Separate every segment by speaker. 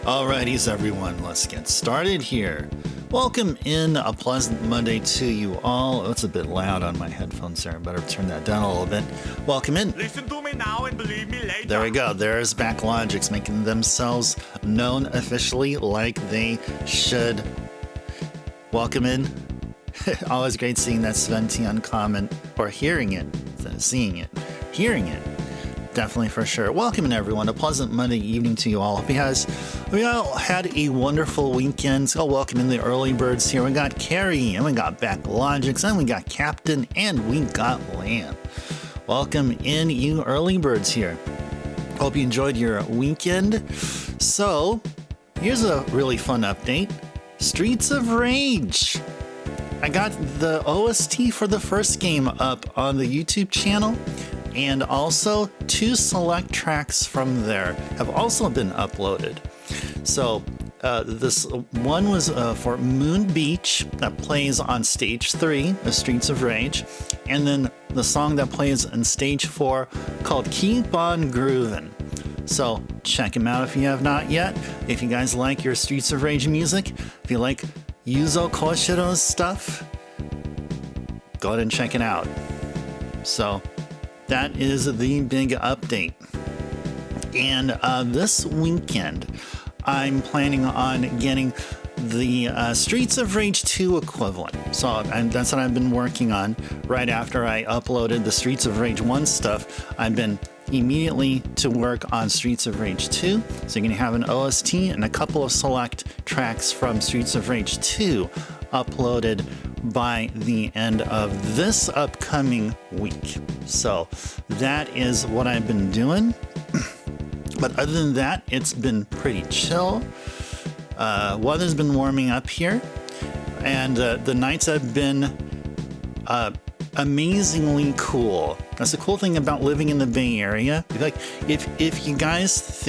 Speaker 1: Alrighties, everyone, let's get started here. Welcome in, a pleasant Monday to you all. Oh, it's a bit loud on my headphones there. I better turn that down a little bit. Welcome in.
Speaker 2: Listen to me now and believe me later.
Speaker 1: There we go. There's Backlogic's making themselves known officially like they should. Welcome in. Always great seeing that Sventian comment, or hearing it, seeing it, hearing it. Definitely for sure. Welcome in, everyone. A pleasant Monday evening to you all. Hope we all had a wonderful weekend. So welcome in the early birds here. We got Carrie, and we got Backlogic's, and we got Captain, and we got Lamb. Welcome in, you early birds here. Hope you enjoyed your weekend. So, here's a really fun update. Streets of Rage. I got the OST for the first game up on the YouTube channel, and also 2 select tracks from there have also been uploaded. So this one was for Moon Beach, that plays on stage 3 of Streets of Rage, and then the song that plays in stage 4 called Keep On Groovin'. So check them out if you have not yet. If you guys like your Streets of Rage music, if you like Yuzo Koshiro's stuff, go ahead and check it out. So that is the big update. And this weekend, I'm planning on getting the Streets of Rage 2 equivalent. So that's what I've been working on. Right after I uploaded the Streets of Rage 1 stuff, I've been immediately to work on Streets of Rage 2. So you're going to have an OST and a couple of select tracks from Streets of Rage 2 uploaded by the end of this upcoming week. So that is what I've been doing. But other than that, it's been pretty chill. Weather's been warming up here, and the nights have been amazingly cool. That's the cool thing about living in the Bay Area. Like, if you guys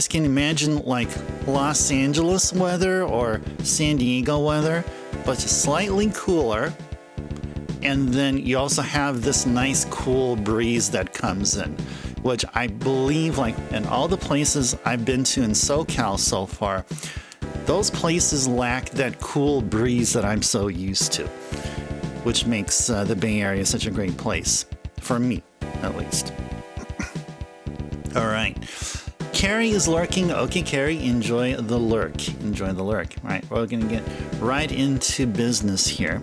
Speaker 1: can imagine like Los Angeles weather or San Diego weather, but slightly cooler, and then you also have this nice cool breeze that comes in, which I believe, like in all the places I've been to in SoCal so far, those places lack that cool breeze that I'm so used to, which makes the Bay Area such a great place, for me, at least. All right. Carrie is lurking. Okay, Carrie, enjoy the lurk. Enjoy the lurk. All right, we're going to get right into business here.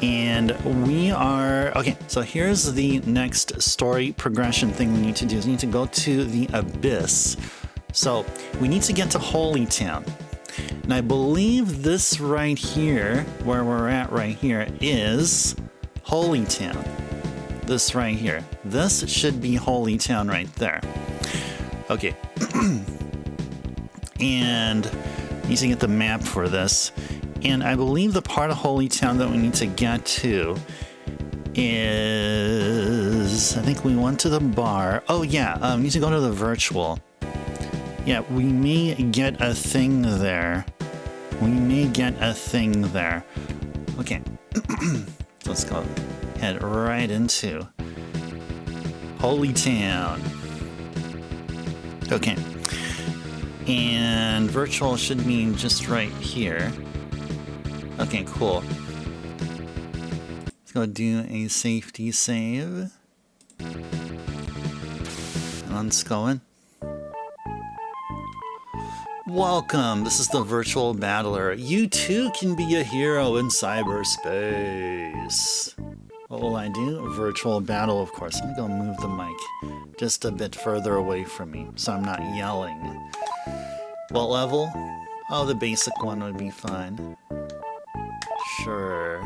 Speaker 1: And we are... Okay, so here's the next story progression thing we need to do. We need to go to the Abyss. So we need to get to Holy Town. And I believe this right here, where we're at right here, is Holy Town. This right here. This should be Holy Town right there. Okay. And I need to get the map for this. And I believe the part of Holy Town that we need to get to is... I think we went to the bar. Oh, yeah. We need to go to the virtual. Yeah, we may get a thing there. We may get a thing there. Okay. Let's go head right into Holy Town. Okay. And virtual should mean just right here. Okay, cool. Let's go do a safety save. Let's go in. Welcome, this is the virtual battler. You too can be a hero in cyberspace. What will I do? Virtual battle, of course. Let me go move the mic just a bit further away from me so I'm not yelling. What level? Oh, the basic one would be fine. Sure.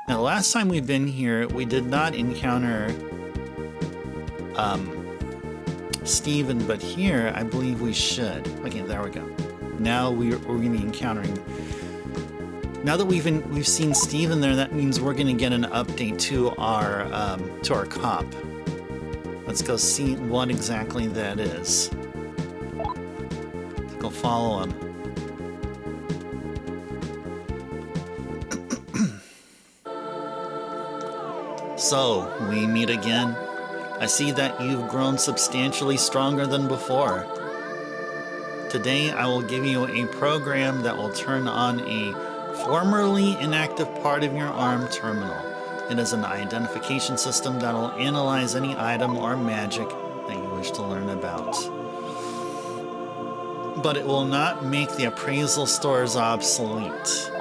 Speaker 1: Now, last time we've been here, we did not encounter Steven, but here I believe we should. Okay, there we go. Now we're going to be encountering. Now that we've seen Steven there, that means we're going to get an update to our cop. Let's go see what exactly that is. Let's go follow him. So, we meet again. I see that you've grown substantially stronger than before. Today I will give you a program that will turn on a formerly inactive part of your ARM terminal. It is an identification system that will analyze any item or magic that you wish to learn about. But it will not make the appraisal stores obsolete,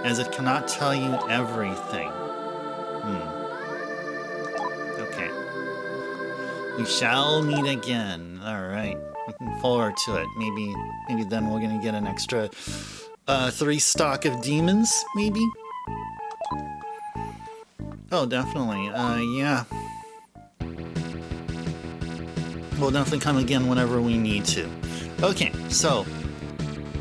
Speaker 1: as it cannot tell you everything. Okay. We shall meet again. Alright. Looking forward to it. Maybe then we're gonna get an extra 3 stock of demons, maybe? Oh, definitely. Yeah. We'll definitely come again whenever we need to. Okay, so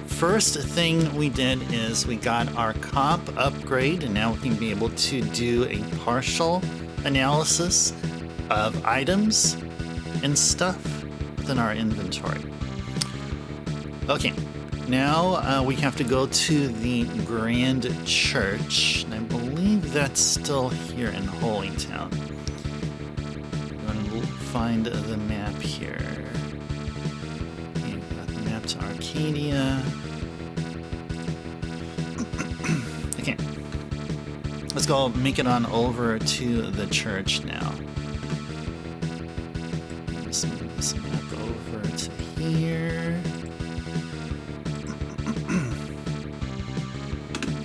Speaker 1: first thing we did is we got our comp upgrade, and now we can be able to do a partial analysis of items and stuff within our inventory. Okay, now we have to go to the Grand Church, and I believe that's still here in Holytown. I'm going to find the map here. Okay, we got the map to Arcadia. Okay, let's go make it on over to the church now. Let's move this map over to here.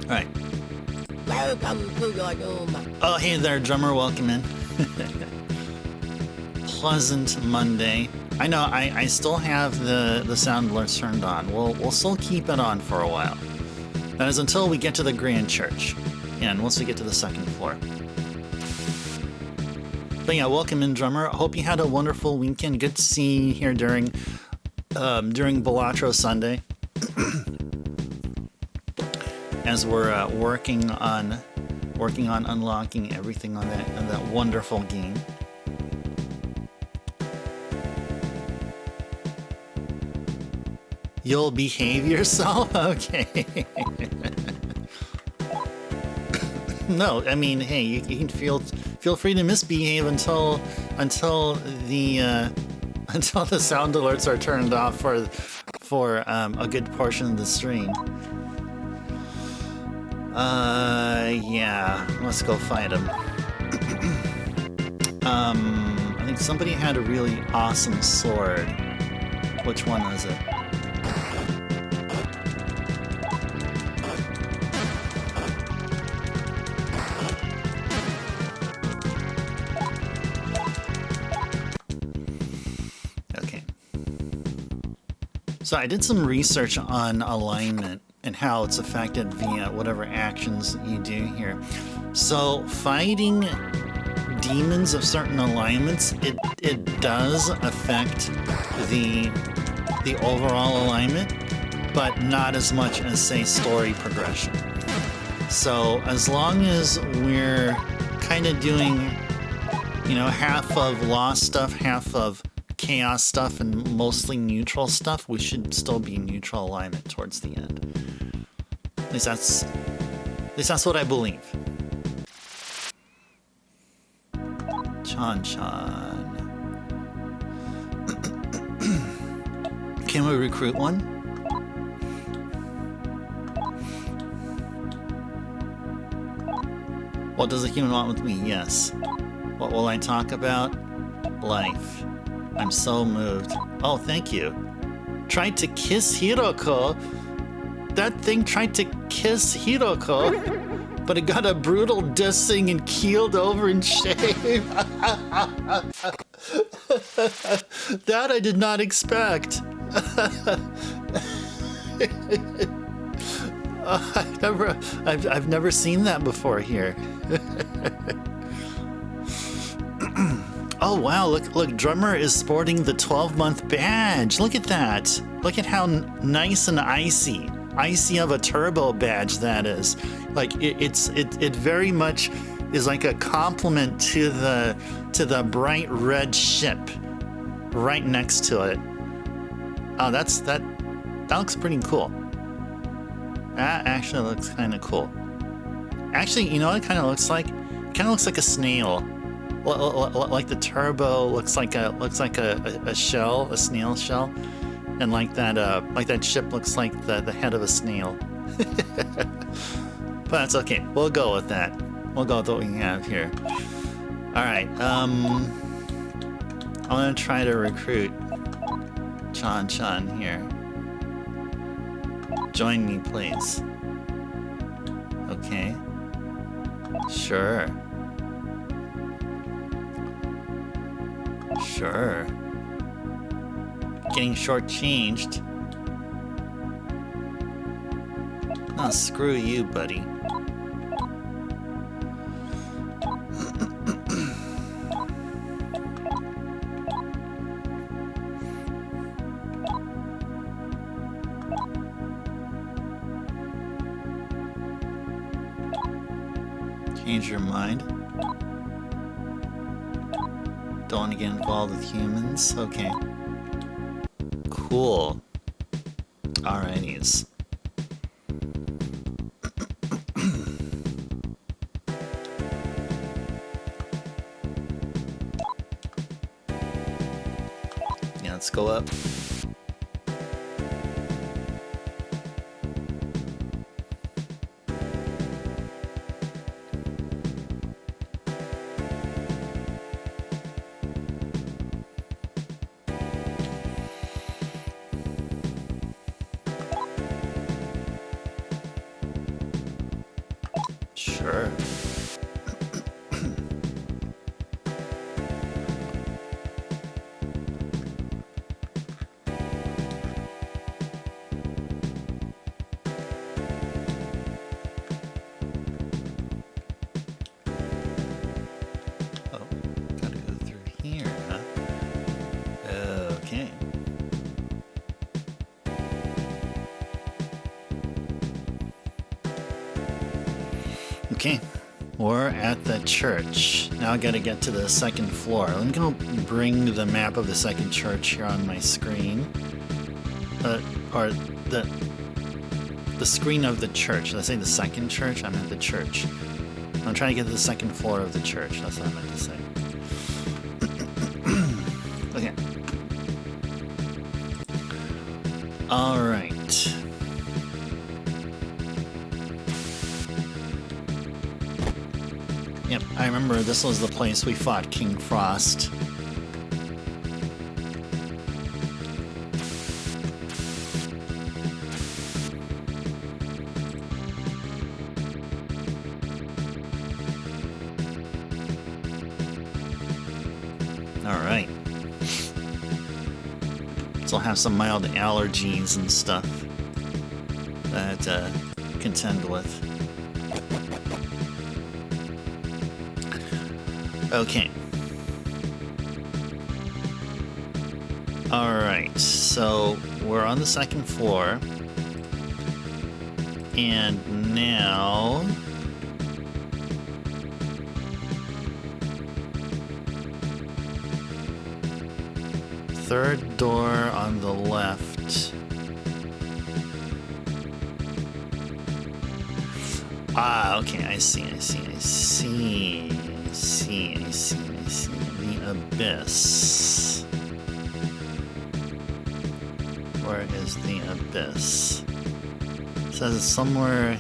Speaker 1: Alright.
Speaker 3: Welcome to your doom.
Speaker 1: Oh, hey there, drummer. Welcome in. Pleasant Monday. I know, I still have the sound alerts turned on. We'll still keep it on for a while. That is until we get to the Grand Church. And once we get to the 2nd floor. But yeah, welcome in, drummer. Hope you had a wonderful weekend. Good to see you here during Balatro Sunday. As we're working on unlocking everything on that wonderful game. You'll behave yourself? Okay. No, I mean, hey, you can feel free to misbehave until the sound alerts are turned off for a good portion of the stream. Yeah, let's go fight him. I think somebody had a really awesome sword. Which one is it? Okay. So I did some research on alignment and how it's affected via whatever actions you do here. So fighting demons of certain alignments, it does affect the overall alignment, but not as much as, say, story progression. So as long as we're kind of doing, half of lost stuff, half of chaos stuff, and mostly neutral stuff, we should still be neutral alignment towards the end. At least that's what I believe. Chan. Can we recruit one? What does a human want with me? Yes. What will I talk about? Life. I'm so moved. Oh, thank you. Tried to kiss Hiroko? That thing tried to kiss Hiroko, but it got a brutal dissing and keeled over in shame. That I did not expect. I've never seen that before here. Oh wow, look, drummer is sporting the 12-month badge. Look at that. Look at how nice and icy of a turbo badge that is. Like it very much is like a compliment to the bright red ship right next to it. Oh, that looks pretty cool. That actually looks kind of cool. Actually, you know what it kind of looks like? It kind of looks like a snail. Like the turbo looks like a shell, a snail shell, And like that ship looks like the head of a snail. But that's okay. We'll go with that. We'll go with what we have here. Alright, I'm gonna try to recruit Chan here. Join me, please. Okay. Sure. Sure. Getting shortchanged. Oh, screw you, buddy. Change your mind. Don't want to get involved with humans. Okay. Cool. Alrighties. Yeah, let's go up. Sure. Oh, gotta go through here, huh? Okay. Okay, we're at the church. Now I gotta get to the second floor. I'm gonna bring the map of the second church here on my screen. Or the screen of the church. Did I say the second church? I meant the church. I'm trying to get to the second floor of the church. That's what I meant to say. Okay. Alright. Yep, I remember this was the place we fought King Frost. Alright. Still have some mild allergies and stuff that contend with. Okay. Alright, so we're on the second floor. And now... third door on the left. Ah, okay, I see. The abyss. Where is the abyss? It says it's somewhere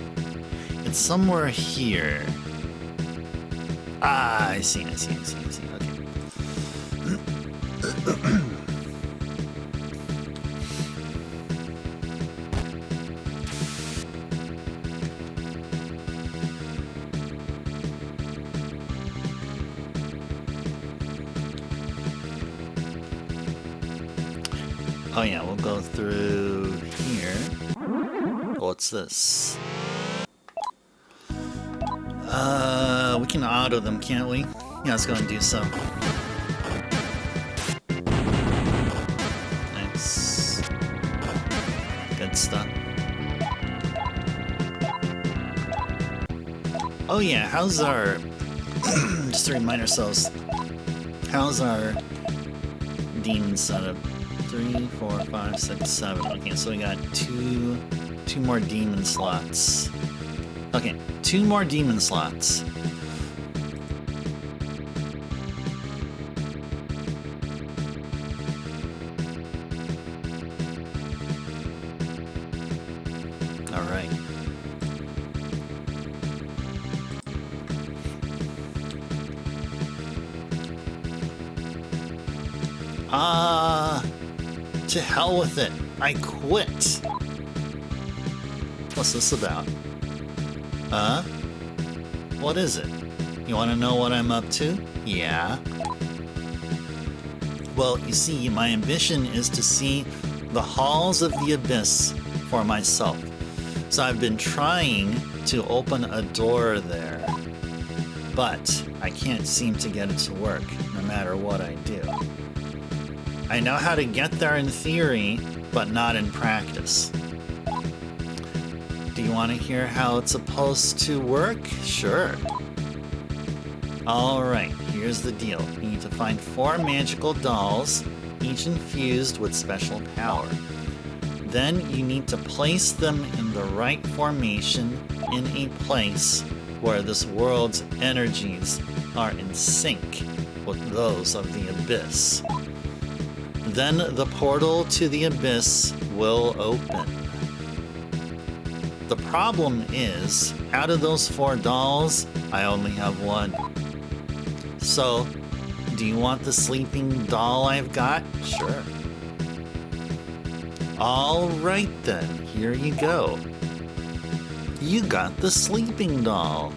Speaker 1: here. Ah, I see. Okay. Oh yeah, we'll go through here. What's this? We can auto them, can't we? Yeah, let's go and do so. Nice. Good stuff. Oh yeah, how's our... just to remind ourselves, how's our demon setup? 3, 4, 5, 6, 7. Okay, so we got two more demon slots. Okay, 2 more demon slots. To hell with it. I quit. What's this about? What is it? You want to know what I'm up to? Yeah. Well, you see, my ambition is to see the halls of the abyss for myself. So I've been trying to open a door there, but I can't seem to get it to work, no matter what I do. I know how to get there in theory, but not in practice. Do you want to hear how it's supposed to work? Sure. Alright, here's the deal. You need to find 4 magical dolls, each infused with special power. Then you need to place them in the right formation in a place where this world's energies are in sync with those of the abyss. Then the portal to the abyss will open. The problem is, out of those 4 dolls, I only have 1. So, do you want the sleeping doll I've got? Sure. Alright then, here you go. You got the sleeping doll.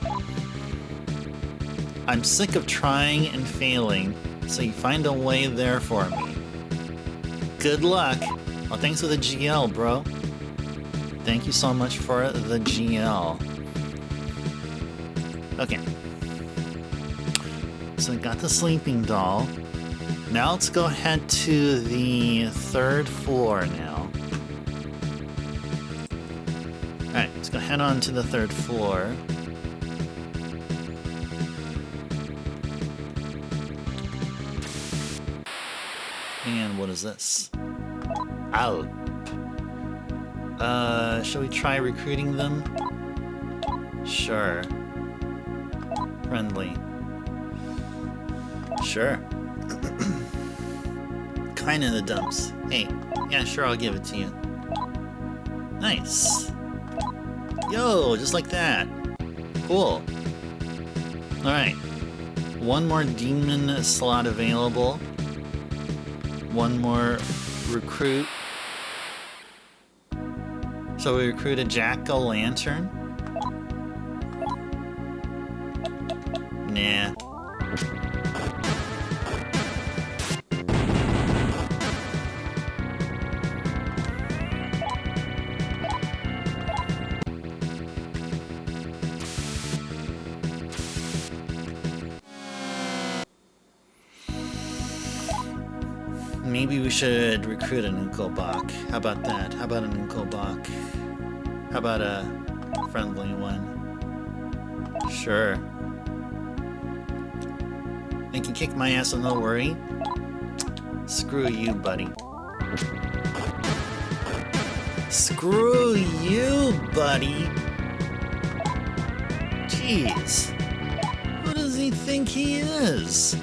Speaker 1: I'm sick of trying and failing, so you find a way there for me. Good luck. Well, thanks for the GL, bro. Thank you so much for the GL. Okay. So I got the sleeping doll. Now let's go ahead to the 3rd floor now. Alright, let's go head on to the 3rd floor. And what is this? Alp. Shall we try recruiting them? Sure. Friendly. Sure. Kinda in the dumps. Hey, yeah, sure, I'll give it to you. Nice. Yo, just like that. Cool. Alright. 1 more demon slot available. 1 more recruit. So we recruit a jack-o'-lantern? Nah. Maybe we should recruit an Ukobak. How about that? How about an Ukobak? How about a friendly one? Sure. I can kick my ass, so no worry. Screw you, buddy. Screw you, buddy! Jeez. Who does he think he is?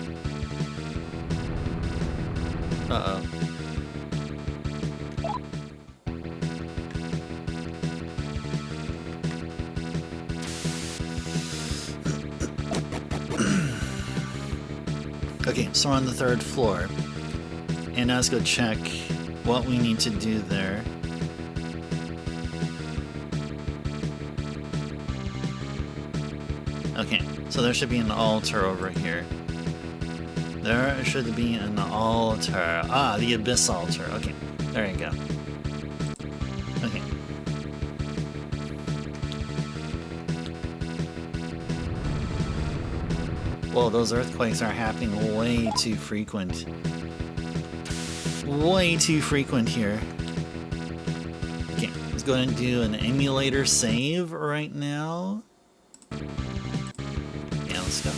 Speaker 1: Uh-oh. Okay, so we're on the 3rd floor. And now let's go check what we need to do there. Okay, so there should be an altar over here. There should be an altar. Ah, the Abyss altar. Okay, there you go. Okay. Whoa, those earthquakes are happening way too frequent. Way too frequent here. Okay, let's go ahead and do an emulator save right now. Yeah, let's go.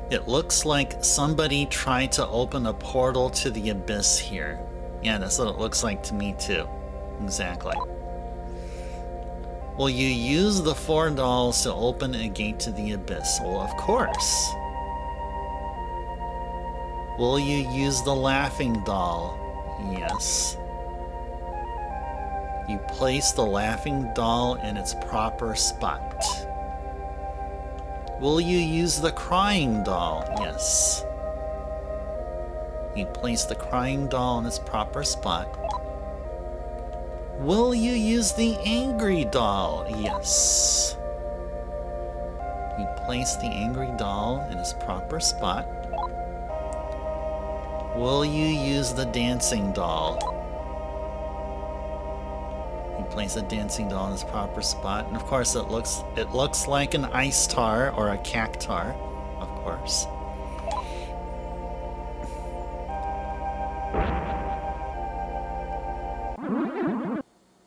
Speaker 1: It looks like somebody tried to open a portal to the abyss here. Yeah, that's what it looks like to me too. Exactly. Will you use the 4 dolls to open a gate to the abyss? Well, of course. Will you use the laughing doll? Yes. You place the laughing doll in its proper spot. Will you use the crying doll? Yes. You place the crying doll in its proper spot. Will you use the angry doll? Yes. You place the angry doll in its proper spot. Will you use the dancing doll? You place the dancing doll in its proper spot, and of course it looks like an ice tar or a cactar, of course.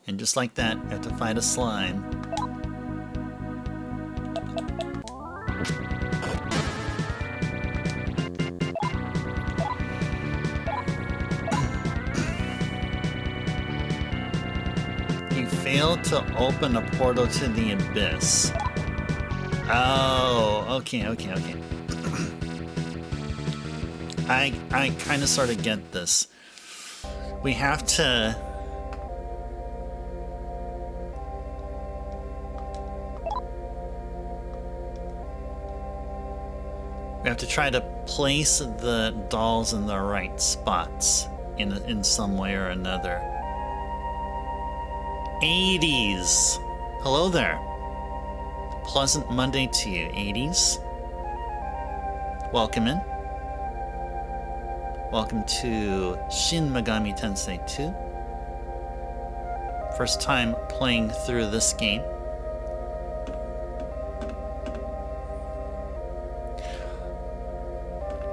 Speaker 1: And just like that, you have to fight a slime. You failed to open a portal to the abyss. Oh, okay. I kind of sort of get this. We have to... We have to try to place the dolls in the right spots in some way or another. 80s. Hello there. Pleasant Monday to you, 80s. Welcome in. Welcome to Shin Megami Tensei II. First time playing through this game.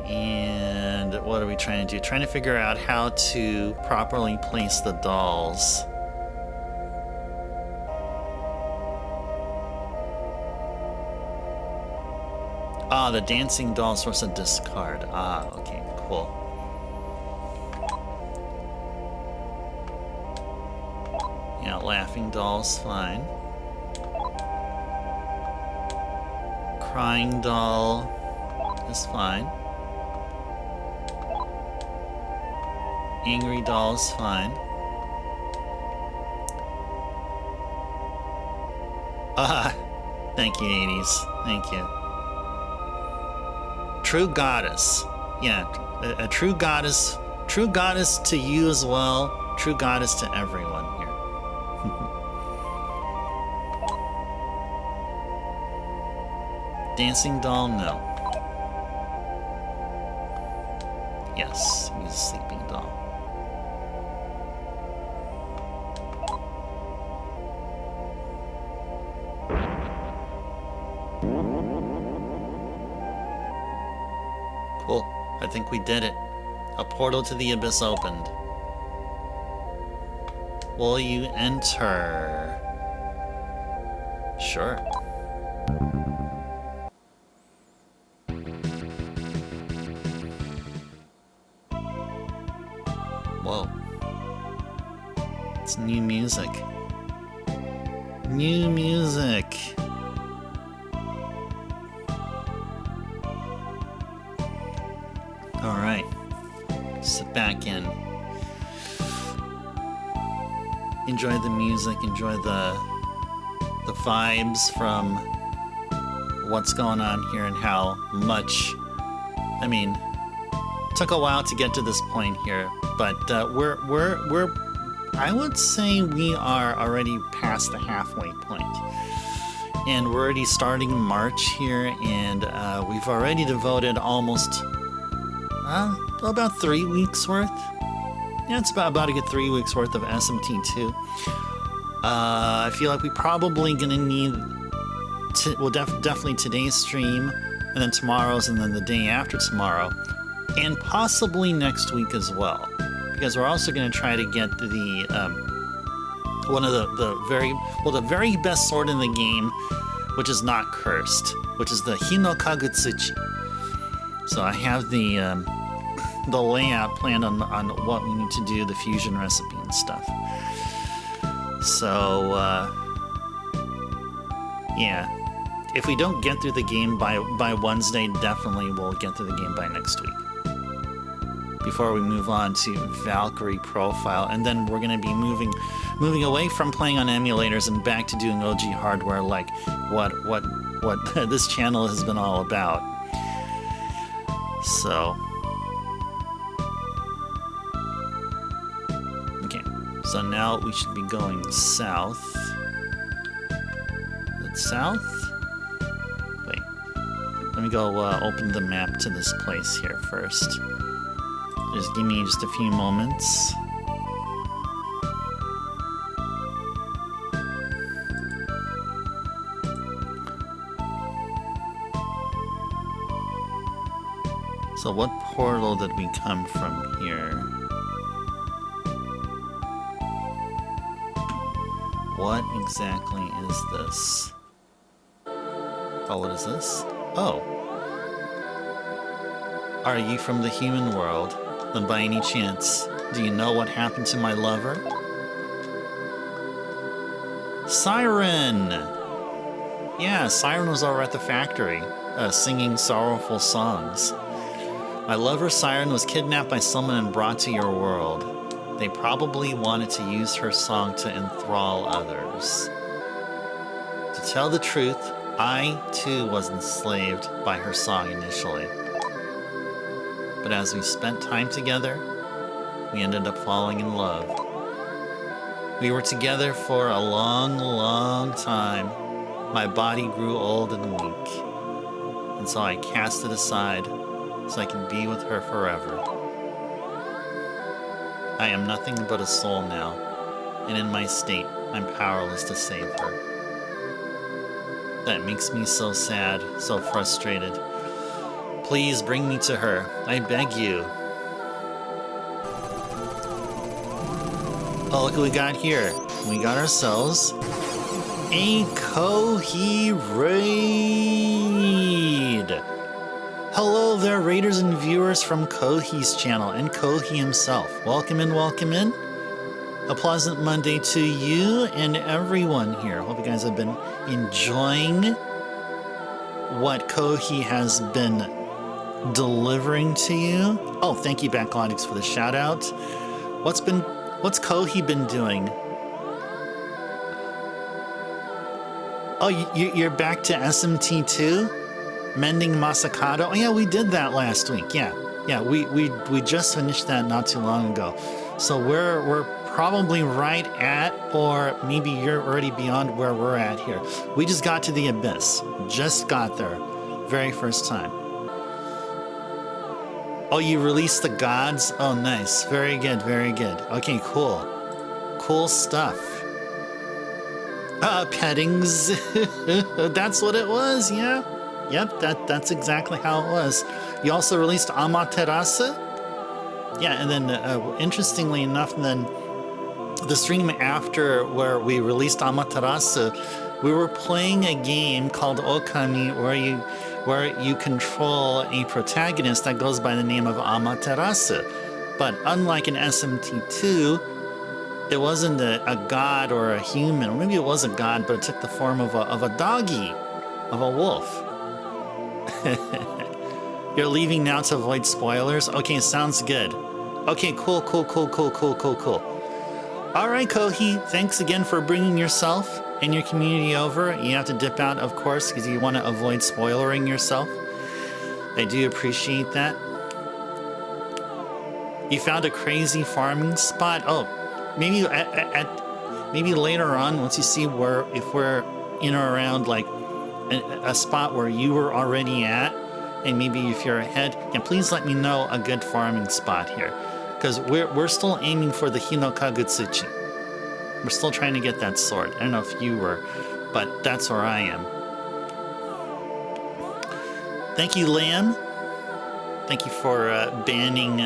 Speaker 1: And what are we trying to do? Trying to figure out how to properly place the dolls. Ah, the dancing doll source a discard. Ah, okay, cool. Yeah, laughing doll's fine. Crying doll is fine. Angry doll's fine. Ah, thank you, 80s. Thank you. True goddess. Yeah, a true goddess. True goddess to you as well. True goddess to everyone here. Dancing doll, no. Yes, use a sleeping doll. Cool. I think we did it. A portal to the abyss opened. Will you enter? Sure. Whoa. It's new music. New music. Alright. Sit back in. Enjoy the music, enjoy the vibes from what's going on here and how much, I mean, took a while to get to this point here, but we're I would say we are already past the halfway point. And we're already starting March here, and we've already devoted almost about 3 weeks worth. Yeah, it's about a good 3 weeks worth of SMT2. I feel like we probably gonna need, definitely today's stream, and then tomorrow's, and then the day after tomorrow, and possibly next week as well, because we're also gonna try to get the one of the very best sword in the game, which is not cursed, which is the Hinokagutsuchi. So I have the layout planned on what we need to do, the fusion recipe and stuff. So, yeah. If we don't get through the game by Wednesday, definitely we'll get through the game by next week. Before we move on to Valkyrie Profile, and then we're going to be moving away from playing on emulators and back to doing OG hardware like what what this channel has been all about. So, okay, so now we should be going south. Is it south? Wait, let me go open the map to this place here first. Just give me just a few moments. So what portal did we come from here? What exactly is this? Oh, what is this? Oh. Are you from the human world? Then by any chance, do you know what happened to my lover? Siren! Yeah, Siren was over at the factory, singing sorrowful songs. My lover Siren was kidnapped by someone and brought to your world. They probably wanted to use her song to enthrall others. To tell the truth, I too was enslaved by her song initially. But as we spent time together, we ended up falling in love. We were together for a long, long time. My body grew old and weak, and so I cast it aside so I can be with her forever. I am nothing but a soul now, and in my state, I'm powerless to save her. That makes me so sad, so frustrated. Please bring me to her, I beg you. Oh, look what we got here. We got ourselves a Kohi raid. Hello there, raiders and viewers from Kohi's channel and Kohi himself. Welcome in, welcome in. A pleasant Monday to you and everyone here. Hope you guys have been enjoying what Kohi has been delivering to you. Oh, thank you, Backlogix, for the shout out. What's Kohi been doing? Oh, you're back to SMT2? Mending Masakado? Oh yeah, we did that last week. Yeah, we just finished that not too long ago. So we're probably right at, or maybe you're already beyond where we're at here. We just got to the abyss. Just got there. Very first time. Oh, you released the gods? Oh, nice. Very good, very good. Okay, cool. Cool stuff. Pettings. That's what it was, yeah. Yep, that's exactly how it was. You also released Amaterasu? Yeah, and then interestingly enough, then the stream after where we released Amaterasu, we were playing a game called Okami where you control a protagonist that goes by the name of Amaterasu. But unlike in SMT2, it wasn't a god or a human. Or maybe it was a god, but it took the form of a doggy, of a wolf. You're leaving now to avoid spoilers? Okay, sounds good. Okay, cool. All right, Kohi, thanks again for bringing yourself and your community over. You have to dip out, of course, because you want to avoid spoilering yourself. I do appreciate that. You found a crazy farming spot? Oh, maybe maybe later on, once you see if we're in or around like a spot where you were already at, and maybe if you're ahead, yeah, please let me know a good farming spot here, because we're still aiming for the Hinokagutsuchi. We're still trying to get that sword. I don't know if you were, but that's where I am. Thank you, Lamb. Thank you for banning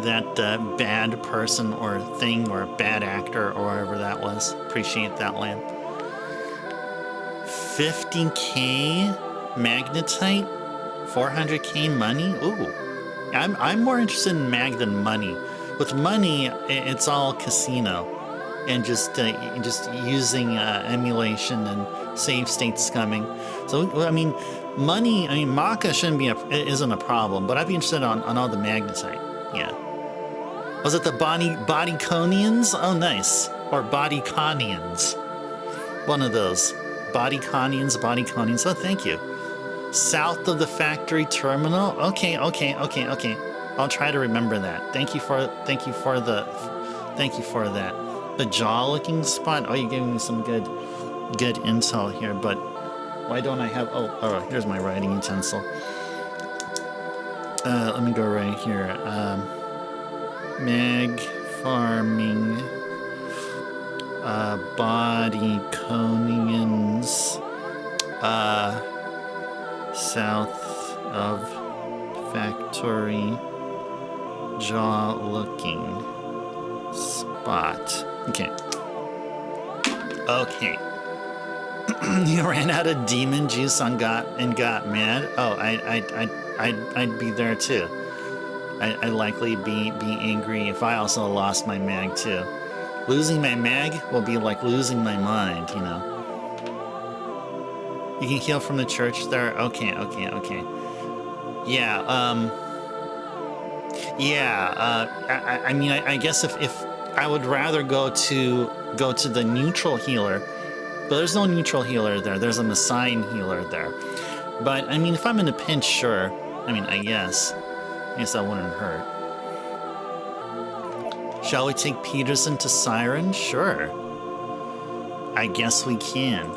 Speaker 1: that bad person or thing or bad actor or whatever that was. Appreciate that, Lamb. 50k magnetite, 400k money. Ooh, I'm more interested in mag than money. With money, it's all casino and just using emulation and save state scumming. So I mean, money. I mean, Maka isn't a problem, but I'd be interested on all the magnetite. Yeah. Was it the Bodyconians? Oh, nice. Or Bodyconians. One of those. Body Conians. Oh, thank you. South of the factory terminal. Okay. I'll try to remember that. Thank you for that. The jaw-looking spot. Oh, you gave me some good intel here. But why don't I have? Oh, all right. Here's my writing utensil. Let me go right here. Mag farming. Body Conians. South of factory jaw looking spot. Okay. You ran out of demon juice and got mad. Oh, I'd be there too. I'd likely be angry if I also lost my mag too. Losing my mag will be like losing my mind, you know. You can heal from the church there? Okay. Yeah, I mean, I guess if I would rather go to the neutral healer, but there's no neutral healer there. There's an assigned healer there. But, I mean, if I'm in a pinch, sure. I mean, I guess that wouldn't hurt. Shall we take Peterson to Siren? Sure. I guess we can.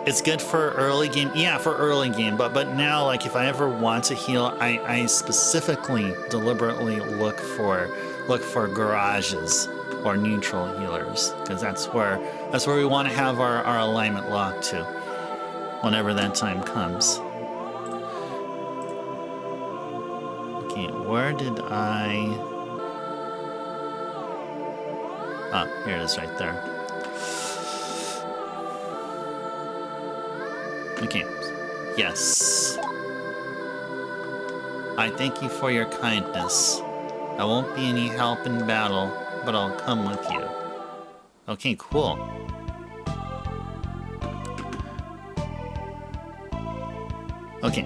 Speaker 1: It's good for early game. Yeah, for early game. But now, like, if I ever want to heal, I specifically, deliberately look for garages or neutral healers, because that's where we want to have our alignment locked to whenever that time comes. Okay, where did I? Oh, here it is, right there. Okay. Yes. I thank you for your kindness. I won't be any help in battle, but I'll come with you. Okay, cool. Okay.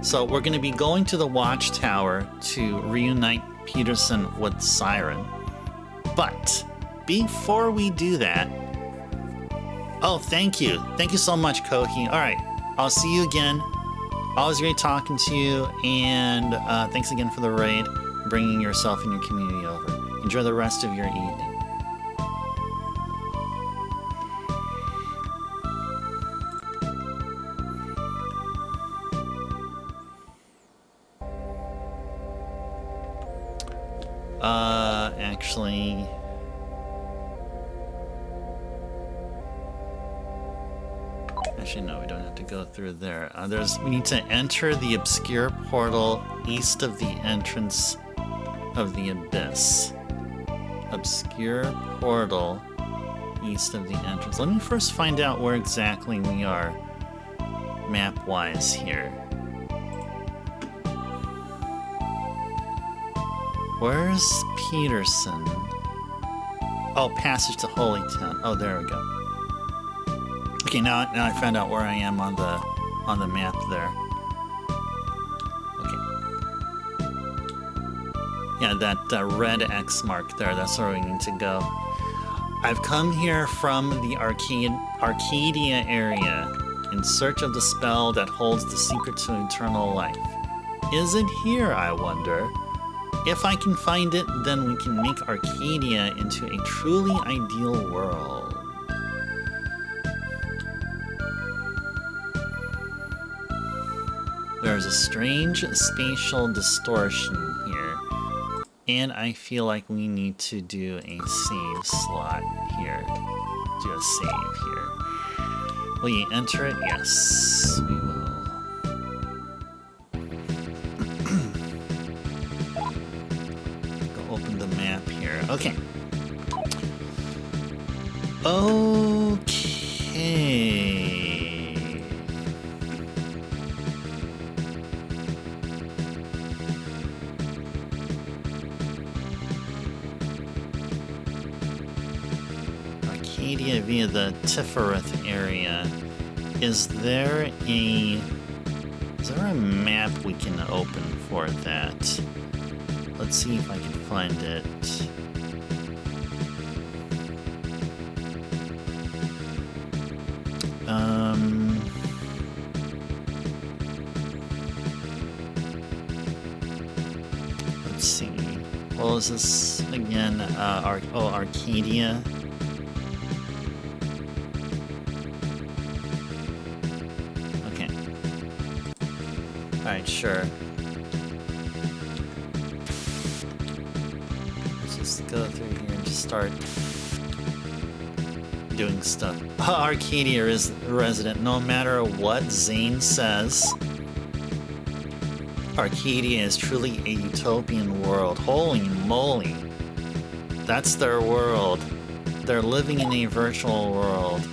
Speaker 1: So we're going to be going to the watchtower to reunite Peterson with Siren. But before we do that, oh, thank you. Thank you so much, Kohi. All right. I'll see you again. Always great talking to you. And thanks again for the raid, bringing yourself and your community over. Enjoy the rest of your evening. Actually, no, we don't have to go through there. We need to enter the obscure portal east of the entrance of the abyss. Obscure portal east of the entrance. Let me first find out where exactly we are map-wise here. Where's Peterson? Oh, passage to Holy Town. Oh, there we go. Okay, now I found out where I am on the map there. Okay. Yeah, that red X mark there, that's where we need to go. I've come here from the Arcadia area in search of the spell that holds the secret to eternal life. Is it here, I wonder? If I can find it, then we can make Arcadia into a truly ideal world. There's a strange spatial distortion here, and I feel like we need to do a save slot here. Do a save here. Will you enter it? Yes, we will. Go open the map here. Okay. Okay. Via the Tifereth area. Is there a map we can open for that? Let's see if I can find it. let's see. What was this again? Arcadia. Okay. Alright, sure. Let's just go through here and just start doing stuff. Arcadia is resident, no matter what Zane says. Arcadia is truly a utopian world. Holy moly. That's their world. They're living in a virtual world.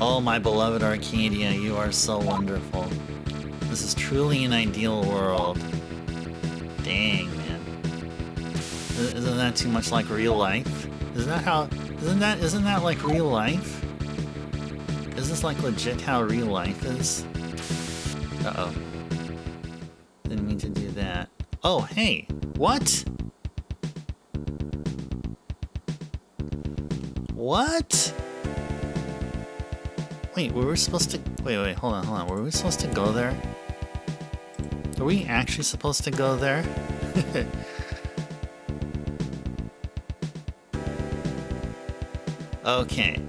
Speaker 1: Oh, my beloved Arcadia, you are so wonderful. This is truly an ideal world. Dang, man. Isn't that too much like real life? Isn't that like real life? Is this like legit how real life is? Uh-oh. Didn't mean to do that. Oh, hey! What? What? Wait, were we supposed to... Wait, hold on. Were we supposed to go there? Are we actually supposed to go there? Okay.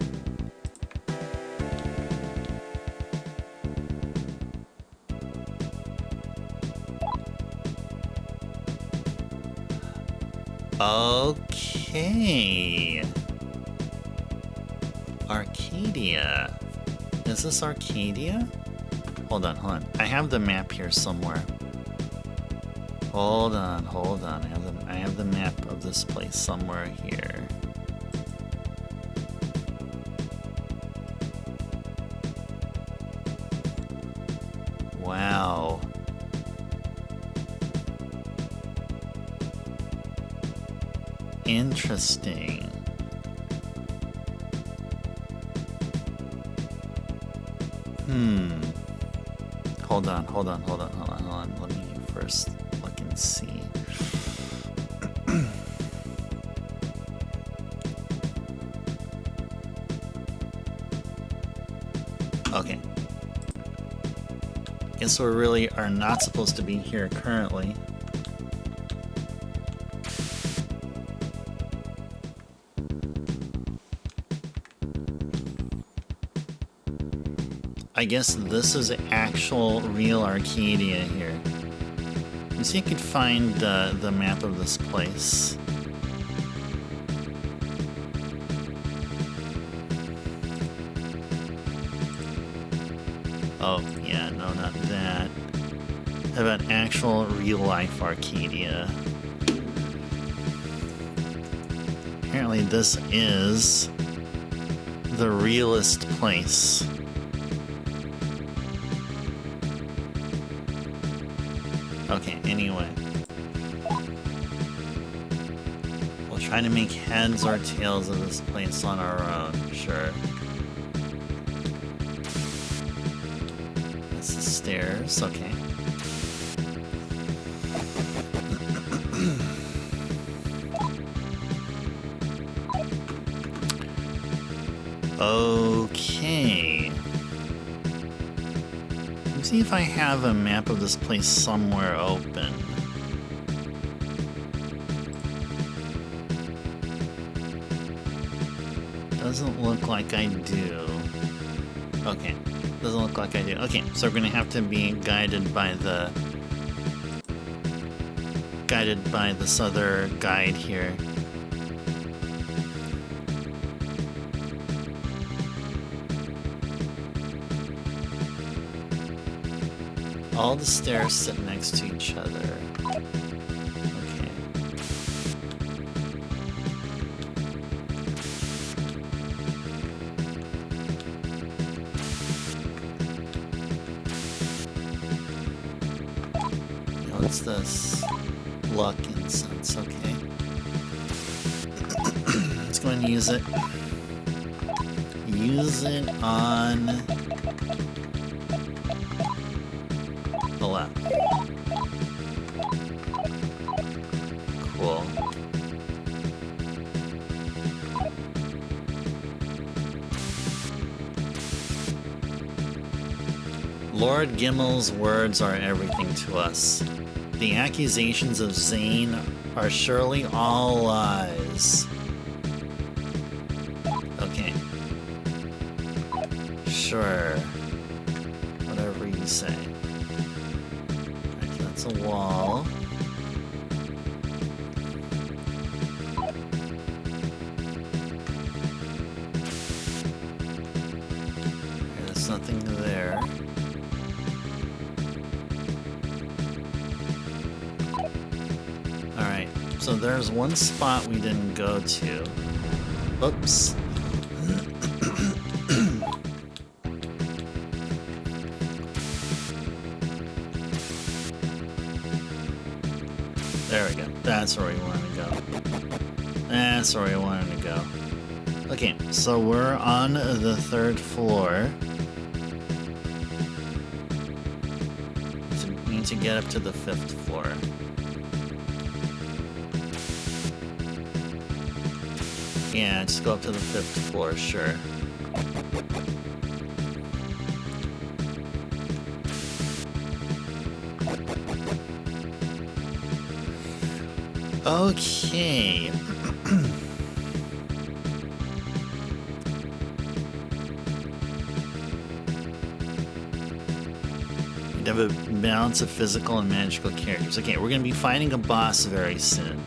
Speaker 1: Okay. Arcadia. Is this Arcadia? Hold on. I have the map here somewhere. Hold on. I have the map of this place somewhere here. Wow. Interesting. Hold on. Let me first look and see. Okay. Guess we really are not supposed to be here currently. I guess this is actual real Arcadia here. You see, I could find the map of this place. Oh, yeah, no, not that. How about actual real-life Arcadia? Apparently this is the realest place. Okay, anyway. We'll try to make heads or tails of this place on our own, sure. That's the stairs, okay. Okay. Let's see if I have a map of this place somewhere open. Doesn't look like I do. Okay. Doesn't look like I do. Okay, so we're gonna have to be guided by this other guide here. All the stairs sit next to each other. Okay. What's this? Luck incense, okay. Let's go and use it. Use it on the left. Cool. Lord Gimmel's words are everything to us. The accusations of Zane are surely all lies. Okay. Sure. Whatever you say. Right, that's a wall. There's nothing there. Alright, so there's one spot we didn't go to. Oops. There we go. That's where we wanted to go. That's where we wanted to go. Okay, so we're on the 3rd floor. So we need to get up to the 5th floor. Yeah, just go up to the 5th floor, sure. Okay. You have a balance of physical and magical characters. Okay, we're going to be fighting a boss very soon.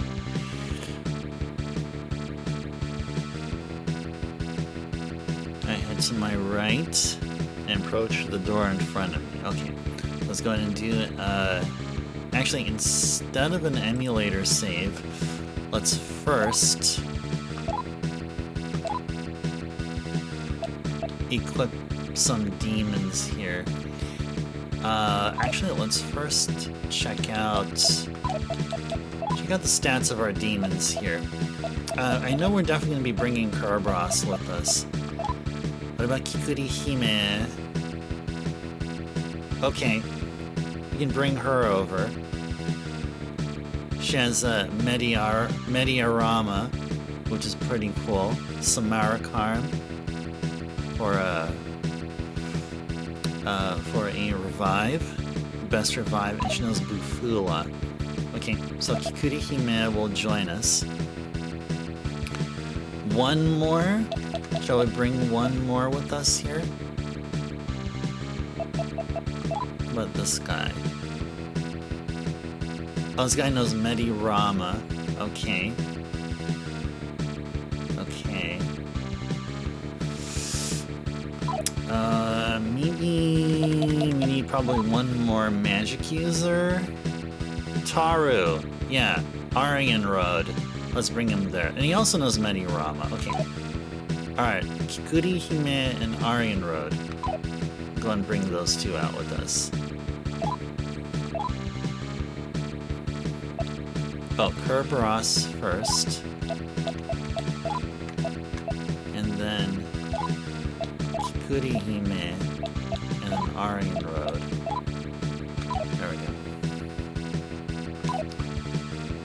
Speaker 1: I head to my right and approach the door in front of me. Okay, let's go ahead and do it. Actually, instead of an emulator save, let's first equip some demons here. Actually, let's first check out the stats of our demons here. I know we're definitely going to be bringing Kerberos with us. What about Kikuri Hime? Okay, we can bring her over. She has Mediarama, which is pretty cool. Samarakarm for a revive, best revive, and she knows Bufula. Okay, so Kikuri Hime will join us. One more? Shall we bring one more with us here? What about this guy? Oh, this guy knows Medirama. Okay. Okay. Maybe we need probably one more magic user. Taru. Yeah, Aryan Road. Let's bring him there. And he also knows Medirama. Okay. Alright, Kikuri Hime and Aryan Road. Go and bring those two out with us. Oh, Kerberos first. And then Kikuri Hime and then Aryan Road. There we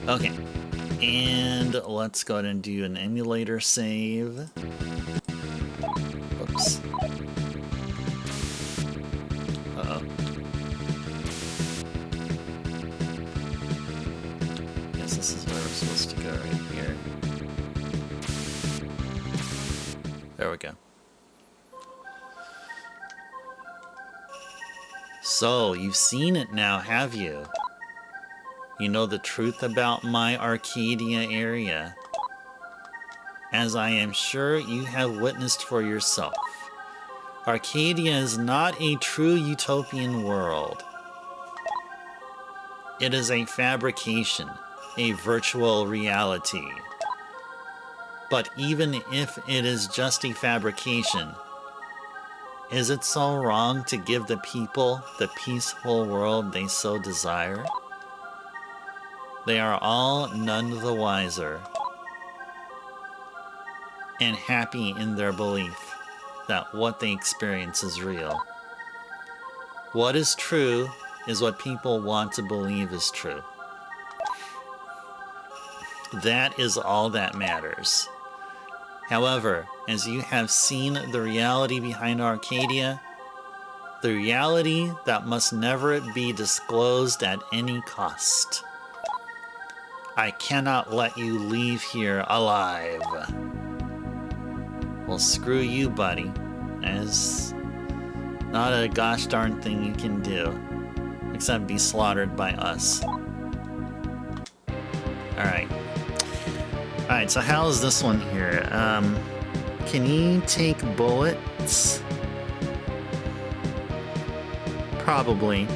Speaker 1: go. Okay. And let's go ahead and do an emulator save. Oops. Uh-oh. Guess this is where we're supposed to go right here. There we go. So, you've seen it now, have you? You know the truth about my Arcadia area, as I am sure you have witnessed for yourself. Arcadia is not a true utopian world. It is a fabrication, a virtual reality. But even if it is just a fabrication, is it so wrong to give the people the peaceful world they so desire? They are all none the wiser, and happy in their belief that what they experience is real. What is true is what people want to believe is true. That is all that matters. However, as you have seen the reality behind Arcadia, The reality that must never be disclosed at any cost. I cannot let you leave here alive. Well, screw you, buddy. There's not a gosh darn thing you can do except be slaughtered by us. Alright. Alright, so how is this one here? Can you take bullets? Probably.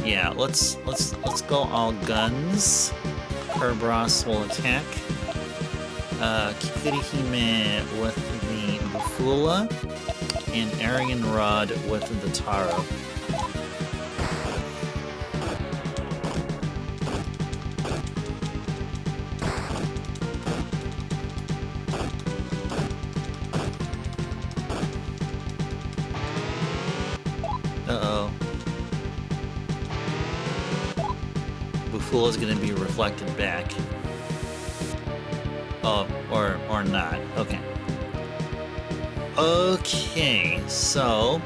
Speaker 1: Yeah, let's go all guns. Kerberos will attack. Kikurihime with the Bufula, and Aryan Rod with the Taro. Uh-oh. Bufula is going to be reflected back. Oh, or not. Okay. Okay, so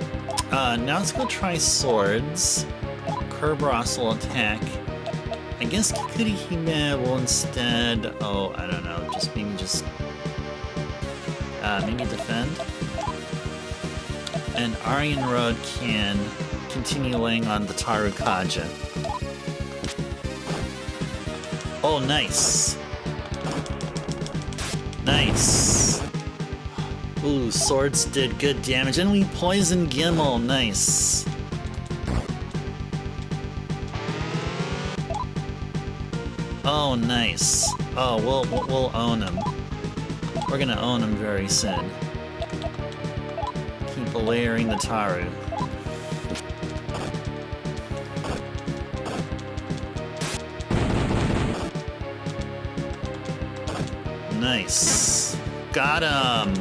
Speaker 1: now let's go try swords. Kerberos will attack. I guess Kikurihime will instead. Oh, I don't know. Maybe defend. And Aryan Road can continue laying on the Tarukaja. Oh, nice. Nice. Ooh, swords did good damage, and we poisoned Gimel. Nice. Oh, nice. Oh, we'll own him. We're gonna own him very soon. Keep layering the Taru. Nice. Got him!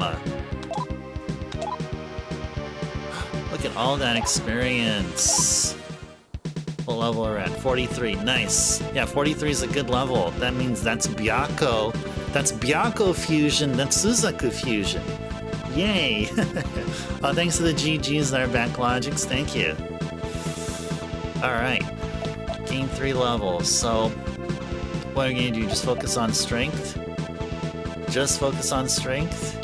Speaker 1: Look at all that experience. What level are we at? 43. Nice. Yeah, 43 is a good level. That means that's Byakko. That's Byakko fusion. That's Suzaku fusion. Yay! Oh, thanks to the GGs there, Backlogics. Thank you. Alright. Gain 3 levels. So, what are you gonna do? Just focus on strength? Just focus on strength?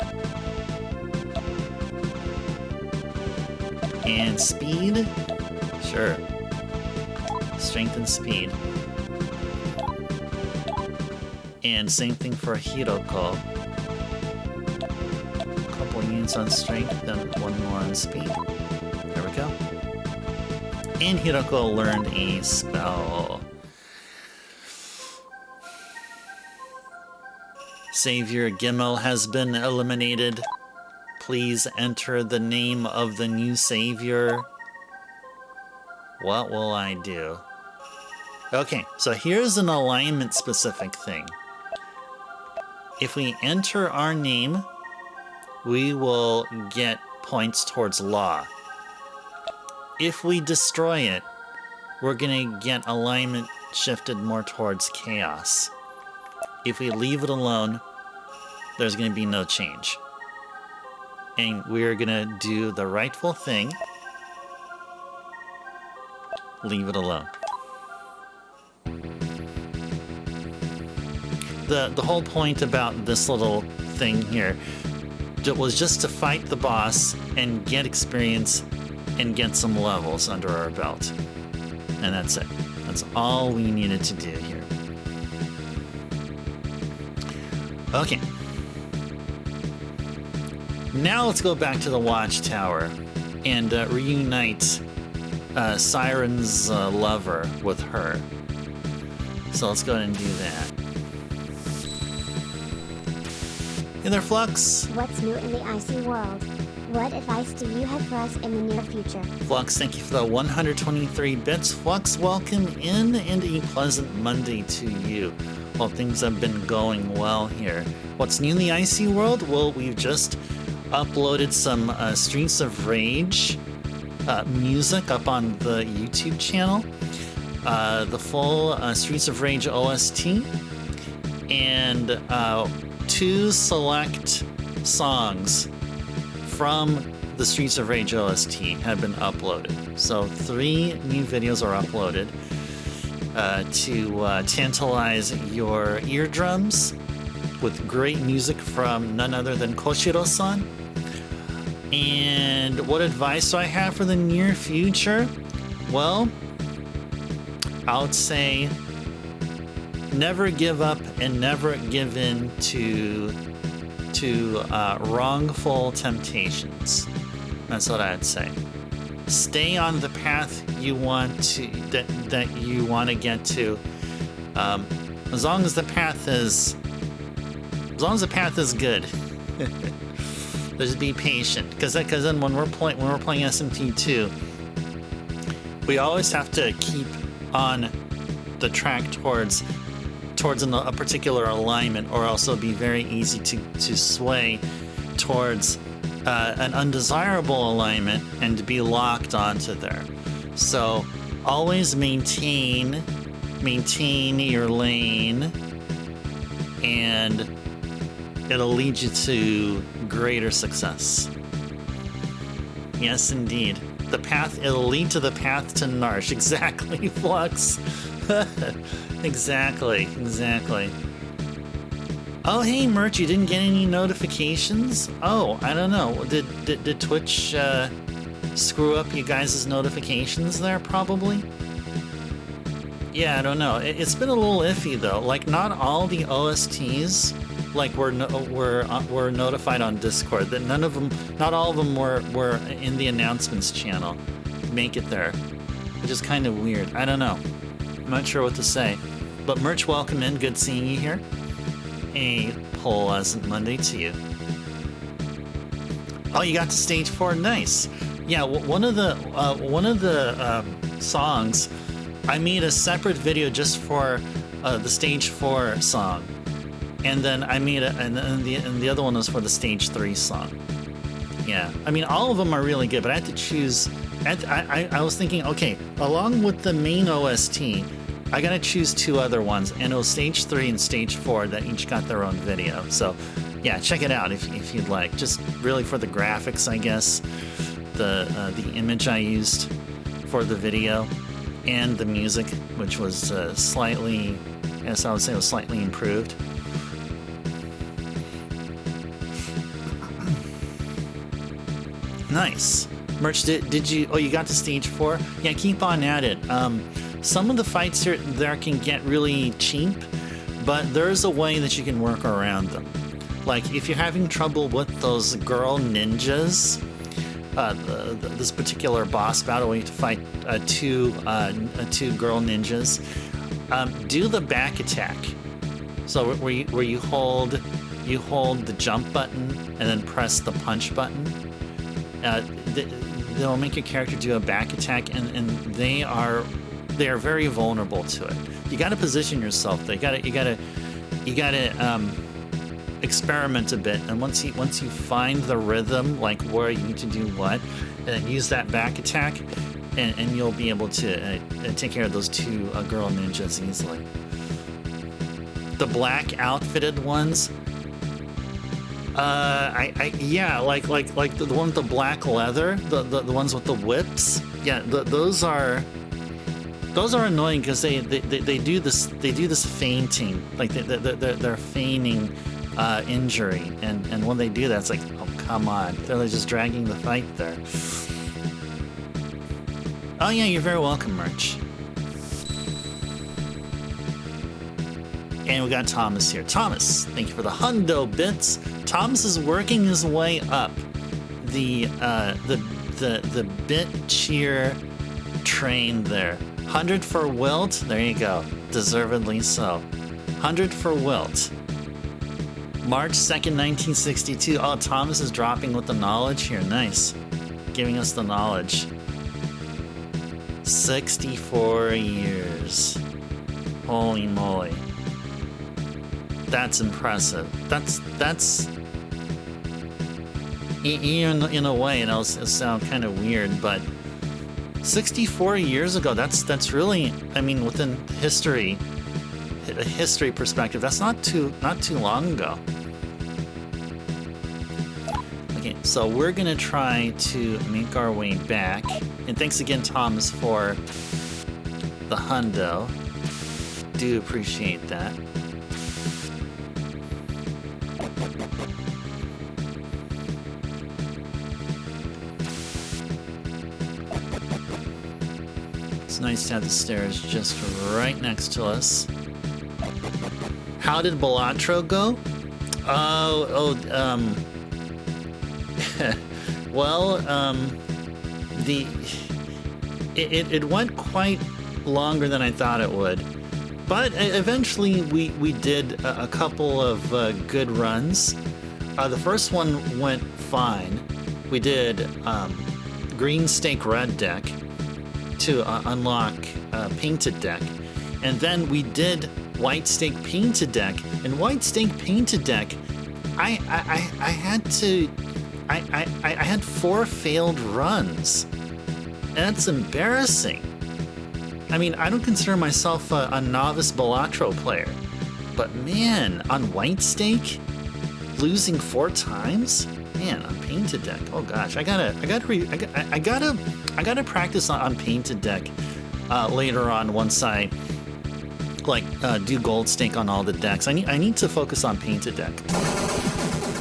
Speaker 1: And speed? Sure. Strength and speed. And same thing for Hiroko. A couple units on strength, then one more on speed. There we go. And Hiroko learned a spell. Savior Gimel has been eliminated. Please enter the name of the new savior. What will I do? Okay, so here's an alignment specific thing. If we enter our name, we will get points towards law. If we destroy it, we're gonna get alignment shifted more towards chaos. If we leave it alone, there's gonna be no change. And we're gonna do the rightful thing. Leave it alone. The whole point about this little thing here was just to fight the boss and get experience and get some levels under our belt. And that's it. That's all we needed to do here. Okay. Now let's go back to the watchtower and reunite Siren's lover with her. So let's go ahead and do that. Hey there, Flux.
Speaker 4: What's new in the icy world? What advice do you have for us in the near future?
Speaker 1: Flux, thank you for the 123 bits. Flux, welcome in, and a pleasant Monday to you. Well, things have been going well here. What's new in the icy world? Well, we've just uploaded some Streets of Rage music up on the YouTube channel. The full Streets of Rage OST. And 2 select songs from the Streets of Rage OST have been uploaded. So 3 new videos are uploaded to tantalize your eardrums with great music from none other than Koshiro-san. And what advice do I have for the near future? Well, I would say never give up and never give in to wrongful temptations. That's what I'd say. Stay on the path you want to that you want to get to. As long as the path is good. Just be patient, because then when we're playing SMT2, we always have to keep on the track towards a particular alignment, or else it'll be very easy to sway towards an undesirable alignment and to be locked onto there. So always maintain your lane, and it'll lead you to greater success. Yes, indeed. It'll lead to the path to Narsh. Exactly, Flux. Exactly. Oh, hey, Merch, you didn't get any notifications? Oh, I don't know. Did Twitch screw up you guys' notifications there, probably? Yeah, I don't know. It's been a little iffy, though. Like, not all the OSTs were notified on Discord. That not all of them were in the announcements channel. Make it there, which is kind of weird. I don't know. I'm not sure what to say. But Merch, welcome in. Good seeing you here. A pleasant Monday to you. Oh, you got to stage 4. Nice. Yeah, one of the songs, I made a separate video just for the stage 4 song. And then I made and the other one was for the stage 3 song. Yeah, I mean, all of them are really good, but I had to choose. I was thinking, okay, along with the main OST, I gotta choose 2 other ones, and it was stage 3 and stage 4 that each got their own video. So, yeah, check it out if you'd like. Just really for the graphics, I guess, the image I used for the video, and the music, which was slightly, yes, I would say it was slightly improved. Nice. Merch, did you... Oh, you got to stage 4? Yeah, keep on at it. Some of the fights there can get really cheap, but there's a way that you can work around them. Like, if you're having trouble with those girl ninjas, this particular boss battle where you have to fight two girl ninjas, do the back attack. So where you hold the jump button and then press the punch button. They'll make your character do a back attack, and they are very vulnerable to it. You got to position yourself. You got to experiment a bit, and once you find the rhythm, like where you need to do what, and then use that back attack, and you'll be able to take care of those 2 girl ninjas easily. The black outfitted ones. Yeah, like the one with the black leather, the ones with the whips. Yeah, those are annoying because they do this feinting, like they're feigning injury, and when they do that, it's like, oh, come on, they're just dragging the fight there. Oh yeah, you're very welcome, Merch. And we got Thomas here. Thomas, thank you for the hundo bits. Thomas is working his way up the bit cheer train there. 100 for Wilt. There you go. Deservedly so. 100 for Wilt. March 2nd, 1962. Oh, Thomas is dropping with the knowledge here. Nice. Giving us the knowledge. 64 years. Holy moly. That's impressive. That's in a way, and it'll sound kind of weird, but 64 years ago, that's really, I mean, within a history perspective, that's not too long ago. So we're gonna try to make our way back. And thanks again, Thomas, for the hundo. Do appreciate that. It's nice to have the stairs just right next to us. How did Balatro go? Well, it went quite longer than I thought it would, but eventually we did a couple of good runs. The first one went fine. We did green stake red deck to unlock painted deck, and then we did white stake painted deck. And white stake painted deck, I had 4 failed runs. That's embarrassing. I mean, I don't consider myself a novice Balatro player, but man, on white stake, losing 4 times, man, on painted deck. Oh gosh, I gotta practice on painted deck later on once I do gold stake on all the decks. I need to focus on painted deck.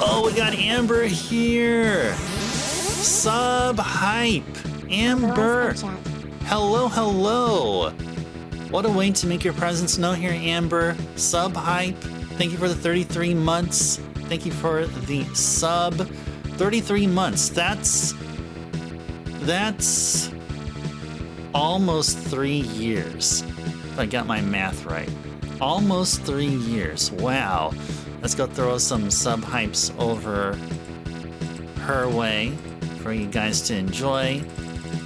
Speaker 1: Oh, we got Amber here. Sub hype. Amber. Hello, hello. What a way to make your presence known here, Amber. Sub hype. Thank you for the 33 months. Thank you for the sub. 33 months. That's almost 3 years. If I got my math right. Almost 3 years. Wow. Let's go throw some sub hypes over her way for you guys to enjoy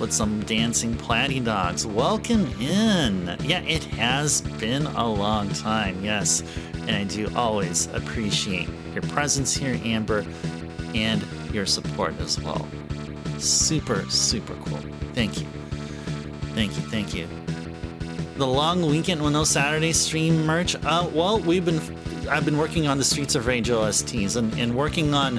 Speaker 1: with some dancing platy dogs. Welcome in. Yeah, it has been a long time. Yes. And I do always appreciate your presence here, Amber, and your support as well. Super, super cool. Thank you. Thank you. Thank you. The long weekend with no Saturday stream merch. Well, I've been working on the Streets of Rage OSTs and working on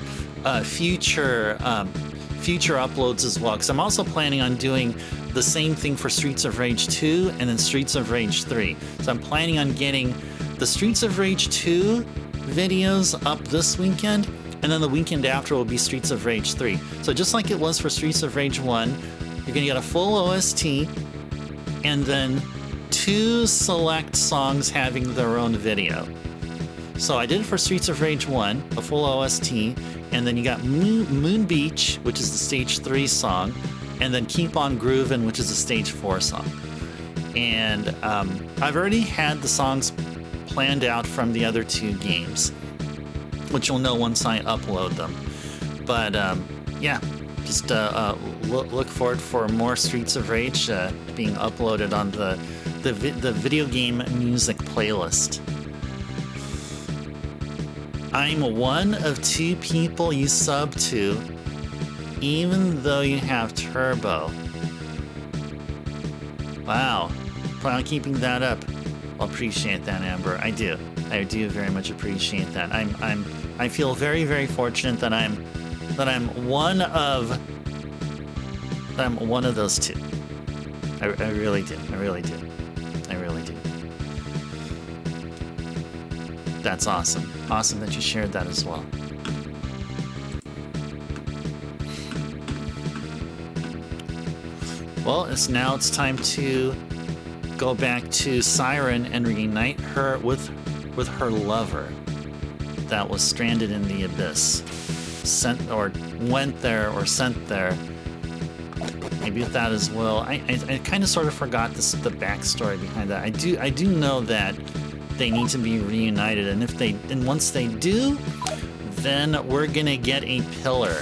Speaker 1: future uploads as well. Because I'm also planning on doing the same thing for Streets of Rage 2 and then Streets of Rage 3. So I'm planning on getting the Streets of Rage 2 videos up this weekend, and then the weekend after will be Streets of Rage 3. So just like it was for Streets of Rage 1, you're gonna get a full OST and then 2 select songs having their own video. So I did it for Streets of Rage 1, a full OST, and then you got Moon Beach, which is the Stage 3 song, and then Keep On Groovin', which is the Stage 4 song. And I've already had the songs planned out from the other 2 games, which you'll know once I upload them. But yeah, just look forward for more Streets of Rage being uploaded on the video game music playlist. I'm one of 2 people you sub to, even though you have turbo. Wow. Plan on keeping that up. I'll appreciate that, Amber. I do very much appreciate that. I feel very, very fortunate that I'm one of those 2. I really do. I really do. That's awesome. Awesome that you shared that as well. Well, it's time to go back to Siren and reunite her with her lover that was stranded in the abyss. Went there. Maybe with that as well. I kind of sort of forgot the backstory behind that. I do know that they need to be reunited, and once they do, then we're gonna get a pillar.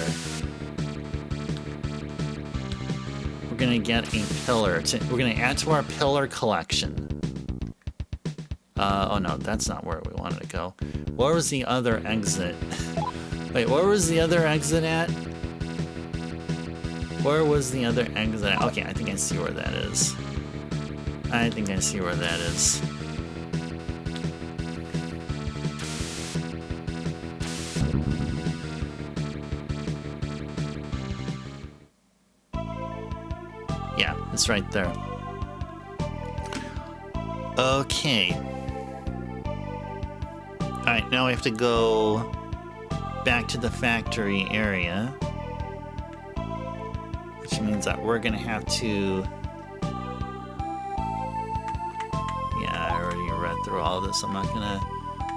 Speaker 1: We're gonna get a pillar. We're gonna add to our pillar collection. Oh no, that's not where we wanted to go. Where was the other exit? Wait, where was the other exit at? Where was the other exit at? Okay, I think I see where that is. Yeah, it's right there. Okay. Alright, now we have to go back to the factory area. Which means that we're gonna have to... Yeah, I already read through all this. I'm not gonna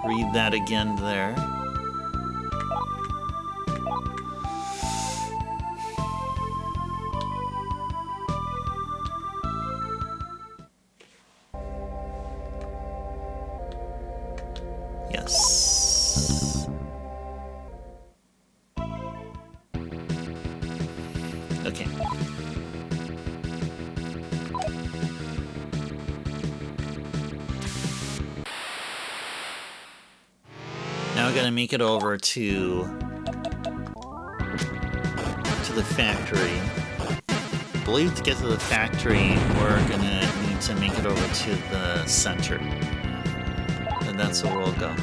Speaker 1: read that again there. Yes. Okay. Now we're gonna make it over to the factory. I believe to get to the factory, we're gonna need to make it over to the center. And that's where we'll go.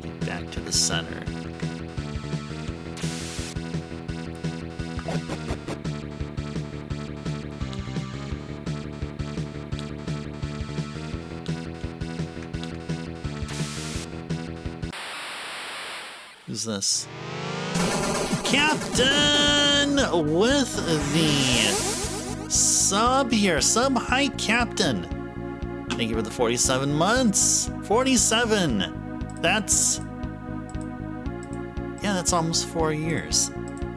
Speaker 1: Get back to the center. Who's this? Captain with the sub here. Sub hi, Captain. Thank you for the 47 months. 47. That's almost 4 years.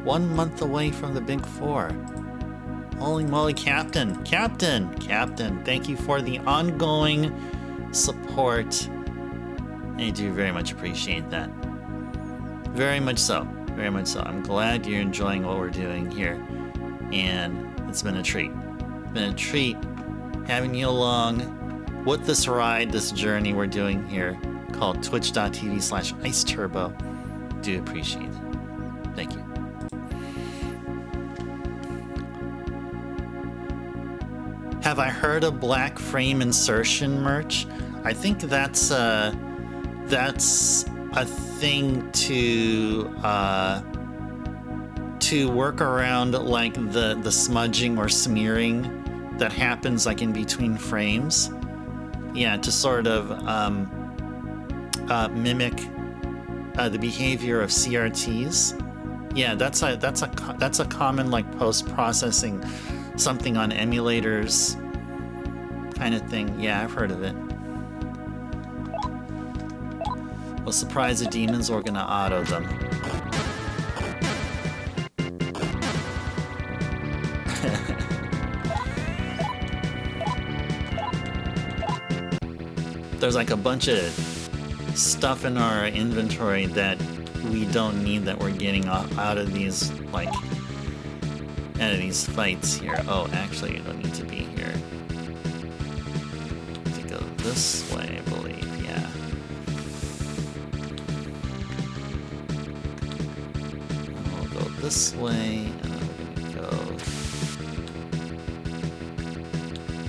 Speaker 1: 1 month away from the big 4. Holy moly, Captain. Captain. Thank you for the ongoing support. I do very much appreciate that. Very much so. Very much so. I'm glad you're enjoying what we're doing here. And it's been a treat. It's been a treat having you along with this ride, this journey we're doing here called twitch.tv/IceTurbo. Do appreciate it. Thank you. Have I heard of black frame insertion merch? I think that's a thing to work around like the smudging or smearing that happens like in between frames. Yeah, to sort of mimic the behavior of CRTs. Yeah, that's a common like post-processing something on emulators kind of thing. Yeah, I've heard of it. I was surprised the demons were gonna auto them. There's like a bunch of stuff in our inventory that we don't need that we're getting out of these fights here. Oh, actually, you don't need to be here. To go this way, I believe. Yeah. We'll go this way, and then we're gonna go.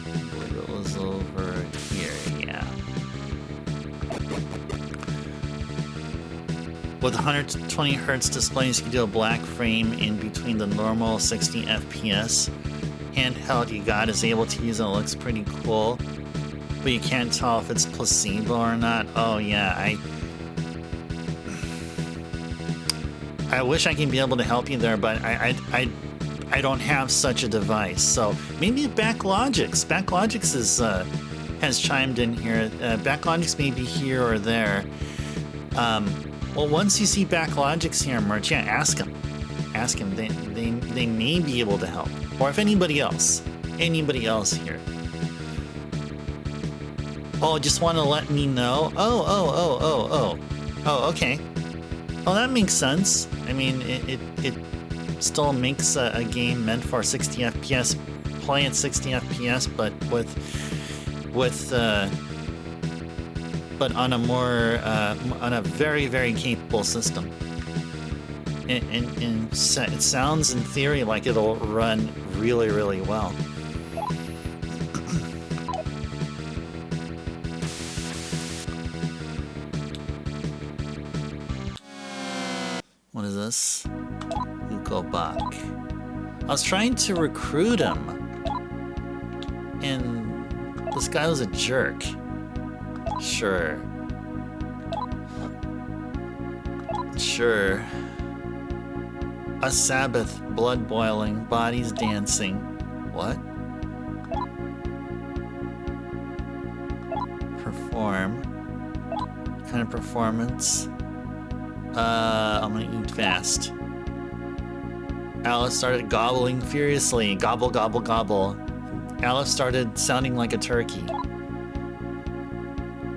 Speaker 1: I believe it was over here. Yeah. With 120 Hz displays, you can do a black frame in between the normal 60 FPS. Handheld you got is able to use it. It looks pretty cool, but you can't tell if it's placebo or not. Oh yeah, I wish I can be able to help you there, but I don't have such a device. So maybe Backlogix has chimed in here. Backlogix may be here or there. Well, once you see Backlogix here, Merch, yeah, ask him. Ask him. They may be able to help. Or if anybody else here. Oh, just want to let me know? Oh, okay. Oh, that makes sense. I mean, it still makes a game meant for 60 FPS, play at 60 FPS, but but on a more on a very, very capable system. And it sounds in theory like it'll run really, really well. What is this? Ukobak. I was trying to recruit him, and this guy was a jerk. Sure. Sure. A Sabbath, blood boiling, bodies dancing. What? Perform. What kind of performance? I'm gonna eat fast. Alice started gobbling furiously. Gobble, gobble, gobble. Alice started sounding like a turkey.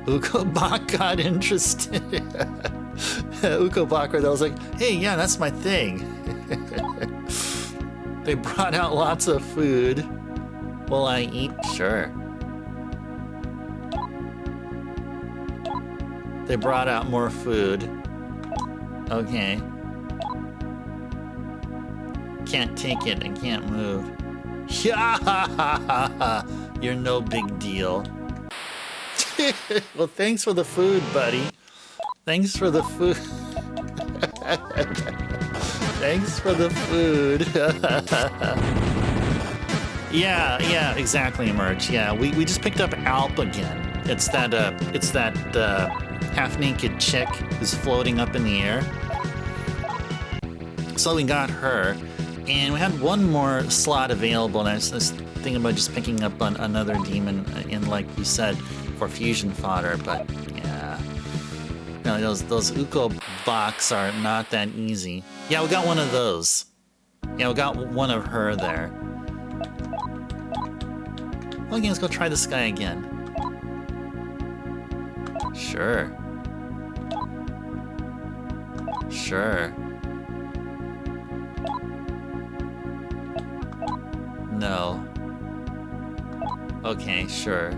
Speaker 1: Ukobak got interested. Ukobak was like, hey, yeah, that's my thing. They brought out lots of food. Will I eat? Sure. They brought out more food. Okay. Can't take it. I can't move. Yeah, you're no big deal. Well, thanks for the food, buddy. Thanks for the food. Thanks for the food. Yeah, exactly, Merch. Yeah, we just picked up Alp again. It's that half-naked chick who's floating up in the air. So we got her, and we had one more slot available, and I was thinking about just picking up another demon in, like you said, for fusion fodder, but yeah. You know, those Uko box are not that easy. Yeah, we got one of those. Yeah, we got one of her there. Okay, let's go try this guy again. Sure. Sure. No. Okay, sure.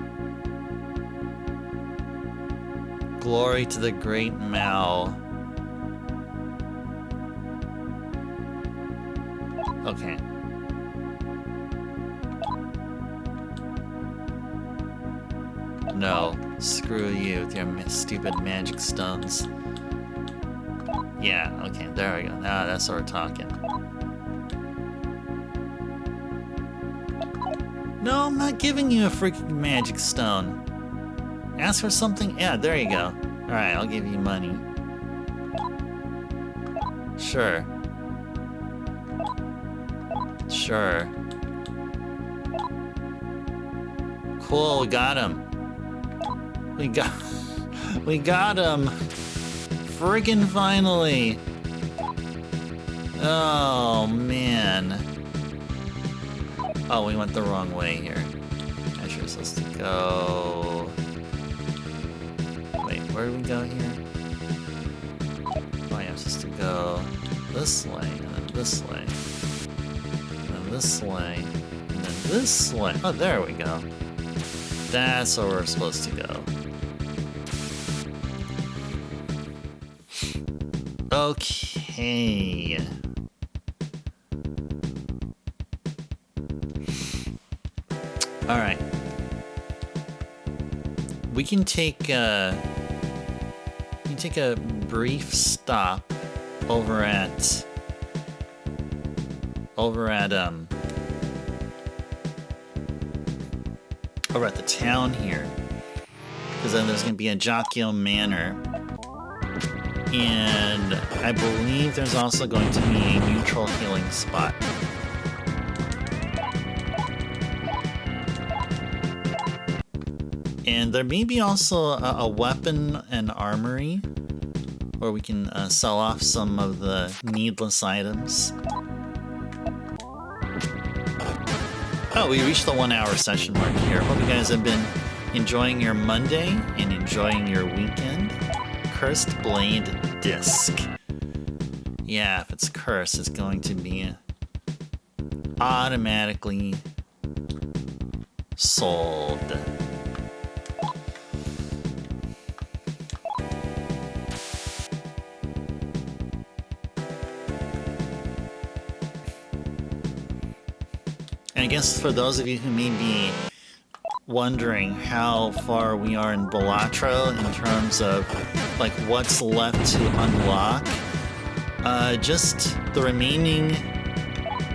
Speaker 1: Glory to the great Mao. Okay. No. Screw you with your stupid magic stones. Yeah, okay, there we go. Now that's what we're talking. No, I'm not giving you a freaking magic stone. Ask for something? Yeah, there you go. Alright, I'll give you money. Sure. Sure. Cool, we got him. We got him. Friggin' finally. Oh, man. Oh, we went the wrong way here. I sure supposed to go... Wait, where do we go here? Oh, yeah, I'm supposed to go this way, and then this way. And then this way, and then this way. Oh, there we go. That's where we're supposed to go. Okay. All right. We can take a brief stop over at the town here, because then there's gonna be a Jokyo Manor. And I believe there's also going to be a neutral healing spot. And there may be also a weapon and armory where we can sell off some of the needless items. Oh, we reached the 1 hour session mark here. Hope you guys have been enjoying your Monday and enjoying your weekend. Cursed Blade Disc. Yeah, if it's cursed, it's going to be automatically sold. And I guess for those of you who may be wondering how far we are in Balatro in terms of like what's left to unlock, just the remaining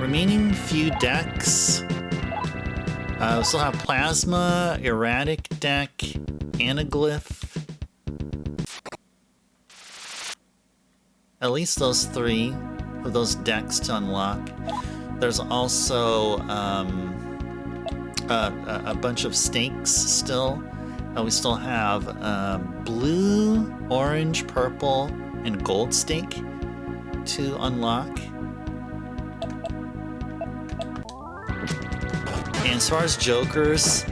Speaker 1: remaining few decks. We still have Plasma, Erratic deck, Anaglyph. At least those 3 of those decks to unlock. There's also a bunch of stakes still. We still have blue, orange, purple, and gold stake to unlock. And as far as jokers,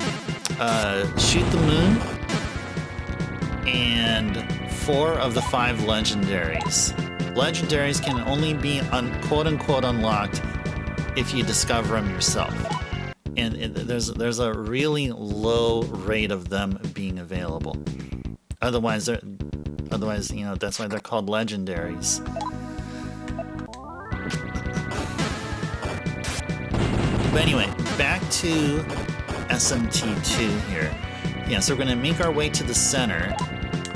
Speaker 1: Shoot the Moon and 4 of the 5 legendaries. Legendaries can only be quote-unquote unlocked if you discover them yourself. And there's a really low rate of them being available. Otherwise, you know, that's why they're called legendaries. But anyway, back to SMT2 here. Yeah, so we're going to make our way to the center.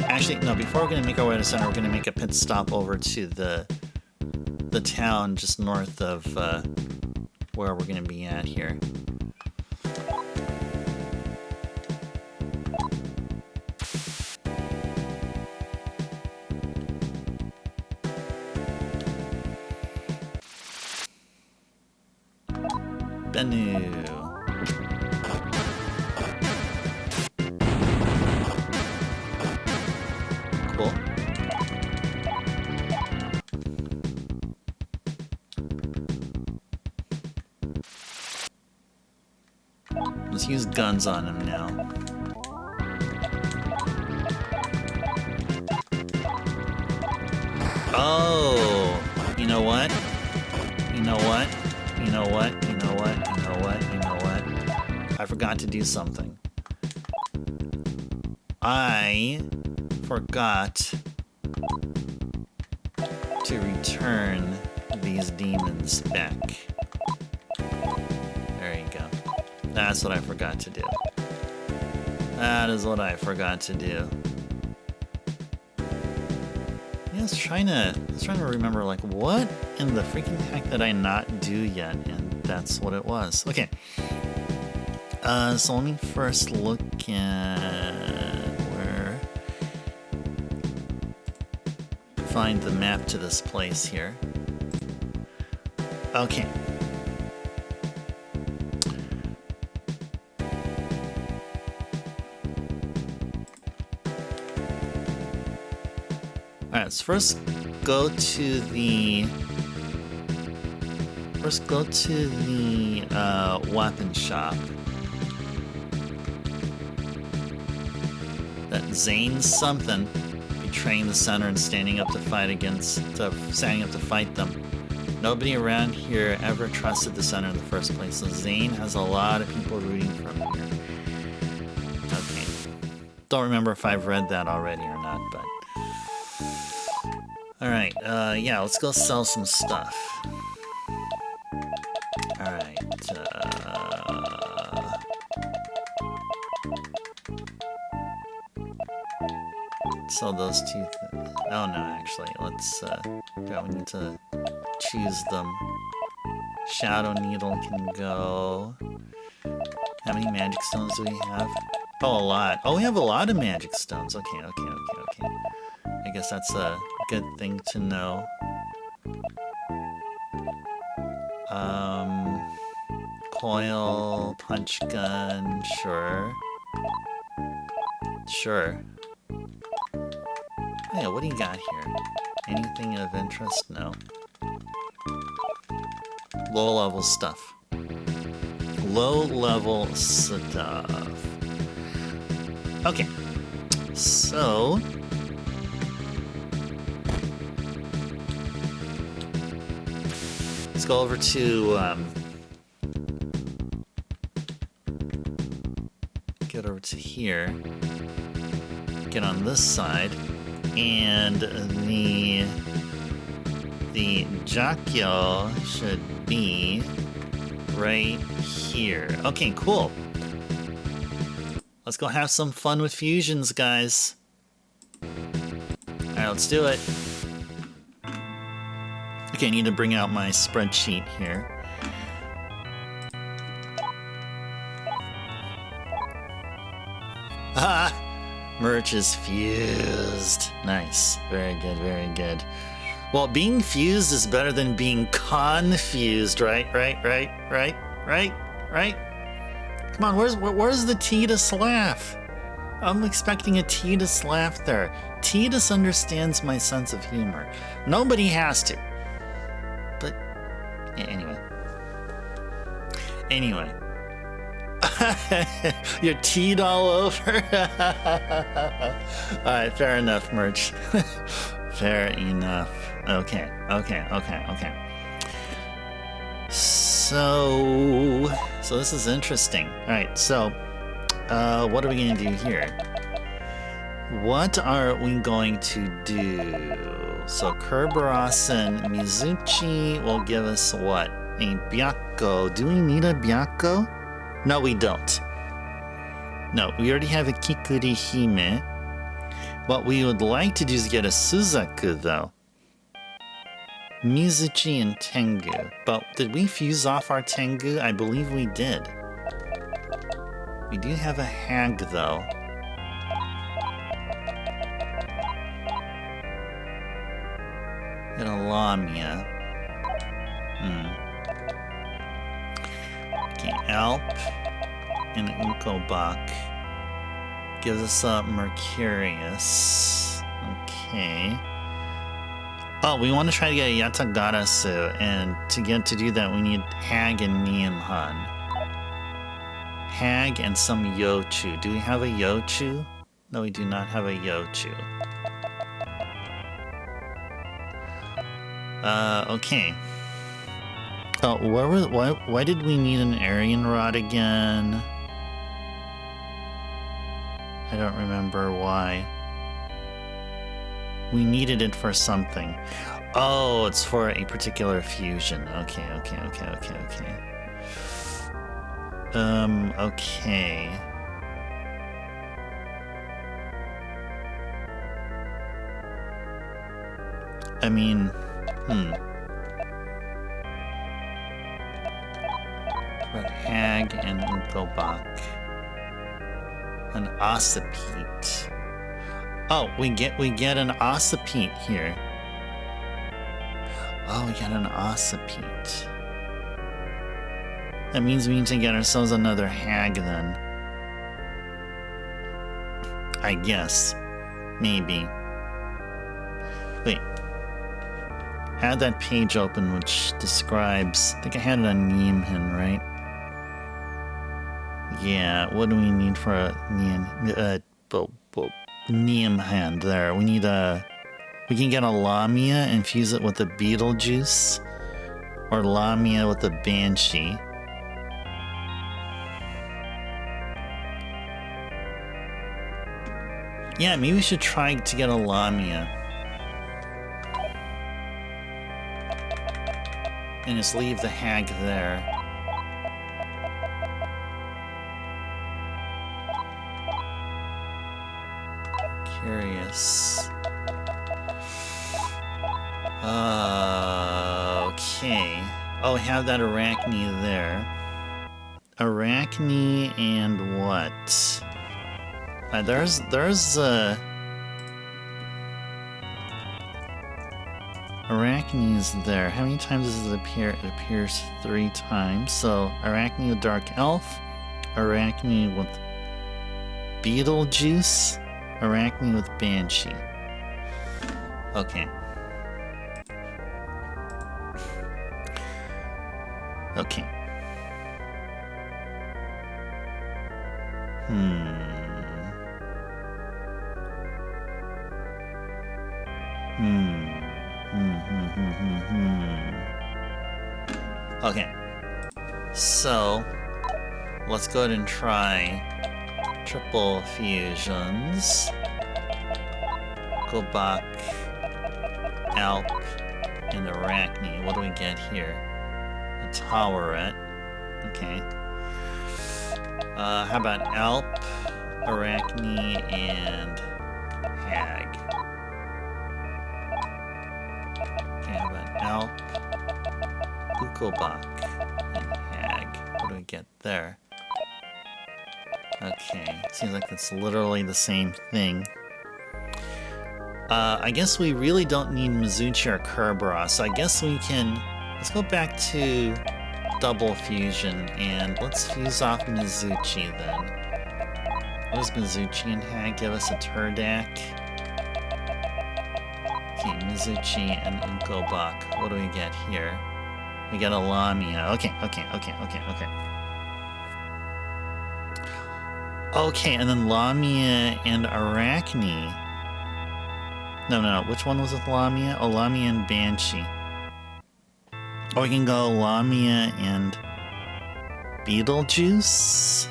Speaker 1: Actually, no, before we're going to make our way to the center, we're going to make a pit stop over to the town just north of where we're going to be at here. Bennu. Cool. Let's use guns on him now. Oh, you know what? You know what? You know what? You know what? You know what? You know what? I forgot to do something. I forgot to return these demons back. There you go. That's what I forgot to do. That is what I forgot to do. Yeah, I was trying to remember, like, what in the freaking heck did I not do yet? And that's what it was. Okay. So let me first look at where... find the map to this place here. Okay. Alright, let's first go to the weapon shop. That Zane's something, betraying the center and standing up to fight them. Nobody around here ever trusted the center in the first place, so Zane has a lot of people rooting for him here. Okay. Don't remember if I've read that already or not, but... Alright, yeah, let's go sell some stuff. Alright, sell those 2 things. Oh no, actually, let's, yeah, we need to choose them. Shadow Needle can go. How many magic stones do we have? Oh, a lot. Oh, we have a lot of magic stones. Okay. I guess that's a good thing to know. Coil, punch gun, sure. Sure. Oh yeah, what do you got here? Anything of interest? No. Low-level stuff. Low-level stuff. Okay. So... let's go over to, get over to here. Get on this side. And the Jakyo should be right here. Okay, cool. Let's go have some fun with fusions, guys. Alright, let's do it. Okay, I need to bring out my spreadsheet here. Merch is fused. Nice. Very good, very good. Well, being fused is better than being confused, right? Come on, where's the Tidus laugh? I'm expecting a Tidus laugh there. Tidus understands my sense of humor. Nobody has to. But, yeah, anyway. You're teed all over. Alright, fair enough, Merch. Fair enough. Okay. So this is interesting. Alright, so what are we gonna do here? What are we going to do? So Kerberos and Mizuchi will give us what? A Byakko. Do we need a Byakko? No, we don't. No, we already have a Kikuri Hime. What we would like to do is get a Suzaku, though. Mizuchi and Tengu. But did we fuse off our Tengu? I believe we did. We do have a Hag, though. And a Lamia. Okay, Alp and Ukobak gives us a Mercurius. Okay. Oh, we want to try to get a Yatagarasu, and to do that, we need Hag and Niamhan. Hag and some Yochu. Do we have a Yochu? No, we do not have a Yochu. Okay. Oh, why did we need an Aryan Rod again? I don't remember why. We needed it for something. Oh, it's for a particular fusion. Okay. Okay. I mean, But Hag and Ukobak. An Ossipete. Oh, we get an Ossipete here. Oh, we got an Ossipete. That means we need to get ourselves another Hag then. I guess. Maybe. Wait. I had that page open which describes... I think I had it on Niamhan, right? Yeah, what do we need for a Niamhan there? We need a... We can get a Lamia and fuse it with the Beetlejuice. Or Lamia with the Banshee. Yeah, maybe we should try to get a Lamia. And just leave the Hag there. Curious. Okay. Oh, we have that Arachne there. Arachne and what? There's Arachne is there. How many times does it appear? It appears 3 times. So Arachne with Dark Elf, Arachne with Beetlejuice, Arachne with Banshee. Okay. Okay. Okay. So, let's go ahead and try triple fusions. Gobak, Alp, and Arachne. What do we get here? A Toweret. Okay. How about Alp, Arachne, and Hag? Okay, how about Alp, Ukobak, and Hag? What do we get there? Okay, seems like it's literally the same thing. I guess we really don't need Mizuchi or Kerberos, so I guess we can... Let's go back to double fusion, and let's fuse off Mizuchi then. What does Mizuchi and Hag give us? A Turdak? Okay, Mizuchi and Unkobak. What do we get here? We get a Lamia. Okay. Okay, and then Lamia and Arachne. No. Which one was with Lamia? Oh, Lamia and Banshee. Or we can go Lamia and Beetlejuice.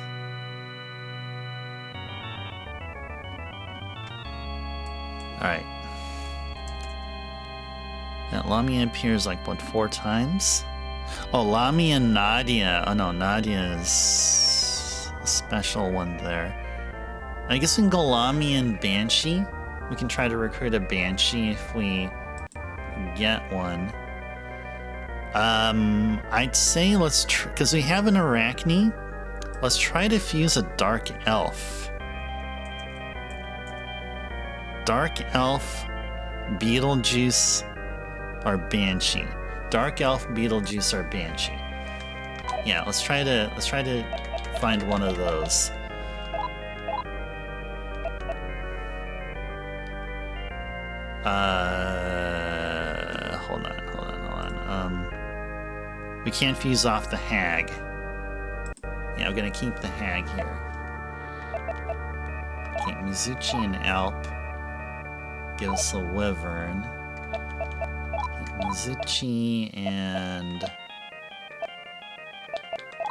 Speaker 1: Alright. That Lamia appears like, what, 4 times? Oh, Lamia and Nadia. Oh no, Nadia is a special one there. I guess we can go Lamia and Banshee. We can try to recruit a Banshee if we get one. I'd say let's because we have an Arachne. Let's try to fuse a Dark Elf. Dark Elf, Beetlejuice, or Banshee. Dark Elf, Beetlejuice, or Banshee. Yeah, let's try to find one of those. Hold on. We can't fuse off the Hag. Yeah, I'm gonna keep the Hag here. Okay, Mizuchi and Alp. Give us a Wyvern. Okay, Mizuchi and...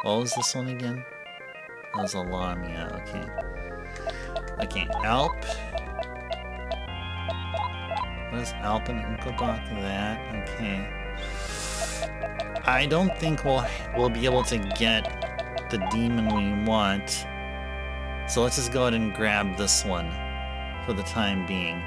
Speaker 1: What was this one again? That was a Lamia, okay. Okay, Alp. What is Alp and Unkobak? That, okay. I don't think we'll be able to get the demon we want. So let's just go ahead and grab this one for the time being.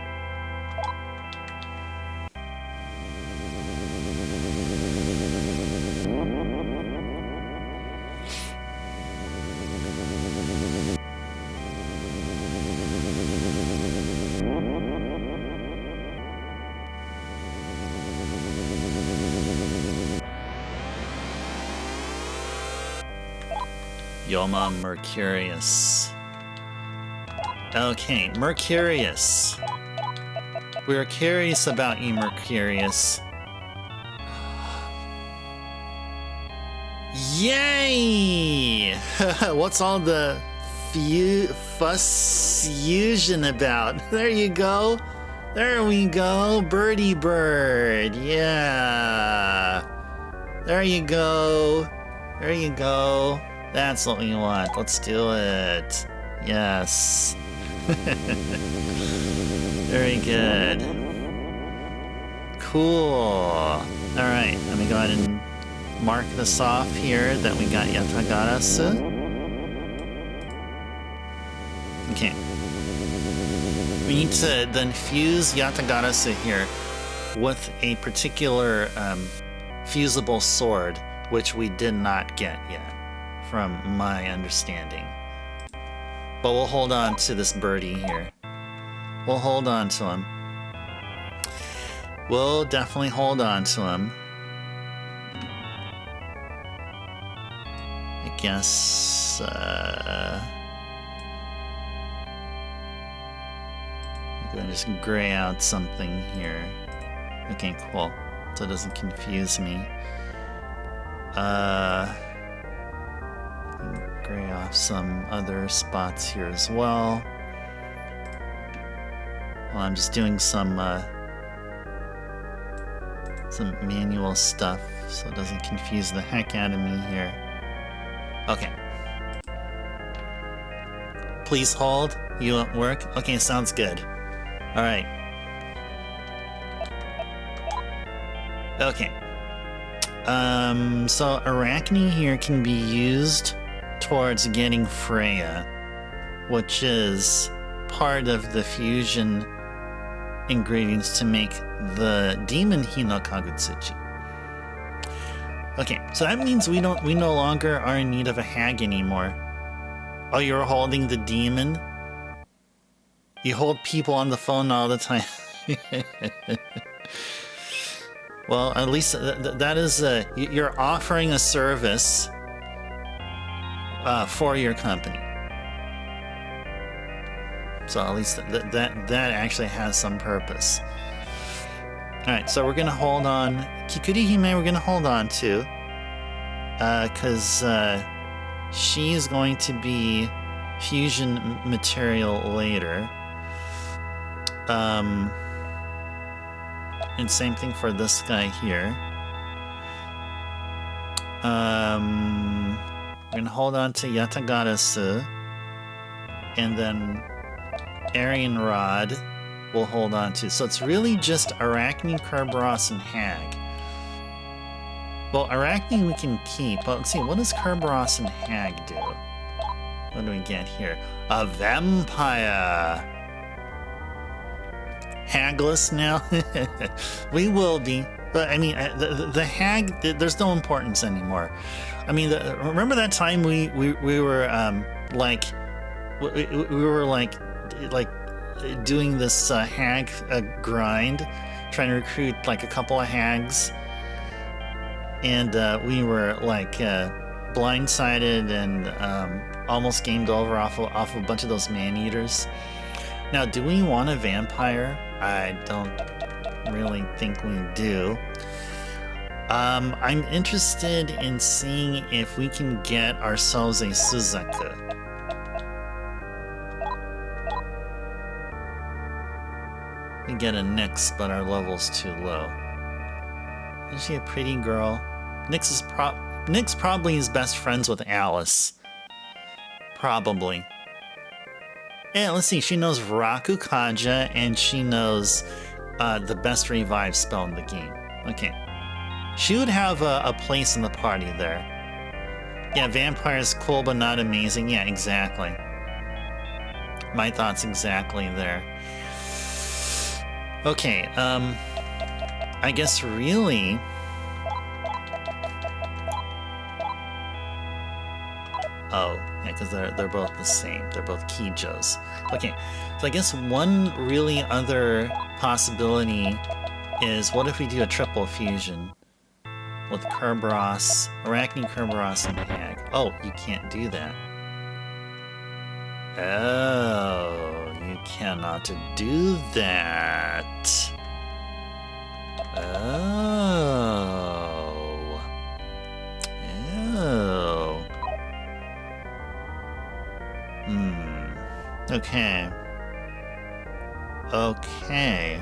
Speaker 1: Yoma Mercurius. Okay, Mercurius. We're curious about you, Mercurius. Yay! What's all the fusion about? There you go. There we go. Birdie bird. Yeah. There you go. There you go. That's what we want. Let's do it. Yes. Very good. Cool. Alright, let me go ahead and mark this off here that we got Yatagarasu. Okay. We need to then fuse Yatagarasu here with a particular fusible sword, which we did not get yet, from my understanding. But we'll hold on to this birdie here. We'll hold on to him. We'll definitely hold on to him. I guess, I'm gonna just gray out something here. Okay, cool. So it doesn't confuse me. Gray off some other spots here as well. Well, I'm just doing some manual stuff so it doesn't confuse the heck out of me here. Okay. Please hold. You won't work? Okay, sounds good. Alright. Okay. So Arachne here can be used towards getting Freya, which is part of the fusion ingredients to make the demon Hino Kagutsuchi. Okay, so that means we no longer are in need of a Hag anymore. Oh, you're holding the demon? You hold people on the phone all the time. Well, at least that is you're offering a service for your company. So at least that actually has some purpose. All right, so we're gonna hold on. Kikuri Hime, we're gonna hold on to, because she's going to be fusion material later. And same thing for this guy here. We're gonna hold on to Yatagarasu, and then Aryan Rod we'll hold on to. So it's really just Arachne, Kerberos, and Hag. Well, Arachne we can keep, but let's see, what does Kerberos and Hag do? What do we get here? A vampire! Hagless now? We will be. But I mean, the hag, there's no importance anymore. I mean, remember that time we were like doing this hag grind, trying to recruit like a couple of hags, and we were like blindsided and almost gamed over off of a bunch of those man-eaters. Now, do we want a vampire? I don't really think we do. I'm interested in seeing if we can get ourselves a Suzaku. We get a Nyx, but our level's too low. Is she a pretty girl? Nyx probably is best friends with Alice. Probably. Yeah, let's see. She knows Rakukaja, and she knows the best revive spell in the game. Okay. She would have a place in the party there. Yeah, vampire's cool, but not amazing. Yeah, exactly. My thoughts exactly there. Okay, I guess really... Oh, yeah, because they're both the same. They're both Kijos. Okay, so I guess one really other possibility is, what if we do a triple fusion with Kerberos, Arachne, Kerberos, and Hag? Oh, you can't do that. Oh, you cannot do that. Oh. Oh. Okay. Okay.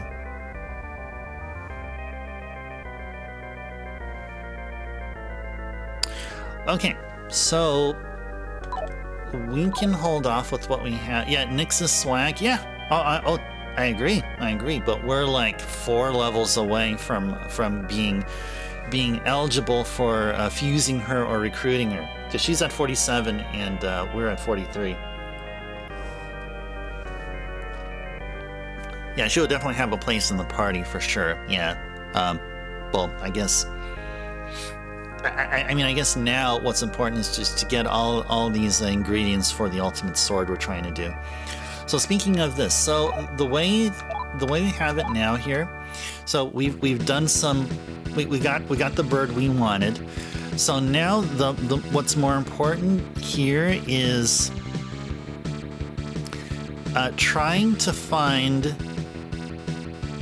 Speaker 1: Okay, so we can hold off with what we have. Yeah, Nyx's swag. Yeah. I agree. But we're like 4 levels away from being eligible for fusing her or recruiting her. Because she's at 47 and we're at 43. Yeah, she would definitely have a place in the party for sure. Yeah. Well, I guess. I mean, I guess now what's important is just to get all these ingredients for the ultimate sword we're trying to do. So speaking of this, so the way we have it now here, so we've done some. We got the bird we wanted. So now the what's more important here is trying to find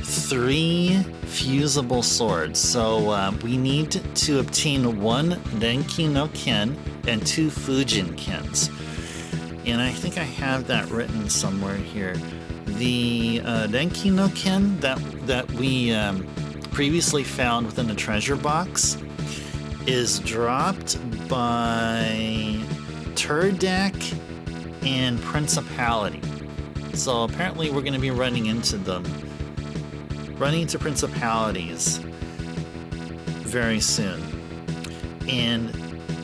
Speaker 1: 3 fusible swords. So we need to obtain 1 Denki no Ken and 2 Fujin Kens. And I think I have that written somewhere here. The Denki no Ken that we previously found within the treasure box is dropped by Turdak and Principality. So apparently we're going to be running into Principalities very soon. And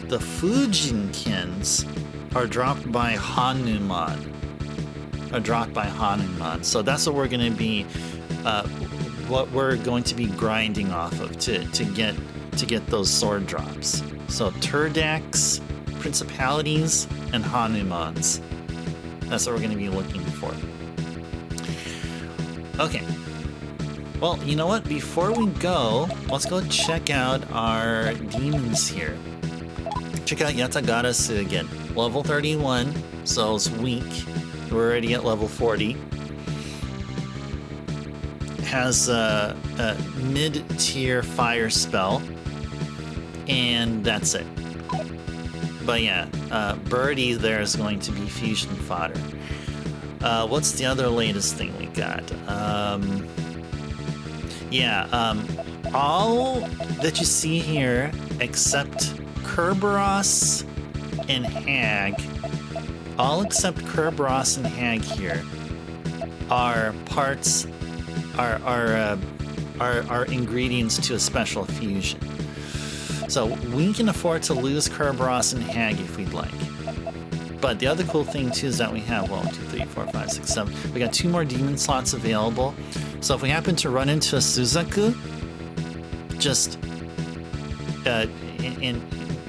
Speaker 1: the Fujinkins are dropped by Hanuman. So that's what we're going to be grinding off of to get those sword drops. So Turdax, principalities and Hanumans. That's what we're going to be looking for. Okay. Well, you know what? Before we go, let's go check out our demons here. Check out Yatagarasu again. Level 31, so it's weak. We're already at level 40. Has a mid-tier fire spell, and that's it. But yeah, Birdie there is going to be fusion fodder. What's the other latest thing we got? All that you see here except Kerberos and Hag, all except Kerberos and Hag here are parts, are ingredients to a special fusion. So we can afford to lose Kerberos and Hag if we'd like. But the other cool thing too is that we have 1, 2, 3, 4, 5, 6, 7. We got 2 more demon slots available. So if we happen to run into a Suzaku, just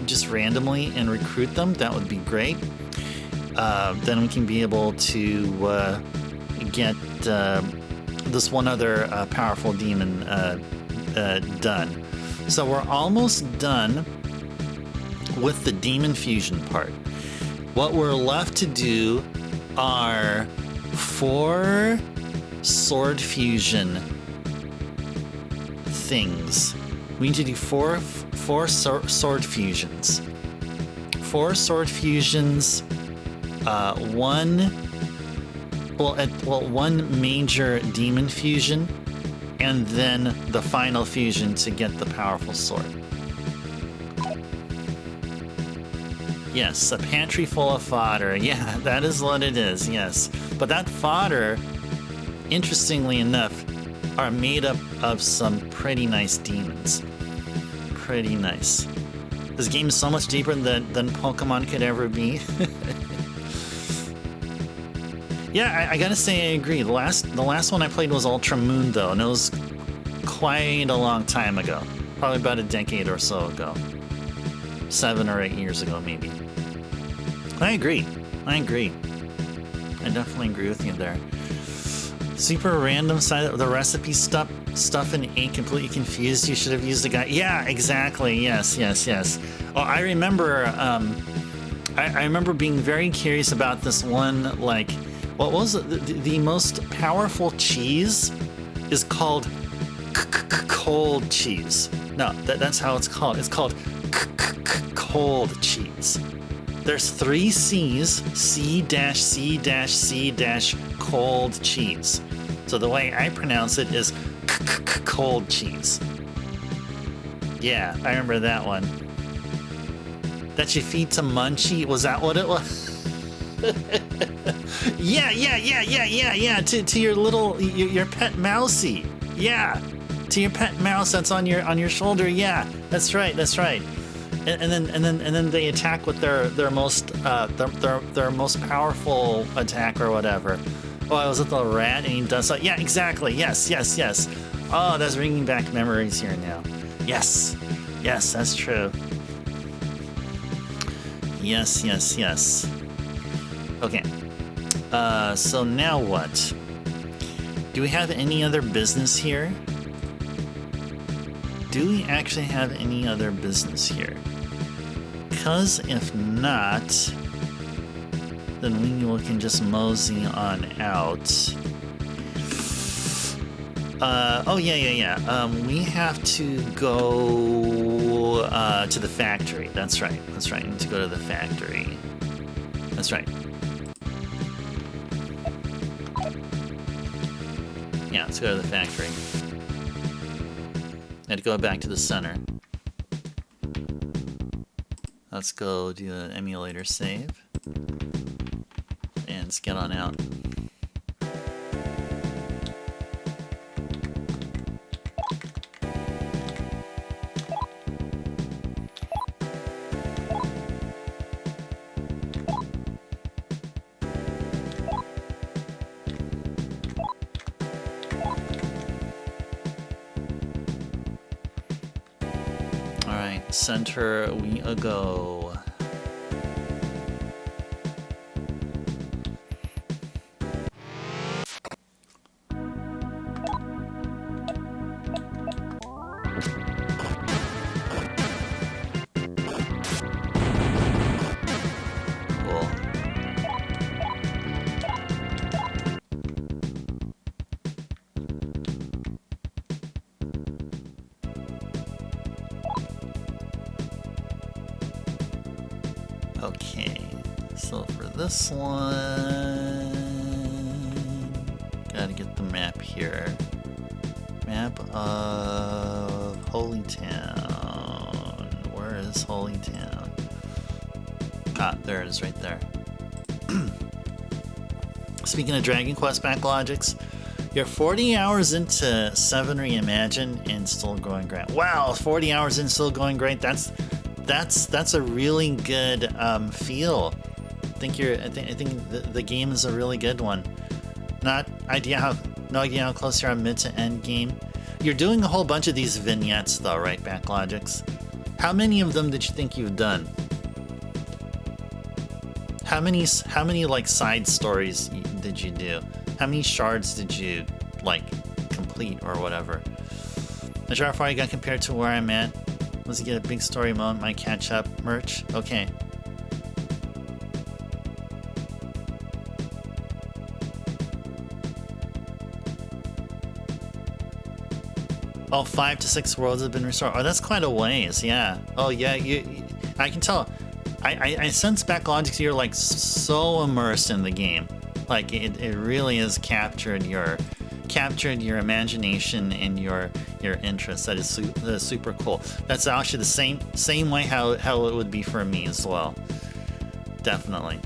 Speaker 1: just randomly and recruit them, that would be great. Then we can be able to get this one other powerful demon done. So we're almost done with the demon fusion part. What we're left to do are 4 sword fusion things. We need to do four sword fusions. 4 sword fusions, one major demon fusion, and then the final fusion to get the powerful sword. Yes, a pantry full of fodder. Yeah, that is what it is, yes. But that fodder, interestingly enough, are made up of some pretty nice demons. Pretty nice. This game is so much deeper than Pokemon could ever be. Yeah, I gotta say I agree. The last one I played was Ultra Moon, though, and it was quite a long time ago. Probably about a decade or so ago. 7 or 8 years ago, maybe. I agree. I definitely agree with you there. Super random side of the recipe stuff in 8 completely confused. You should have used the guy. Yeah, exactly. Yes. Oh, I remember. I remember being very curious about this one. Like, what was it? The most powerful cheese is called cold cheese. No, that's how it's called. It's called cold cheese. There's 3 C's, C-C-C- cold cheese. So the way I pronounce it is cold cheese. Yeah, I remember that one. That you feed to Munchie, was that what it was? Yeah. To your little, your pet mousey. Yeah, to your pet mouse that's on your shoulder. Yeah, that's right. And then they attack with their most powerful attack or whatever. Oh, I was with the rat and he does that. Yeah, exactly. Yes. Oh, that's bringing back memories here now. Yes, that's true. Yes. Okay. So now what? Do we have any other business here? Do we actually have any other business here? Because if not, then we can just mosey on out. We have to go to the factory. That's right. We need to go to the factory. That's right. Yeah, let's go to the factory. Had to go back to the center. Let's go do an emulator save. And let's get on out. Center we go. Okay, so for this one, gotta get the map here. Map of Holy Town. Where is Holy Town? Ah, there it is right there. Speaking of Dragon Quest backlogics, you're 40 hours into 7 Reimagined and still going great. Wow, 40 hours in, still going great. That's a really good feel. I think the game is a really good one. No idea how close you are mid to end game. You're doing a whole bunch of these vignettes though, right, backlogics? How many of them did you think you've done? How many like side stories did you do? How many shards did you like complete or whatever? Not sure how far you got compared to where I'm at. Once you get a big story mode, might catch up. Merch? Okay. Oh, 5 to 6 worlds have been restored. Oh, that's quite a ways, yeah. Oh, yeah, I can tell. I sense backlogics, you're like so immersed in the game. Like it really has captured your imagination and your interest. That is super cool. That's actually the same way how it would be for me as well. Definitely.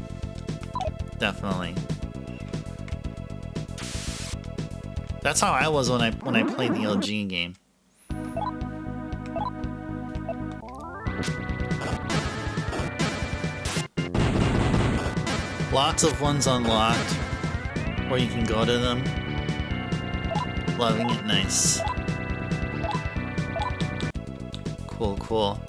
Speaker 1: That's how I was when I played the LG game. Lots of ones unlocked where you can go to them. Loving it, nice. Cool.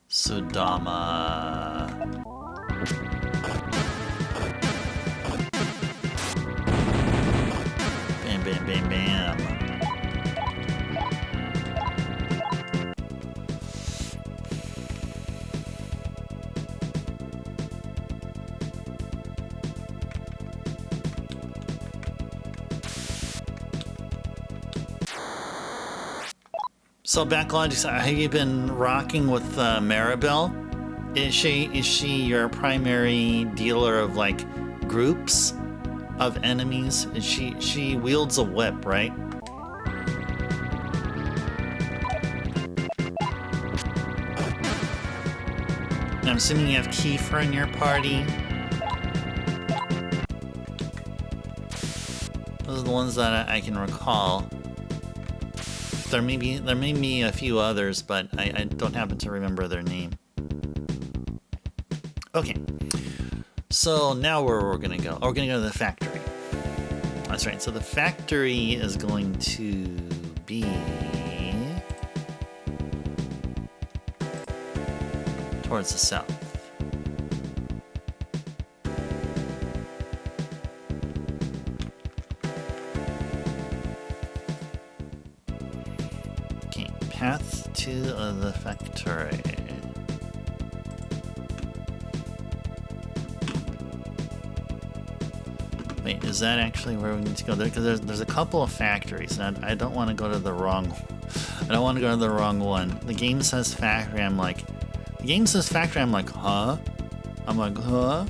Speaker 1: Sudama. Bam. So Backlogics, have you been rocking with Maribel? Is she your primary dealer of like groups of enemies? She wields a whip, right? And I'm assuming you have Kiefer in your party. Those are the ones that I can recall. There may be a few others, but I don't happen to remember their name. Okay, so now where we're gonna go? Oh, we're gonna go to the factory. That's right. So the factory is going to be towards the south. Path to the factory. Wait, is that actually where we need to go? Because there's a couple of factories, and I don't want to go to the wrong. I don't want to go to the wrong one. The game says factory. I'm like, huh? I'm like, huh?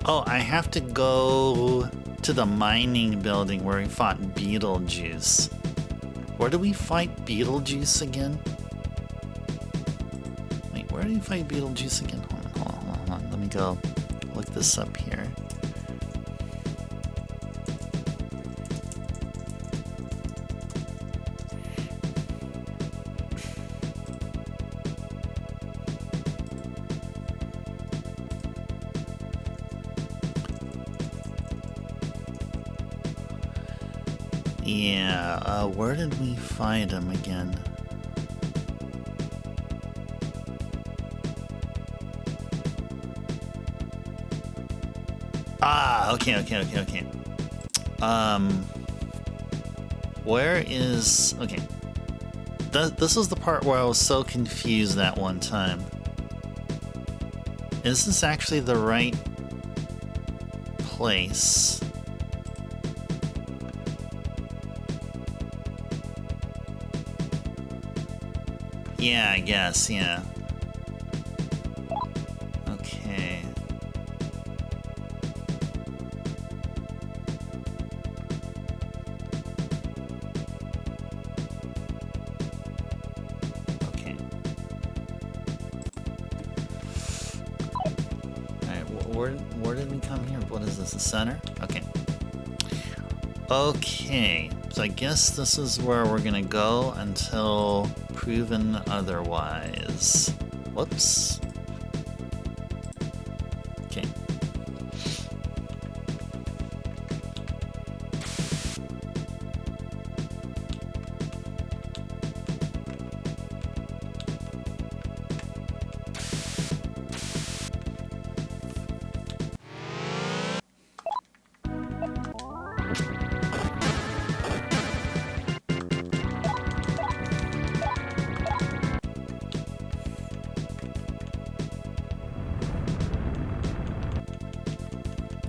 Speaker 1: Oh, I have to go to the mining building where we fought Beetlejuice. Where do we fight Beetlejuice again? Wait, where do we fight Beetlejuice again? Hold on. Let me go look this up here. Yeah, where did we find him again? Ah, okay. Where is... Okay. This is the part where I was so confused that one time. Is this actually the right place? Yeah, I guess, yeah. Okay. Okay. Alright, where did we come here? What is this, the center? Okay. Okay, so I guess this is where we're gonna go until proven otherwise. Whoops. Okay.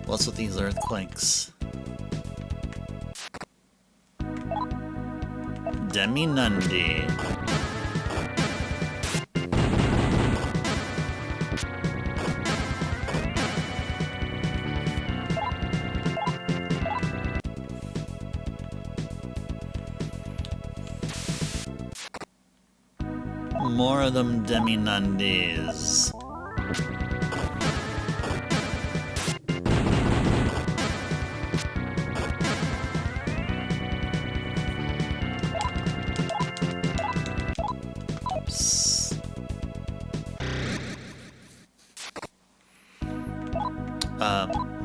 Speaker 1: What's with these earthquakes? Deminundi. More of them Deminundis.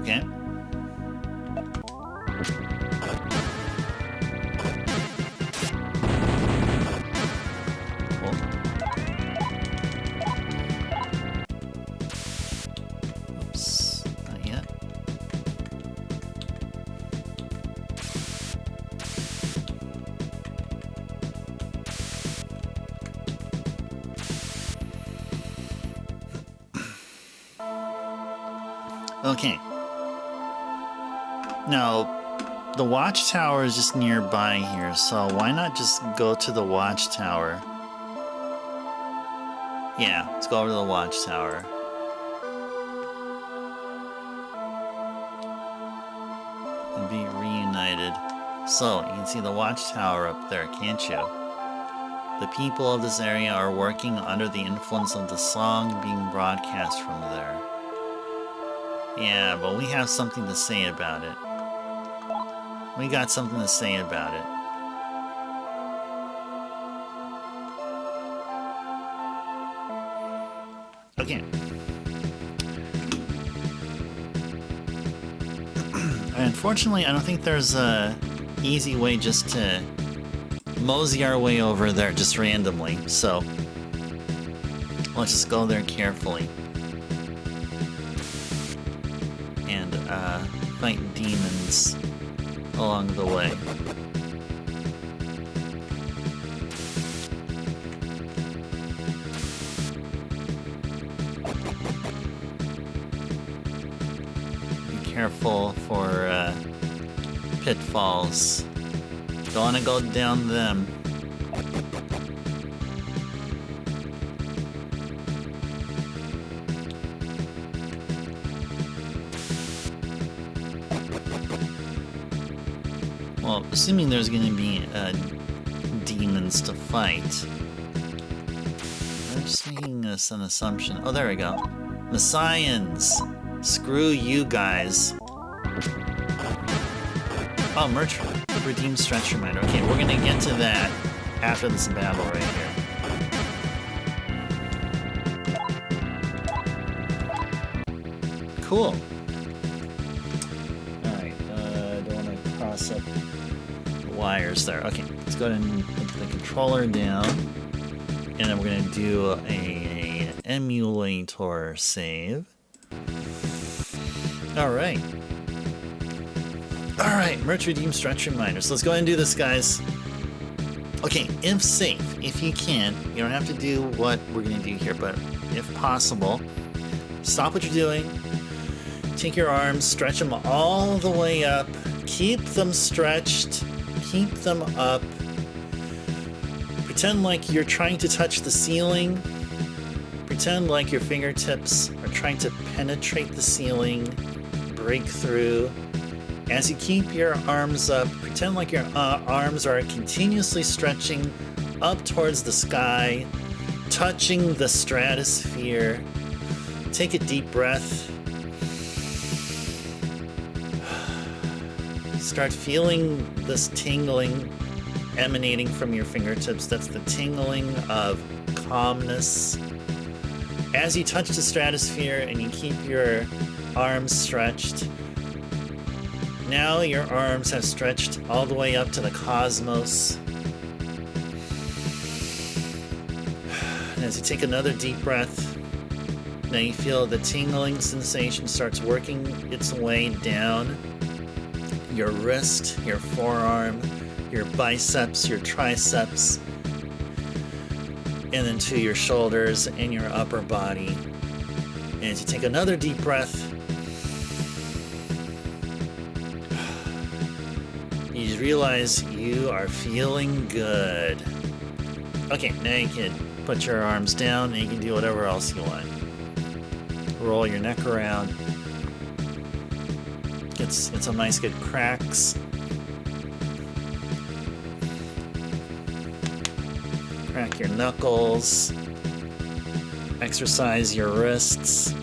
Speaker 1: Okay. Cool. Oops, not yet. Okay. Now, the watchtower is just nearby here, so why not just go to the watchtower? Yeah, let's go over to the watchtower. And be reunited. So, you can see the watchtower up there, can't you? The people of this area are working under the influence of the song being broadcast from there. Yeah, but we have something to say about it. We got something to say about it. Okay. Unfortunately, I don't think there's a easy way just to mosey our way over there just randomly, so let's just go there carefully. And fight demons along the way. Be careful for pitfalls. Don't want to go down them. Well, assuming there's going to be demons to fight. I'm just making this an assumption. Oh, there we go. Messians! Screw you guys. Oh, merch. Redeem stretch reminder. Okay, we're going to get to that after this battle right here. Cool. Alright, don't want to cross up wires there. Okay, let's go ahead and put the controller down. And then we're going to do a emulator save. Alright. Alright, merch redeem stretch reminders. Let's go ahead and do this, guys. Okay, if safe, if you can, you don't have to do what we're going to do here, but if possible, stop what you're doing. Take your arms, stretch them all the way up. Keep them stretched. Keep them up. Pretend like you're trying to touch the ceiling. Pretend like your fingertips are trying to penetrate the ceiling, break through. As you keep your arms up, pretend like your arms are continuously stretching up towards the sky, touching the stratosphere. Take a deep breath. Start feeling this tingling emanating from your fingertips. That's the tingling of calmness. As you touch the stratosphere and you keep your arms stretched, now your arms have stretched all the way up to the cosmos. And as you take another deep breath, now you feel the tingling sensation starts working its way down your wrist, your forearm, your biceps, your triceps, and then to your shoulders and your upper body. And as you take another deep breath, you realize you are feeling good. Okay, now you can put your arms down and you can do whatever else you want. Roll your neck around. Get some nice good cracks. Crack your knuckles. Exercise your wrists.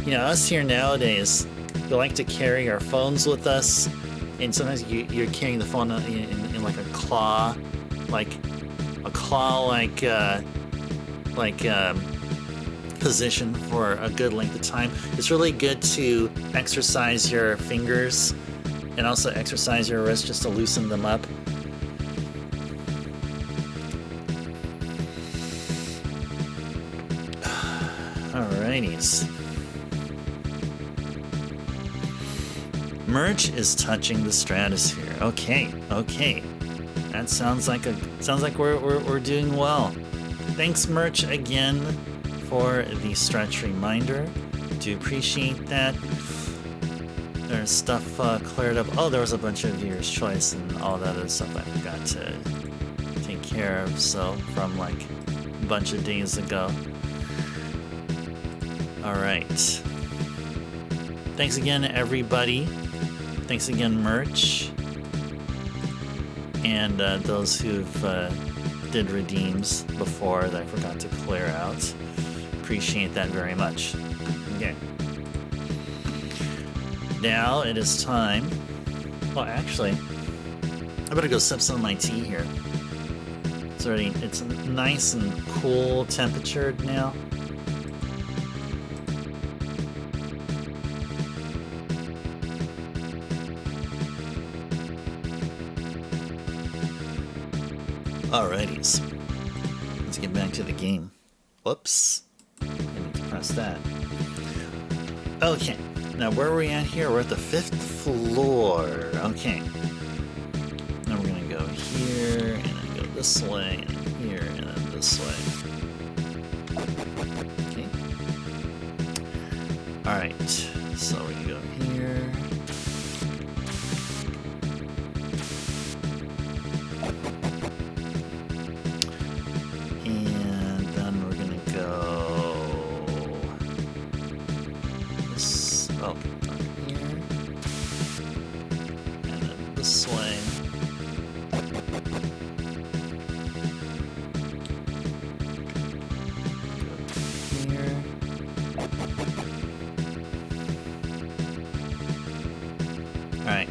Speaker 1: You know, us here nowadays, we like to carry our phones with us, and sometimes you're carrying the phone in like a claw, position for a good length of time. It's really good to exercise your fingers and also exercise your wrists just to loosen them up. Alrighties. Merch is touching the stratosphere. Okay. That sounds like we're doing well. Thanks, Merch, again for the stretch reminder. Do appreciate that. There's stuff cleared up. Oh, there was a bunch of viewer's choice and all that other stuff I forgot to take care of. So from like a bunch of days ago. All right. Thanks again, everybody. Thanks again, Merch, and those who've did redeems before that I forgot to clear out. Appreciate that very much. Okay. Now it is time. Well, actually, I better go sip some of my tea here. It's nice and cool temperatured now. Alrighties. Let's get back to the game. Whoops. I need to press that. Okay. Now where are we at here? We're at the 5th floor. Okay. Now we're gonna go here, and then go this way, and then here, and then this way. Okay. Alright. So we go here. Alright,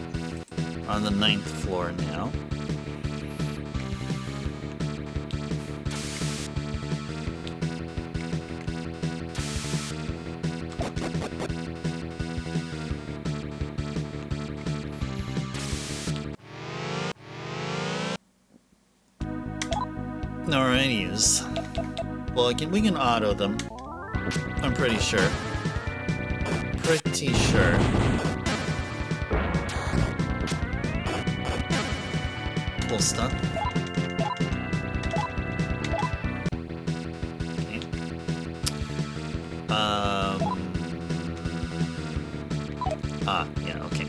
Speaker 1: on the 9th floor now. menus. Well, we can auto them. I'm pretty sure. Pretty sure. Cool stuff. Okay. Yeah, okay.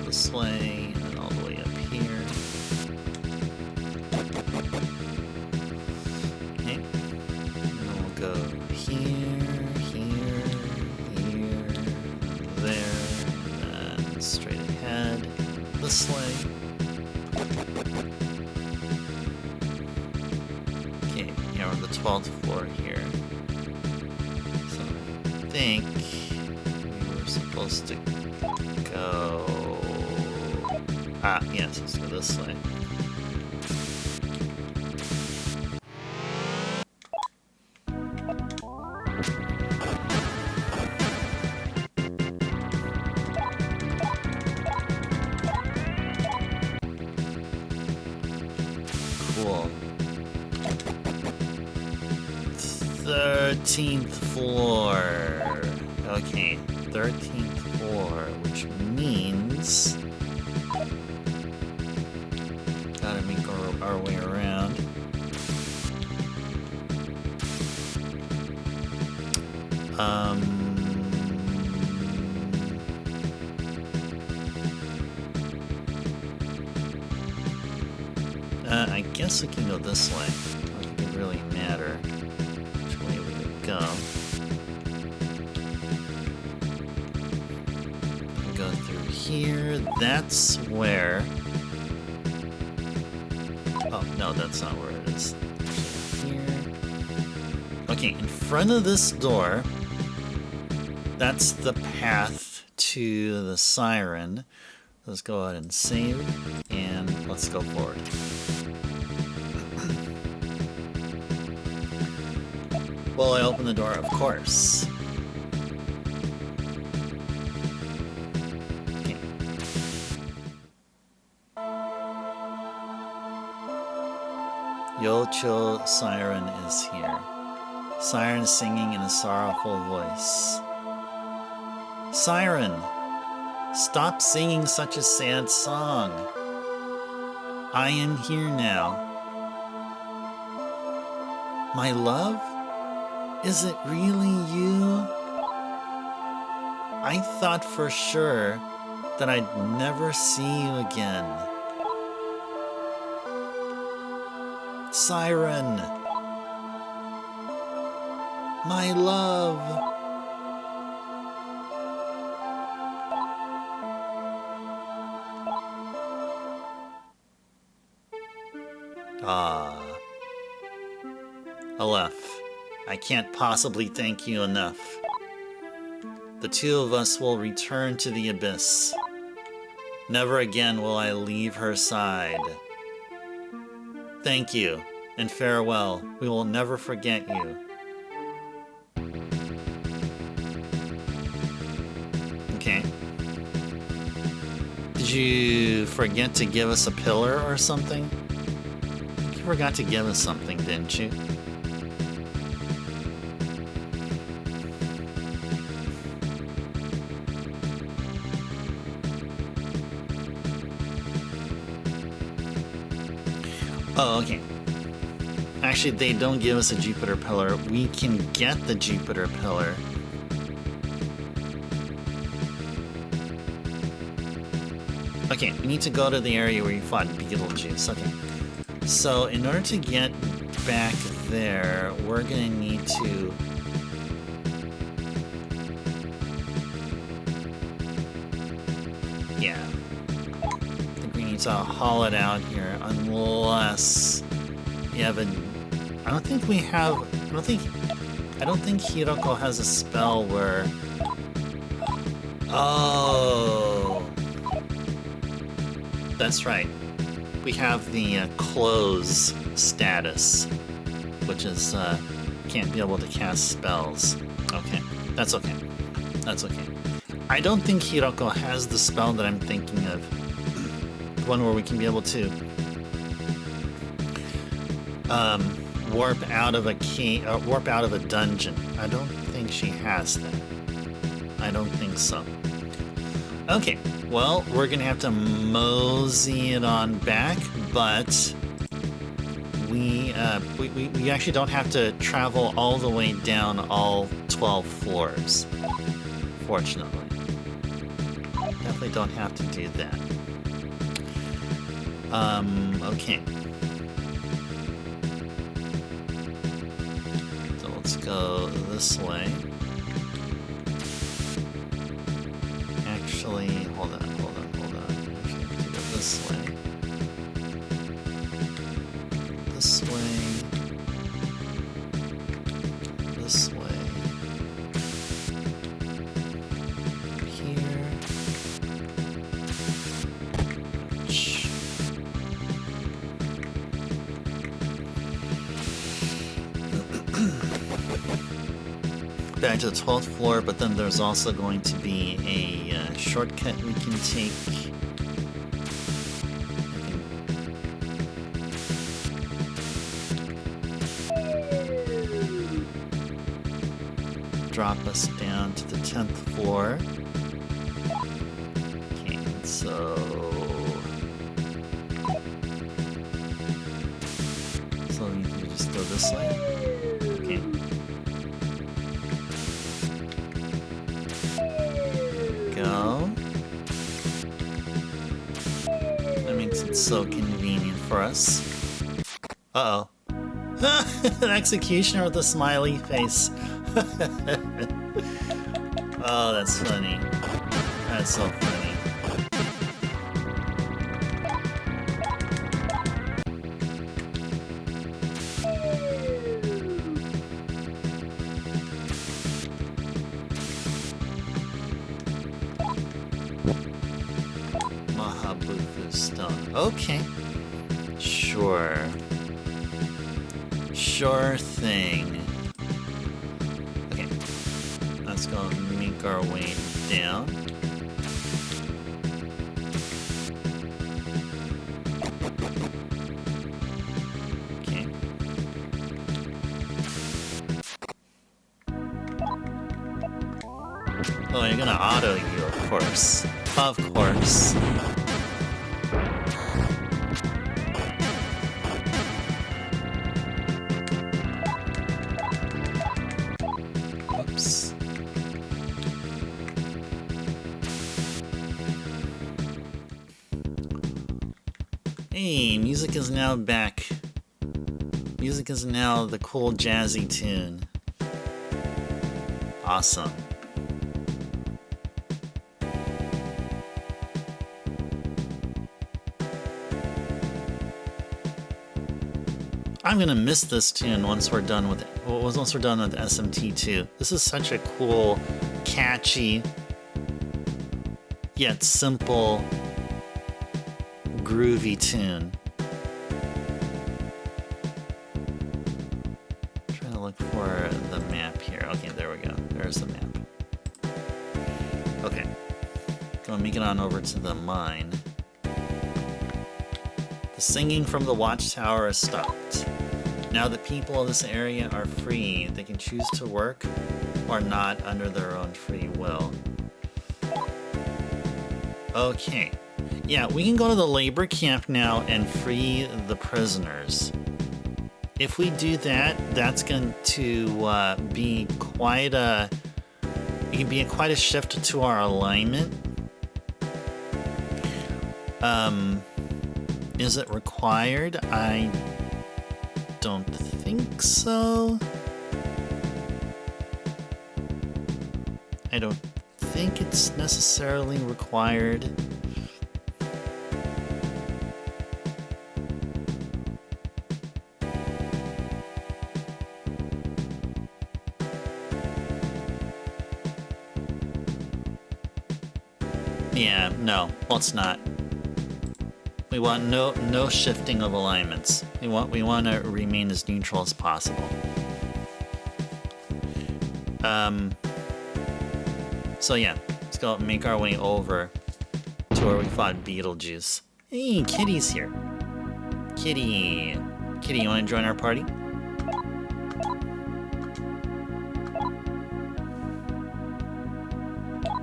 Speaker 1: This way, and all the way up here. Okay. And then we'll go here, there, and straight ahead, this way. Okay, yeah, we're on the 12th floor here. So I think we were supposed to go... yes, let's go this way. Cool. 13th floor. Okay, 13th floor, which means gotta make our way around. I guess we can go this way. I don't think it really matter which way we would go. We go through here. That's where... Oh, no, that's not where it is. Here. Okay, in front of this door, that's the path to the Siren. Let's go ahead and save, and let's go forward. Well, I open the door, of course. Okay. Yocho Siren is here. Siren singing in a sorrowful voice. Siren! Stop singing such a sad song. I am here now. My love? Is it really you? I thought for sure that I'd never see you again. Siren! My love! Aleph, I can't possibly thank you enough. The two of us will return to the abyss. Never again will I leave her side. Thank you, and farewell. We will never forget you. Okay. Did you forget to give us a pillar or something? You forgot to give us something, didn't you? Oh, okay. Actually, they don't give us a Jupiter pillar. We can get the Jupiter pillar. Okay, we need to go to the area where you fought Beetlejuice. Okay. So, in order to get back there, we're gonna need to... Yeah. I think we need to haul it out here, unless you have a... I don't think Hiroko has a spell where... Oh... That's right. We have the close status, which is can't be able to cast spells. Okay, that's okay. That's okay. I don't think Hiroko has the spell that I'm thinking of. The one where we can be able to warp out of a key, warp out of a dungeon. I don't think she has that. I don't think so. Okay, well, we're gonna have to mosey it on back, but we actually don't have to travel all the way down all 12 floors. Fortunately, definitely don't have to do that. Okay. So let's go this way. Actually, hold on. Actually, to go this way. This way. This way. Here. Shh. Back to the 12th floor, but then there's also going to be a shortcut we can take. Drop us down to the 10th floor. Okay, so you just go this way. Okay. Go. That makes it so convenient for us. Uh-oh. An executioner with a smiley face. Oh, that's funny. That's so funny. Mahabufu stone. Okay. Sure. Sure thing. Okay. Let's go make our way down. Okay. Oh, you're gonna auto you, of course. Of course. Oops. Hey, music is now back. Music is now the cool jazzy tune. Awesome. I'm gonna miss this tune once we're done with SMT2. This is such a cool, catchy, yet simple, groovy tune. Trying to look for the map here. Okay, there we go. There's the map. Okay. Gonna make it on over to the mine. The singing from the watchtower has stopped. Now the people of this area are free. They can choose to work or not under their own free will. Okay. Yeah, we can go to the labor camp now and free the prisoners. If we do that, that's going to be quite a... It can be quite a shift to our alignment. Is it required? I don't think so. I don't think it's necessarily required. Yeah, no, well, it's not. We want no shifting of alignments. We want to remain as neutral as possible. So yeah, let's go make our way over to where we fought Beetlejuice. Hey, Kitty's here. Kitty. Kitty, you want to join our party?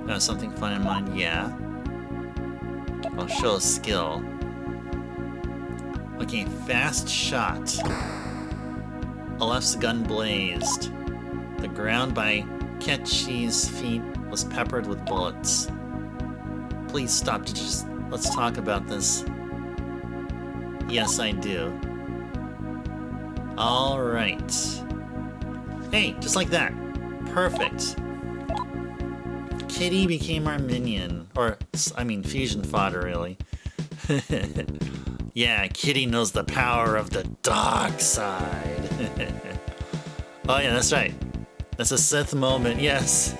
Speaker 1: Got something fun in mind? Yeah. I'll show a skill. Okay, fast shot. Aleph's gun blazed. The ground by Ketchi's feet was peppered with bullets. Please stop to just... Let's talk about this. Yes, I do. Alright. Hey, just like that. Perfect. Kitty became our minion. Or, I mean, fusion fodder, really. Yeah, Kitty knows the power of the dark side. Oh yeah, that's right. That's a Sith moment, yes.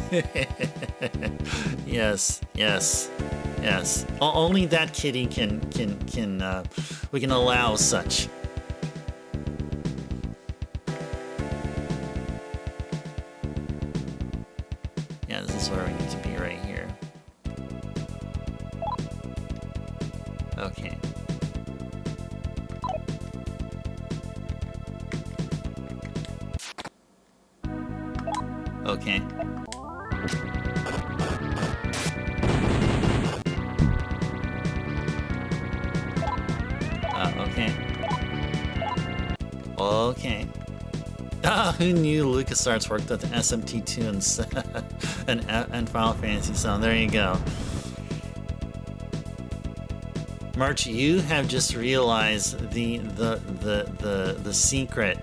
Speaker 1: Yes, yes, yes. Only that Kitty we can allow such. Yeah, this is where we need to be right here. Okay. Okay. Okay. Okay. Ah, who knew LucasArts worked with SMT2 and Final Fantasy 7? There you go. March, you have just realized the secret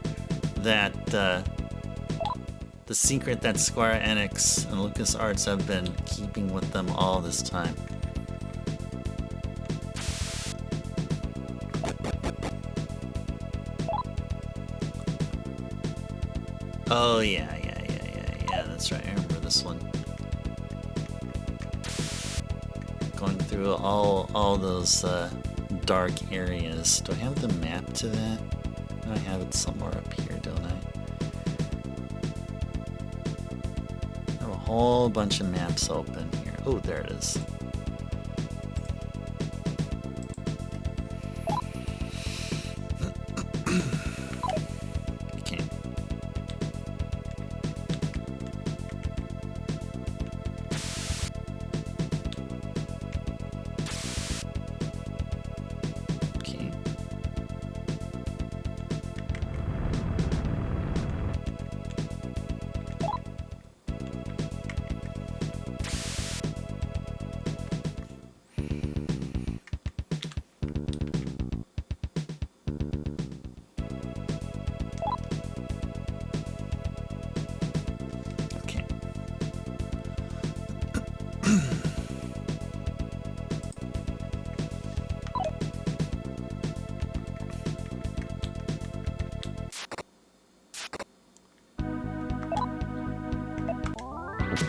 Speaker 1: that the secret that Square Enix and LucasArts have been keeping with them all this time. Oh yeah, that's right, I remember this one. Going through all those dark areas. Do I have the map to that? I have it somewhere up here, don't I? I have a whole bunch of maps open here. Oh, there it is. Okay. Okay. Okay.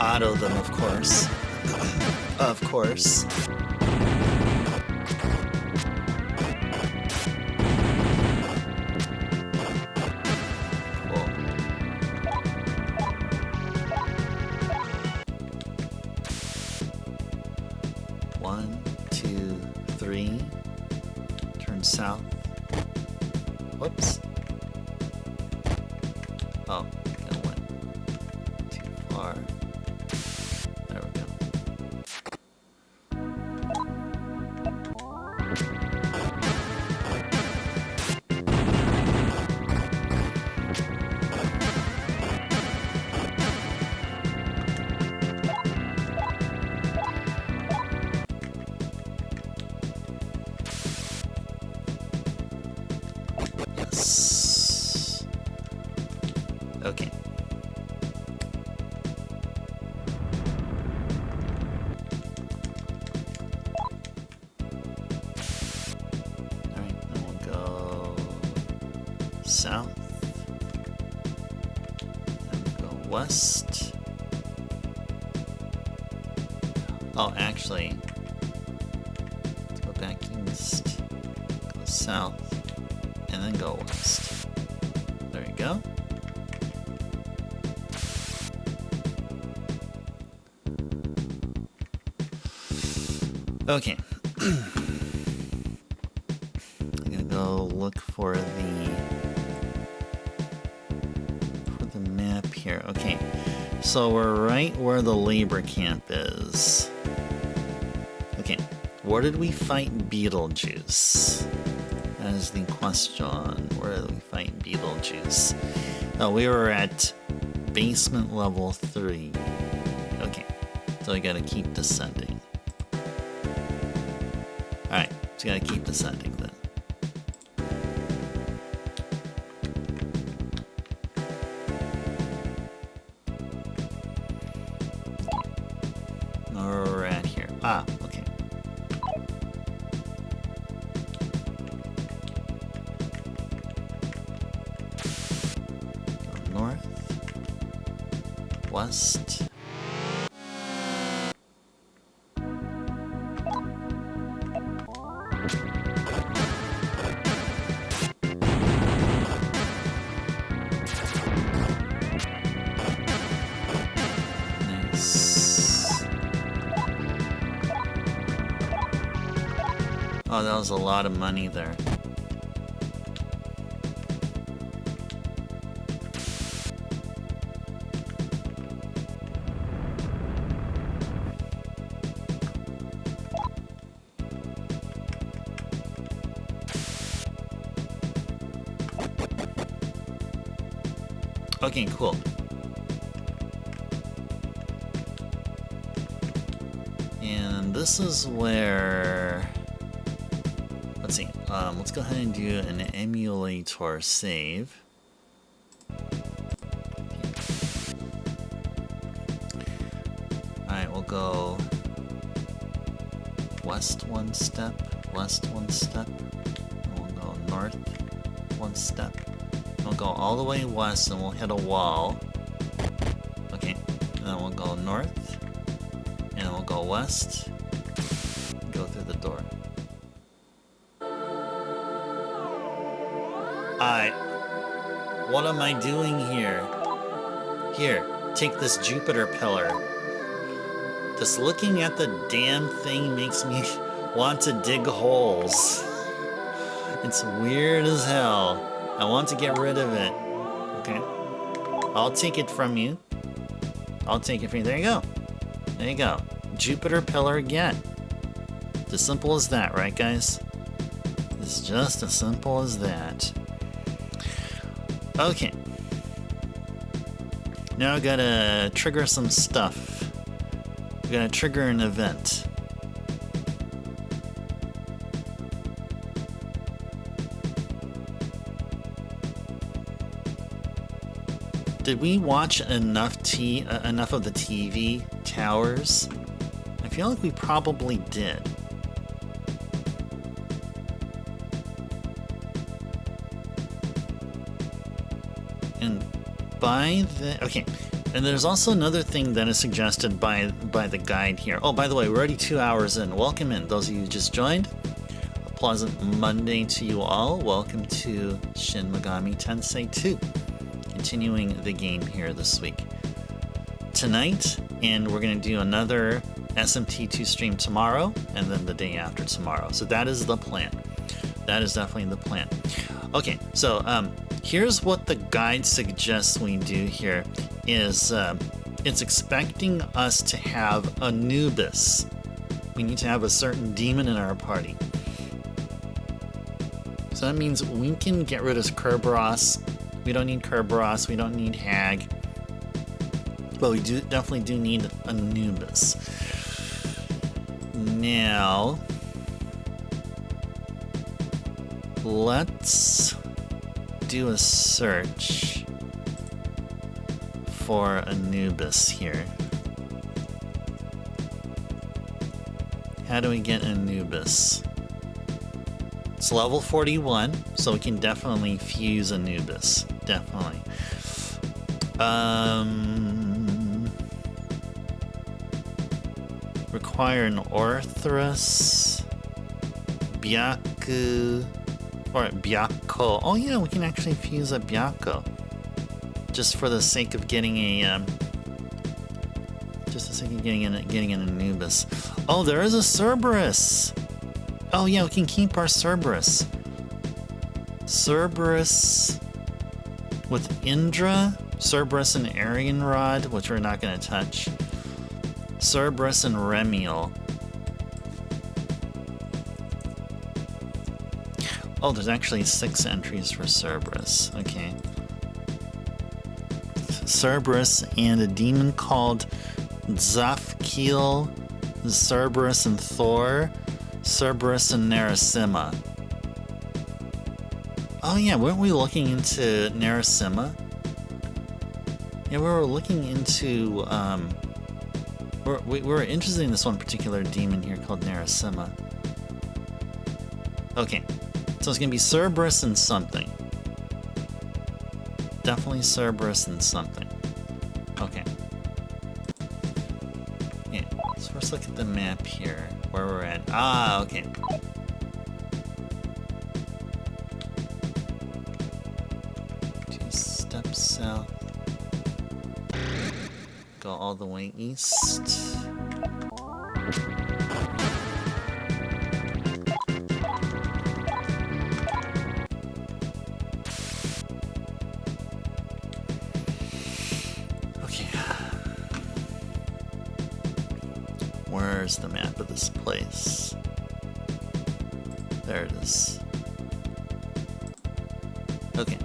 Speaker 1: Auto them, of course. Of course. Cool. One, two, three. Turn south. Whoops. Oh, that went too far. There we go. Yes. Okay. Alright, then we'll go south. Then we'll go west. Oh, actually, let's go back east, go south, and then go west. There you go. Okay. I'm gonna go look for the So we're right where the labor camp is. Okay, where did we fight Beetlejuice? That is the question. Where did we fight Beetlejuice? Oh, we were at basement level 3. Okay, so we gotta keep descending. Alright, so we gotta keep descending then. We're at here. Ah, okay. Go north, west. Oh, that was a lot of money there. Okay, cool. And this is where... Let's see. Let's go ahead and do an emulator save. Alright, we'll go west one step, west one step. We'll go north one step. We'll go all the way west and we'll hit a wall. Okay, and then we'll go north, and then we'll go west, and go through the door. What am I doing here? Here, take this Jupiter pillar. Just looking at the damn thing makes me want to dig holes. It's weird as hell. I want to get rid of it. Okay. I'll take it from you. I'll take it from you. There you go. There you go. Jupiter pillar again. It's as simple as that, right, guys? It's just as simple as that. Okay. Now I gotta trigger some stuff. We gotta trigger an event. Did we watch enough of the TV towers? I feel like we probably did. And by the... Okay, and there's also another thing that is suggested by the guide here. Oh, by the way, we're already 2 hours in. Welcome in. Those of you who just joined, a pleasant Monday to you all. Welcome to Shin Megami Tensei II. Continuing the game here this week. Tonight, and we're going to do another SMT2 stream tomorrow, and then the day after tomorrow. So that is the plan. That is definitely the plan. Okay, so here's what the guide suggests we do here is it's expecting us to have Anubis. We need to have a certain demon in our party. So that means we can get rid of Kerberos. We don't need Kerberos, we don't need Hag. But we definitely do need Anubis. Now, let's do a search for Anubis here. How do we get Anubis? It's level 41, so we can definitely fuse Anubis. Definitely. Require an Orthrus, Byaku, or Byakko. Oh yeah, we can actually fuse a Byakko. Just for the sake of getting a, getting an Anubis. Oh, there is a Cerberus! Oh yeah, we can keep our Cerberus. Cerberus with Indra Cerberus and Aryan Rod, which we're not going to touch. Cerberus and Remiel. Oh, there's actually 6 entries for Cerberus. Okay. Cerberus and a demon called Zafkiel, Cerberus and Thor, Cerberus and Narasima. Oh yeah, weren't we looking into Narasima? Yeah, we were looking into, we were interested in this one particular demon here called Narasima. Okay, so it's gonna be Cerberus and something. Definitely Cerberus and something. Okay. Yeah, let's first look at the map here, where we're at. Ah, okay. 2 steps south. Go all the way east. Okay. Where's the map of this place? There it is. Okay.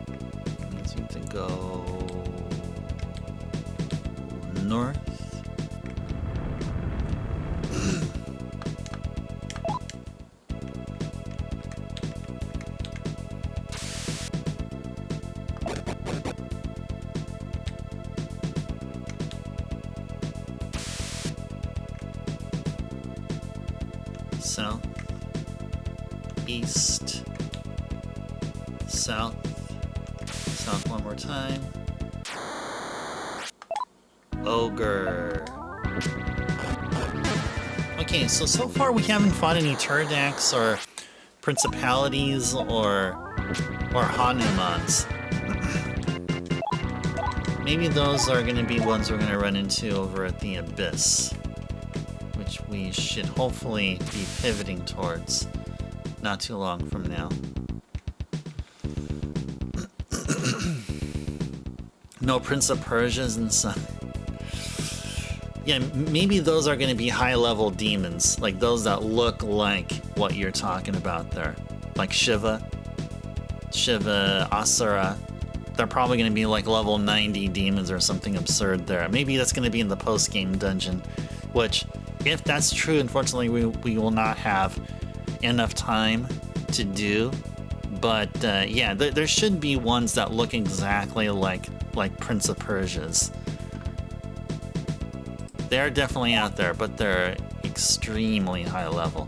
Speaker 1: Means we need to go north. South, east, south, south one more time. Ogre. Okay, so far we haven't fought any Turdax or Principalities or Hanumans. Maybe those are going to be ones we're going to run into over at the Abyss, which we should hopefully be pivoting towards not too long from now. No Prince of Persias and some. Yeah, maybe those are going to be high-level demons, like those that look like what you're talking about there. Like Shiva, Asura. They're probably going to be like level 90 demons or something absurd there. Maybe that's going to be in the post-game dungeon, which, if that's true, unfortunately, we will not have enough time to do. But, yeah, there should be ones that look exactly like Prince of Persia's. They're definitely out there, but they're extremely high level.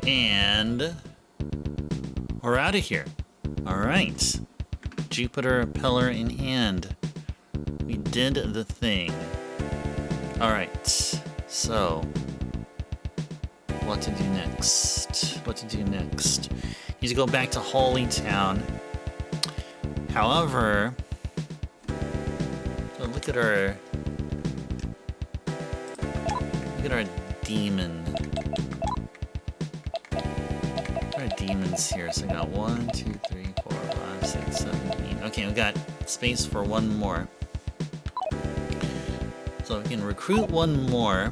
Speaker 1: And we're out of here. All right. Jupiter pillar in hand. We did the thing. All right. So, what to do next? What to do next? Need to go back to Holy Town. However, look at our demon. demons here. So I got 1, 2, 3, 4, 5, 6, 7, 8. Okay, we got space for one more. So we can recruit one more.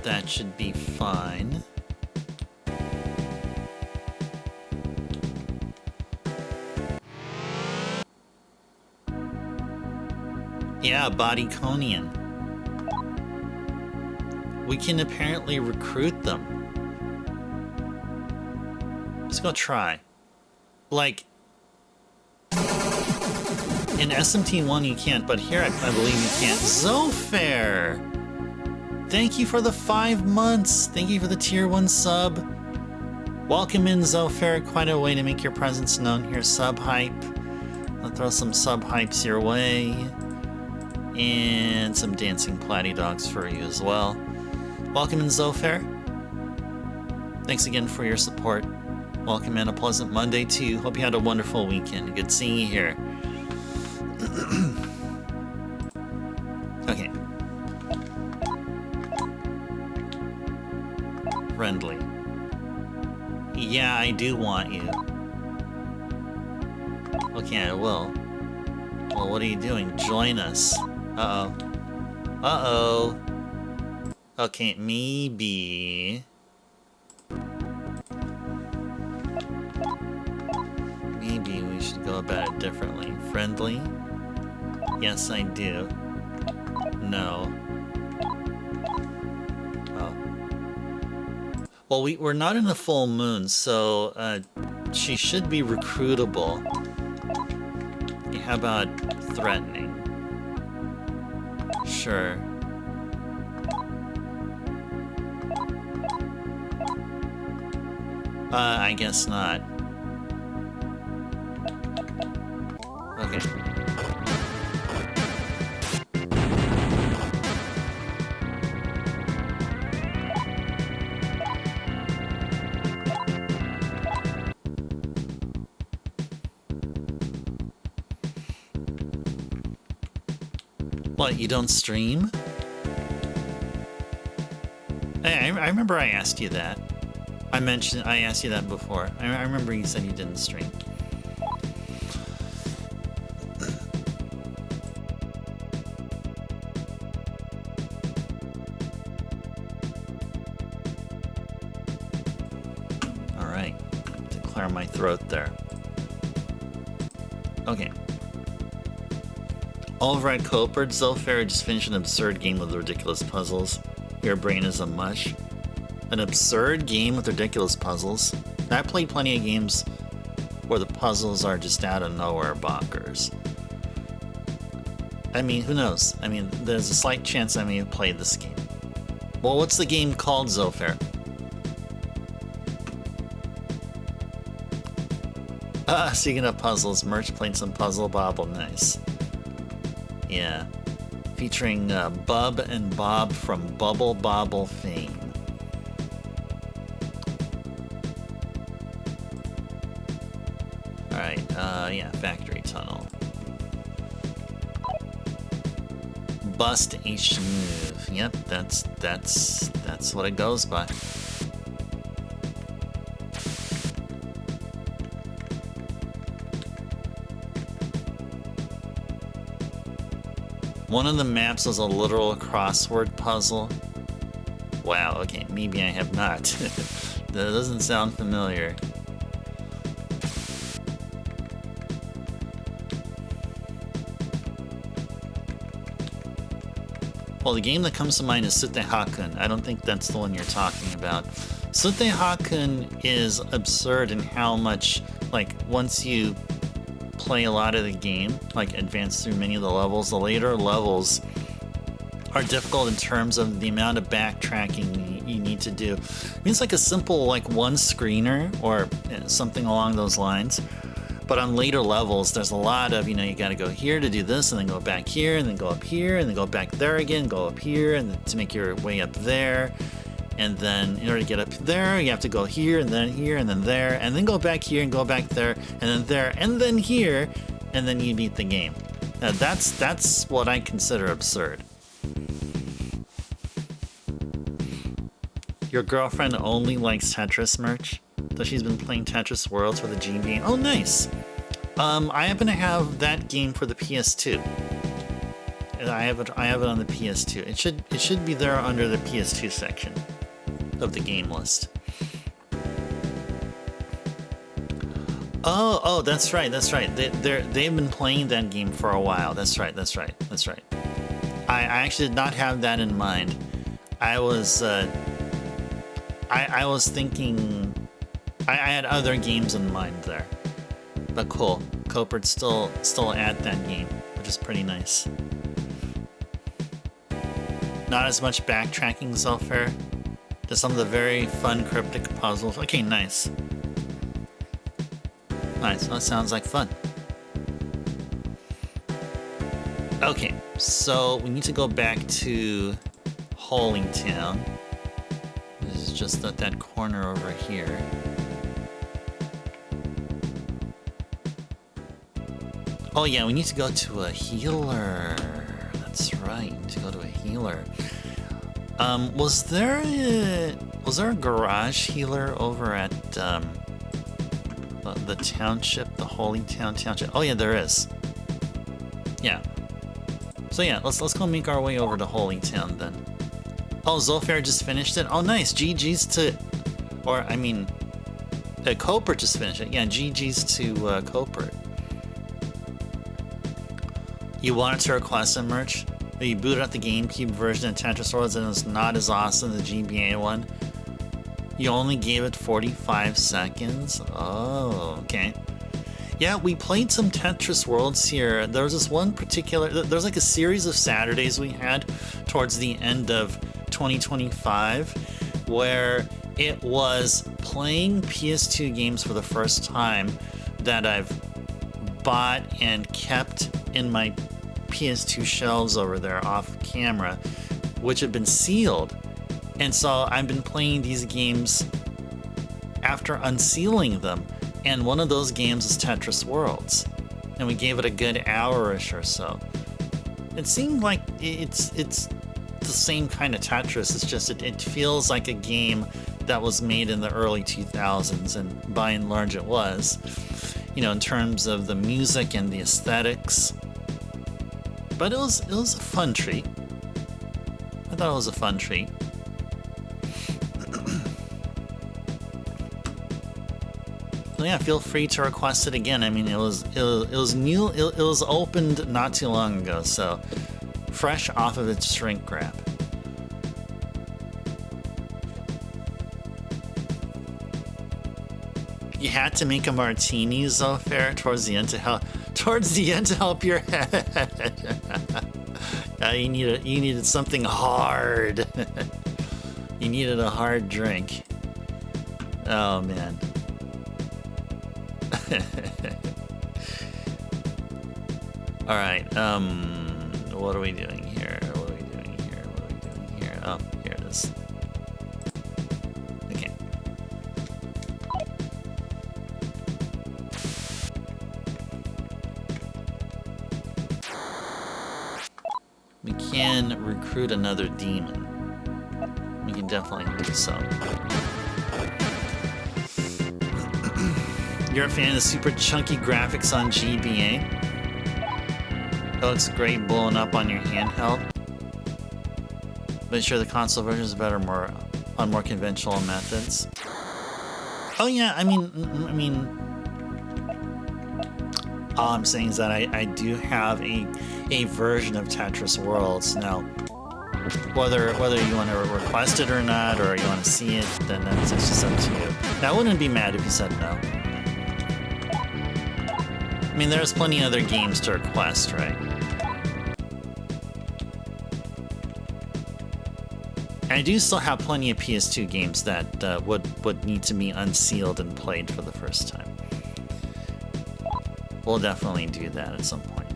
Speaker 1: That should be fine. Yeah, Bodyconian. We can apparently recruit them. Let's go try. Like, in SMT1 you can't, but here I believe you can't. Zofair! Thank you for the 5 months. Thank you for the tier 1 sub. Welcome in, Zofair. Quite a way to make your presence known here. Sub hype. I'll throw some sub hypes your way. And some dancing platy dogs for you as well. Welcome in, Zofair. Thanks again for your support. Welcome in. A pleasant Monday to you. Hope you had a wonderful weekend. Good seeing you here. Okay. Friendly. Yeah, I do want you. Okay, I will. Well, what are you doing? Join us. Uh-oh. Uh-oh. Okay, maybe... Maybe we should go about it differently. Friendly? Yes, I do. No. Oh. Well, we're not in the full moon, so she should be recruitable. Yeah, how about threatening? Sure. I guess not. Okay. What, you don't stream? Hey, I remember I asked you that. I asked you that before. I remember you said you didn't stream. Alright. To clear my throat there. Okay. Alright, Copert, Zofair just finished an absurd game with ridiculous puzzles. Your brain is a mush. An absurd game with ridiculous puzzles? I played plenty of games where the puzzles are just out of nowhere bonkers. I mean, who knows? I mean, there's a slight chance I may have played this game. Well, what's the game called, Zofair? Speaking of puzzles, Merch played some Puzzle Bobble, nice. Yeah. Featuring Bub and Bob from Bubble Bobble fame. Alright, yeah, Factory Tunnel. Bust H move. Yep, that's what it goes by. One of the maps was a literal crossword puzzle. Wow, okay, maybe I have not. That doesn't sound familiar. Well, the game that comes to mind is Sute Hakun. I don't think that's the one you're talking about. Sute Hakun is absurd in how much, like, once you play a lot of the game, like advance through many of the levels, the later levels are difficult in terms of the amount of backtracking you need to do. I mean, it's like a simple, like, one screener or something along those lines. But on later levels, there's a lot of, you know, you got to go here to do this, and then go back here, and then go up here, and then go back there again, go up here, and to make your way up there. And then in order to get up there, you have to go here, and then there, and then go back here, and go back there, and then there, and then here, and then you beat the game. Now that's what I consider absurd. Your girlfriend only likes Tetris merch, so she's been playing Tetris Worlds for the GBA. Oh, nice. I happen to have that game for the PS2. I have it on the PS2. It should be there under the PS2 section of the game list. Oh, that's right. They've been playing that game for a while. That's right. I actually did not have that in mind. I was thinking I had other games in mind there. But cool. Copert's still at that game, which is pretty nice. Not as much backtracking so far. Just some of the very fun cryptic puzzles. Okay, nice. Nice, that sounds like fun. Okay, so we need to go back to Hollingtown. This is just at that corner over here. Oh yeah, we need to go to a healer. That's right, we need to go to a healer. Was there a garage healer over at the township, the Hollingtown township? Oh yeah, there is. Yeah. So yeah, let's go make our way over to Hollingtown then. Oh, Zolfair just finished it. Oh, nice. GG's to, or I mean, Copert just finished it. Yeah, GG's to Copert. You wanted to request some merch, but you booted up the GameCube version of Tetris Worlds and it was not as awesome as the GBA one. You only gave it 45 seconds? Oh, okay. Yeah, we played some Tetris Worlds here. There was this one particular... There's like a series of Saturdays we had towards the end of 2025 where it was playing PS2 games for the first time that I've bought and kept in my PS2 shelves over there off camera, which have been sealed. And so I've been playing these games after unsealing them. And one of those games is Tetris Worlds. And we gave it a good hour-ish or so. It seemed like it's the same kind of Tetris. It's just it feels like a game that was made in the early 2000s. And by and large it was. You know, in terms of the music and the aesthetics. But it was a fun treat. I thought it was a fun treat. Yeah, feel free to request it again. I mean, it was new. It was opened not too long ago, so fresh off of its shrink wrap. You had to make a martini, Zofair, towards the end to help your head. You needed something hard. You needed a hard drink. Oh man. All right. What are we doing here? Oh, here it is. Okay. We can recruit another demon. We can definitely do so. You're a fan of the super chunky graphics on GBA? It looks great blowing up on your handheld. But sure, the console version is better on more conventional methods. Oh yeah, I mean, all I'm saying is that I do have a version of Tetris Worlds now. Whether you want to request it or not, or you want to see it, then that's just up to you. Now, I wouldn't be mad if you said no. I mean, there's plenty of other games to request, right? I do still have plenty of PS2 games that would need to be unsealed and played for the first time. We'll definitely do that at some point.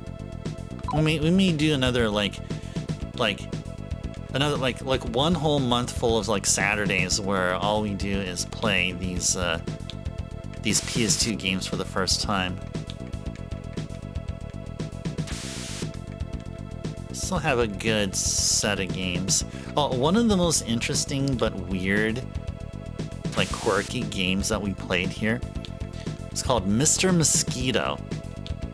Speaker 1: We may do another like one whole month full of like Saturdays where all we do is play these PS2 games for the first time. still have a good set of games. Oh, one of the most interesting but weird, like quirky games that we played here, it's called Mr. Mosquito,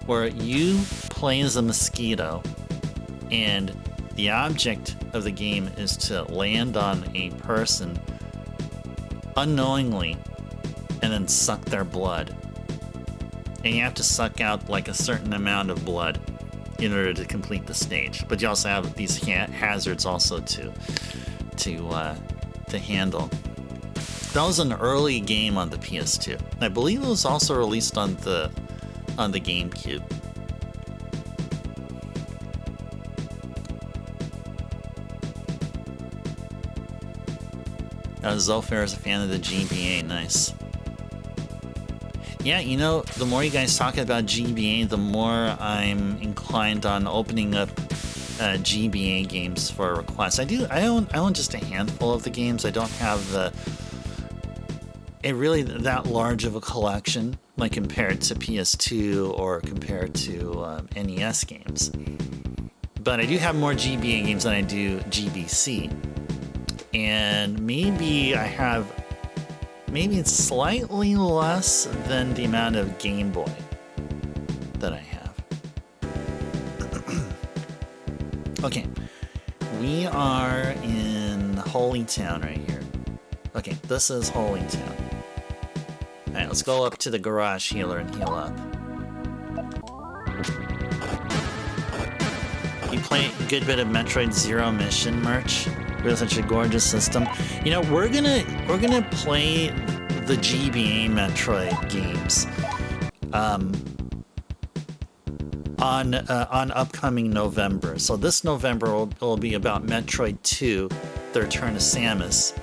Speaker 1: where you play as a mosquito, and the object of the game is to land on a person unknowingly and then suck their blood. And you have to suck out like a certain amount of blood in order to complete the stage. But you also have these hazards also to handle. That was an early game on the PS2. I believe it was also released on the GameCube. Zolfair is a fan of the GBA. Nice. Yeah, you know, the more you guys talk about GBA, the more I'm inclined on opening up GBA games for a request. I own just a handful of the games. I don't have really that large of a collection, like compared to PS2 or compared to NES games. But I do have more GBA games than I do GBC. And maybe it's slightly less than the amount of Game Boy that I have. Okay, we are in Holy Town right here. Okay, this is Holy Town. Alright, let's go up to the garage healer and heal up. You play a good bit of Metroid Zero Mission merch. Really such a gorgeous system. You know, we're gonna play the GBA Metroid games on upcoming November. So this November will be about Metroid 2, The Return of Samus,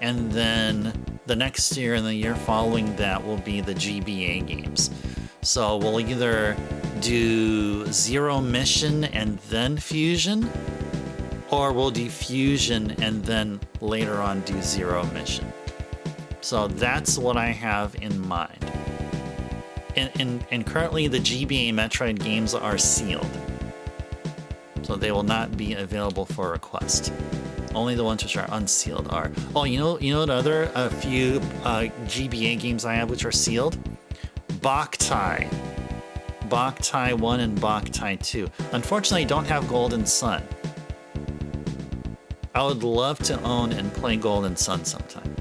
Speaker 1: and then the next year and the year following that will be the GBA games. So we'll either do Zero Mission and then Fusion, or we'll do Fusion and then later on do Zero Mission. So that's what I have in mind. And currently the GBA Metroid games are sealed. So they will not be available for request. Only the ones which are unsealed are. Oh, you know what other a few GBA games I have which are sealed? Boktai. Boktai 1 and Boktai 2. Unfortunately, I don't have Golden Sun. I would love to own and play Golden Sun sometime.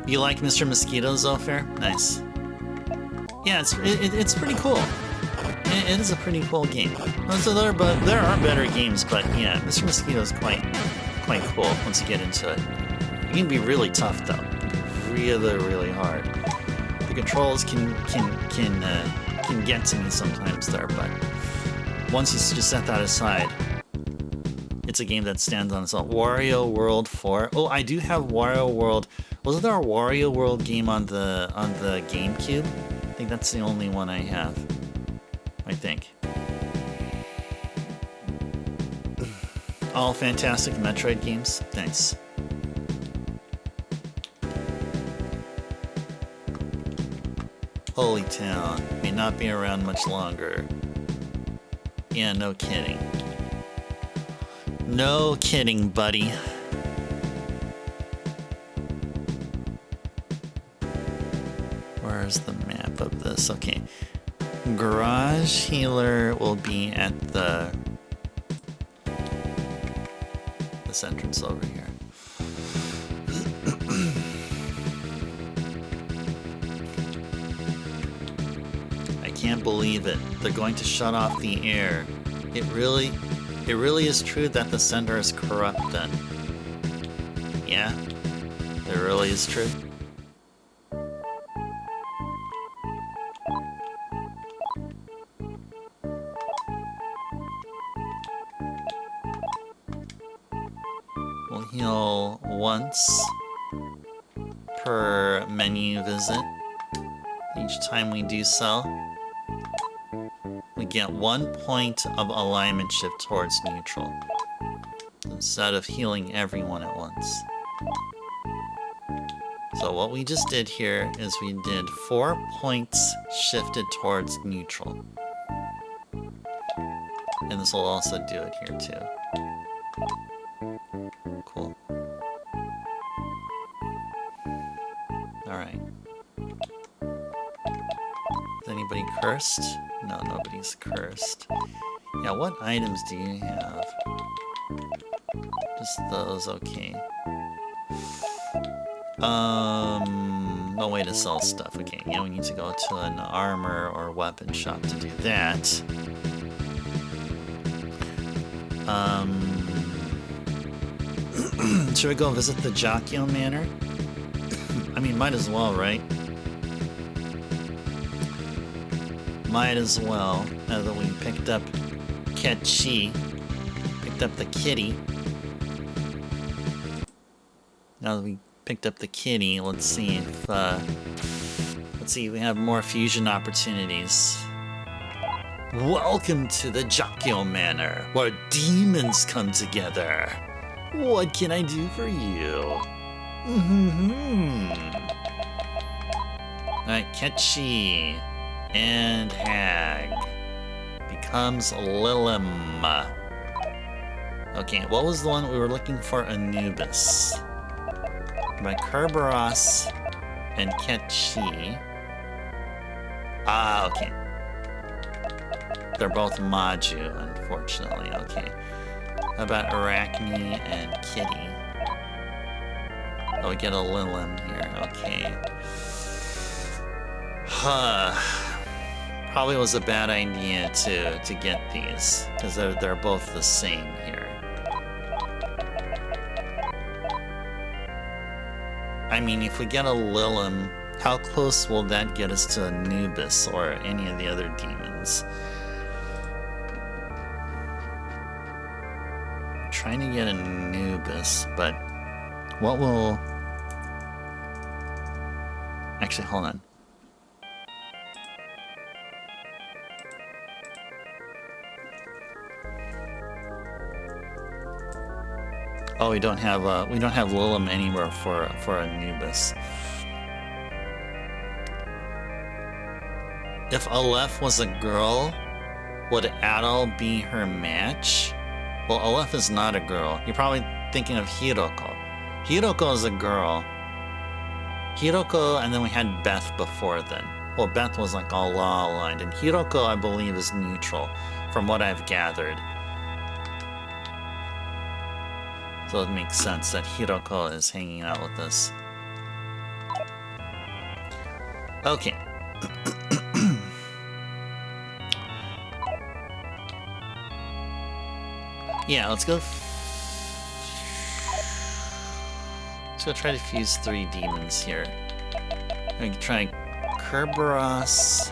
Speaker 1: You like Mr. Mosquito, Zolfair? Nice. Yeah, it's pretty cool. It is a pretty cool game. So there are better games, but yeah, Mr. Mosquito is quite cool once you get into it. It can be really tough though, really hard. The controls can get to me sometimes there, but once you just set that aside, it's a game that stands on its own. Wario World 4. Oh, I do have Wario World. Wasn't there a Wario World game on the GameCube? I think that's the only one I have. I think. All fantastic Metroid games. Thanks. Holy Town may not be around much longer. Yeah, no kidding. No kidding, buddy. Where's the map of this? Okay. Garage Healer will be at this entrance over here. I can't believe it. They're going to shut off the air. It really is true that the center is corrupt then. Yeah, it really is true. We'll heal once per menu visit. Each time we do so, we get 1 point of alignment shift towards neutral, instead of healing everyone at once. So what we just did here is we did 4 points shifted towards neutral. And this will also do it here too. Cool. Alright. Is anybody cursed? No, nobody's cursed. Yeah, what items do you have? Just those, okay. No way to sell stuff. Okay, yeah, we need to go to an armor or weapon shop to do that. Should we go visit the Jokyo Manor? I mean, might as well, right? Might as well, now that we picked up Ketchi, picked up the kitty. Now that we picked up the kitty, let's see if we have more fusion opportunities. Welcome to the Jokyo Manor, where demons come together. What can I do for you? Alright, Ketchi and Hag becomes Lilim. Okay, what was the one we were looking for? Anubis. By Kerberos and Ketchi. Ah, okay. They're both Maju, unfortunately. Okay. How about Arachne and Kitty? Oh, we get a Lilim here. Okay. Probably was a bad idea to get these, because they're both the same here. I mean, if we get a Lilim, how close will that get us to Anubis or any of the other demons? I'm trying to get Anubis, but what will... Actually, hold on. Oh, we don't have Lilim anywhere for Anubis. If Aleph was a girl, would Adol be her match? Well, Aleph is not a girl. You're probably thinking of Hiroko. Hiroko is a girl. Hiroko, and then we had Beth before then. Well, Beth was like all law-aligned, and Hiroko, I believe, is neutral, from what I've gathered. So it makes sense that Hiroko is hanging out with us. Okay. Yeah, let's go. Let's go try to fuse 3 demons here. We can try Kerberos,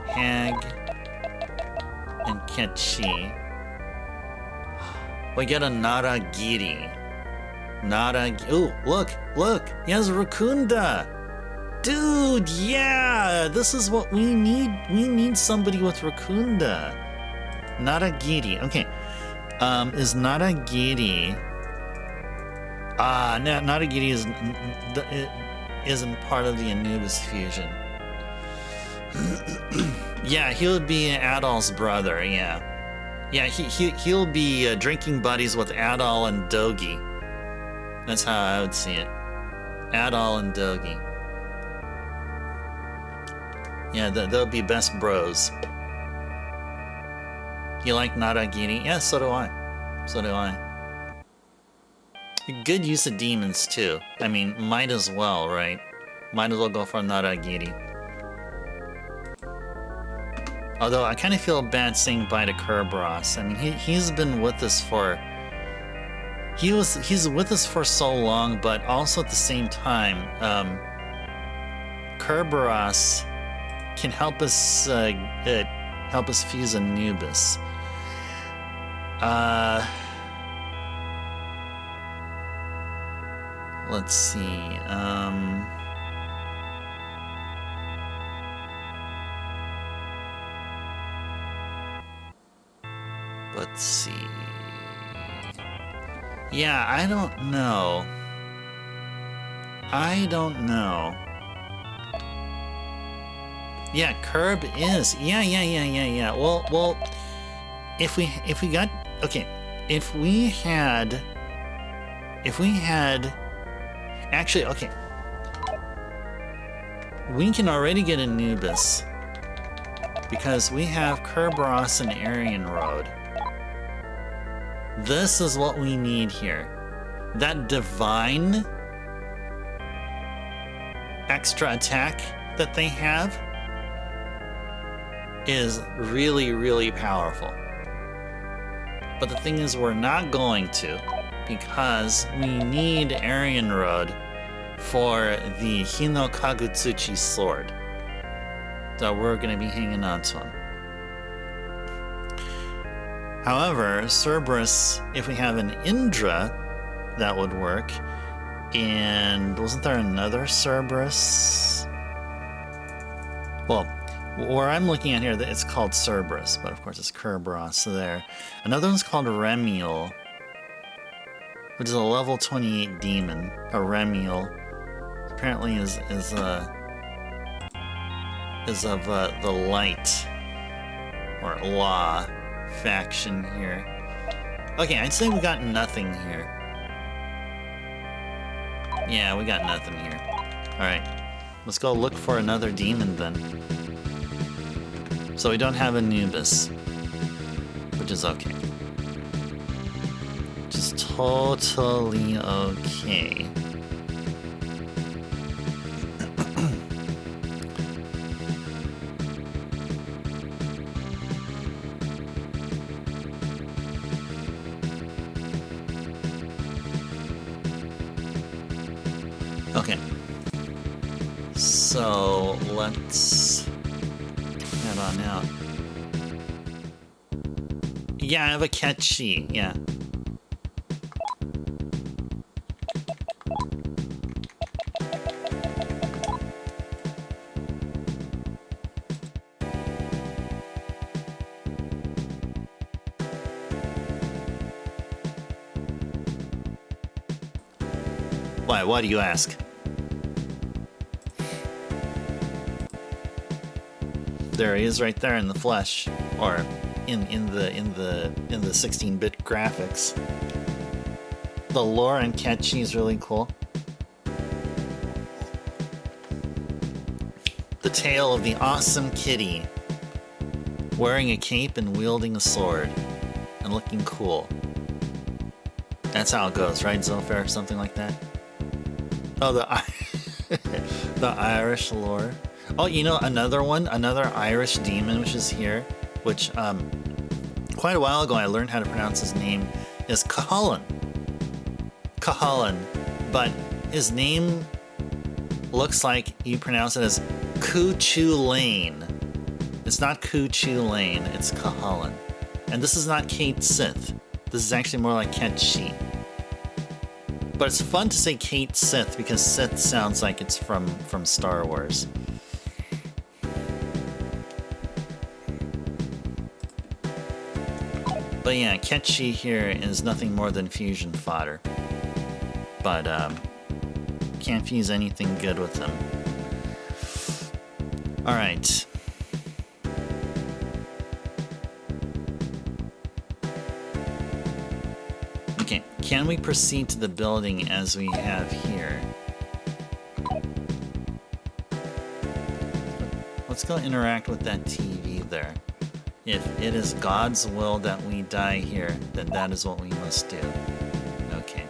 Speaker 1: Hag, and Ketchi. We get a Naragiri. Ooh, look! He has Rakunda! Dude, yeah! This is what we need. We need somebody with Rakunda. Naragiri. Okay. Is Naragiri... Naragiri isn't part of the Anubis fusion. Yeah, he would be Adol's brother, yeah. Yeah, he'll be drinking buddies with Adol and Dogi. That's how I would see it. Adol and Dogi. Yeah, they'll be best bros. You like Naragiri? Yeah, so do I. Good use of demons, too. I mean, might as well, right? Might as well go for Naragiri. Although, I kind of feel bad saying bye to Kerberos. I mean, he's been with us for... He's with us for so long, but also at the same time, Kerberos can help us fuse Anubis. Let's see. Let's see. Yeah, I don't know. I don't know. Yeah, curb is. Yeah. Well, if we got, okay, if we had actually, okay, we can already get Anubis because we have Kerberos and Aryan Road. This is what we need here. That divine extra attack that they have is really, really powerful. But the thing is, we're not going to, because we need Aryan Road for the Hino Kagutsuchi sword. So we're going to be hanging on to him. However, Cerberus, if we have an Indra, that would work. And wasn't there another Cerberus? Well, where I'm looking at here, it's called Cerberus, but of course it's Kerberos there. Another one's called Remiel, which is a level 28 demon. A Remiel apparently is of the light or law faction here. Okay, I'd say we got nothing here. Yeah, we got nothing here. Alright, let's go look for another demon then. So we don't have Anubis, which is okay. Which is totally okay. Okay. So let's head on out. Yeah, I have a catchy, yeah. Why do you ask? There he is right there in the flesh, or in the 16-bit graphics. The lore and catchy is really cool. The tale of the awesome kitty wearing a cape and wielding a sword and looking cool. That's how it goes, right, Zofair? Something like that. Oh, the Irish lore. Oh, you know, another Irish demon which is here, which quite a while ago I learned how to pronounce his name, is Cahalan. But his name looks like you pronounce it as Cuchu Lane. It's not Cuchu Lane, it's Cahalan. And this is not Kate Sith. This is actually more like Ketchi. But it's fun to say Kate Sith because Sith sounds like it's from Star Wars. But yeah, Ketchi here is nothing more than fusion fodder. But can't fuse anything good with him. Alright. Okay, can we proceed to the building as we have here? Let's go interact with that TV there. If it is God's will that we die here, then that is what we must do. Okay.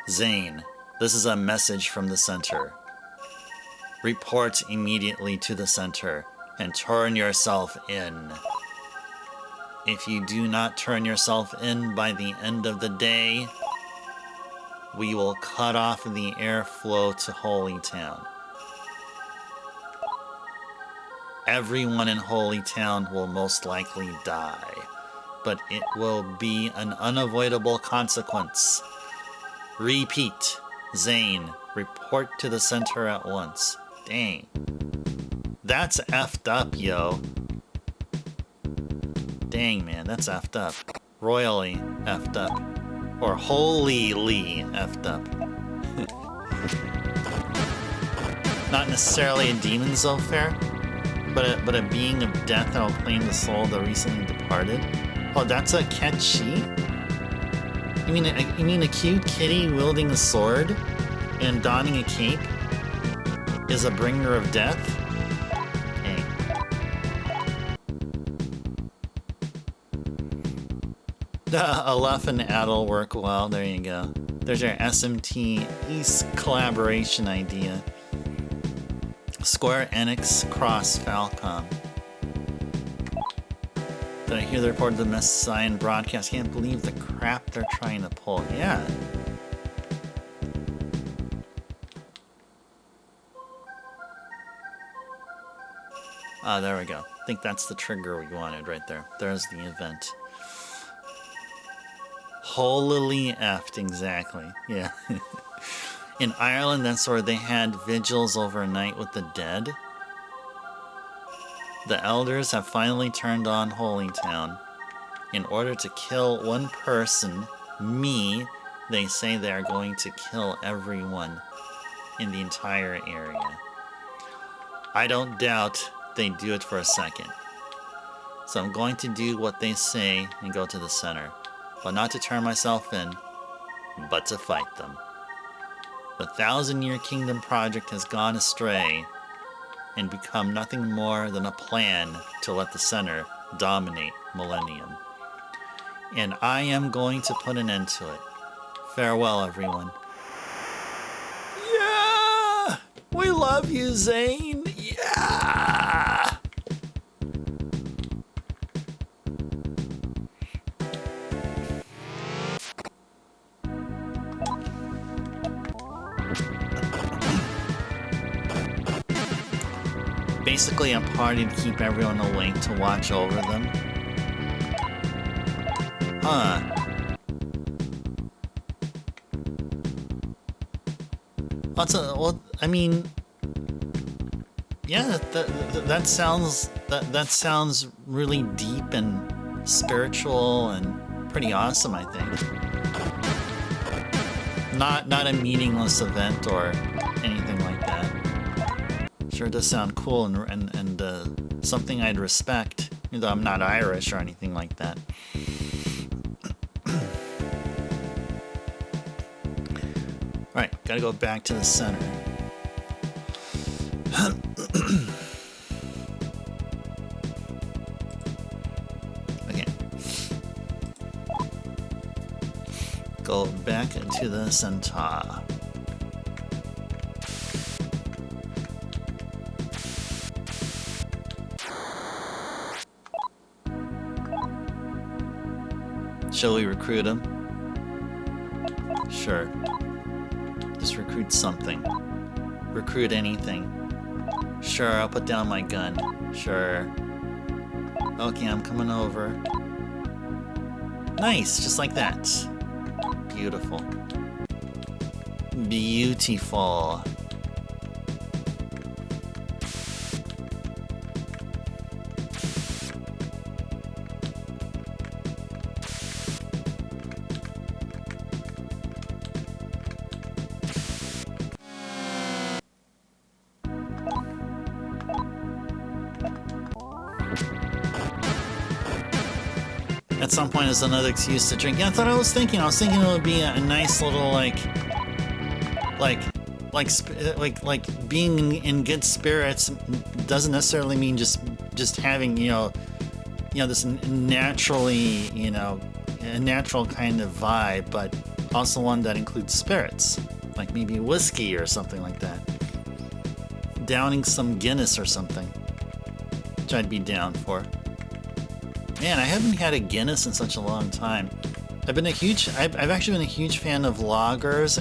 Speaker 1: Zane, this is a message from the center. Report immediately to the center and turn yourself in. If you do not turn yourself in by the end of the day, we will cut off the airflow to Holy Town. Everyone in Holy Town will most likely die, but it will be an unavoidable consequence. Repeat, Zane, report to the center at once. Dang. That's effed up, yo. Dang, man, that's effed up. Royally effed up. Or holily effed up. Not necessarily a demon Zofare, but a being of death that will claim the soul of the recently departed. Oh, that's a catchy? You mean a cute kitty wielding a sword and donning a cape is a bringer of death? Hey. Aleph and Adel work well. There you go. There's your SMT East collaboration idea. Square Enix cross Falcom. Did I hear the report of the Messiah broadcast? Can't believe the crap they're trying to pull. Yeah. Ah, there we go. I think that's the trigger we wanted right there. There's the event. Holily effed, exactly. Yeah. In Ireland, that's where they had vigils overnight with the dead. The elders have finally turned on Holytown. In order to kill one person, me, they say they are going to kill everyone in the entire area. I don't doubt they do it for a second. So I'm going to do what they say and go to the center. But not to turn myself in, but to fight them. The 1,000-Year Kingdom project has gone astray and become nothing more than a plan to let the center dominate Millennium. And I am going to put an end to it. Farewell, everyone. Yeah! We love you, Zane! Yeah! Basically a party to keep everyone awake to watch over them. Huh. Well, I mean, yeah, that sounds really deep and spiritual and pretty awesome, I think. Not a meaningless event or anything like that. Sure does sound cool and something I'd respect, even though I'm not Irish or anything like that. Alright, gotta go back to the center. Okay. Go back into the center. Shall we recruit him? Sure. Just recruit something. Recruit anything. Sure, I'll put down my gun. Sure. Okay, I'm coming over. Nice, just like that. Beautiful. Beautiful. At some point, is another excuse to drink. Yeah, I was thinking it would be a nice little like being in good spirits doesn't necessarily mean just having this naturally a natural kind of vibe, but also one that includes spirits, like maybe whiskey or something like that. Downing some Guinness or something, which I'd be down for. Man, I haven't had a Guinness in such a long time. I've actually been a huge fan of lagers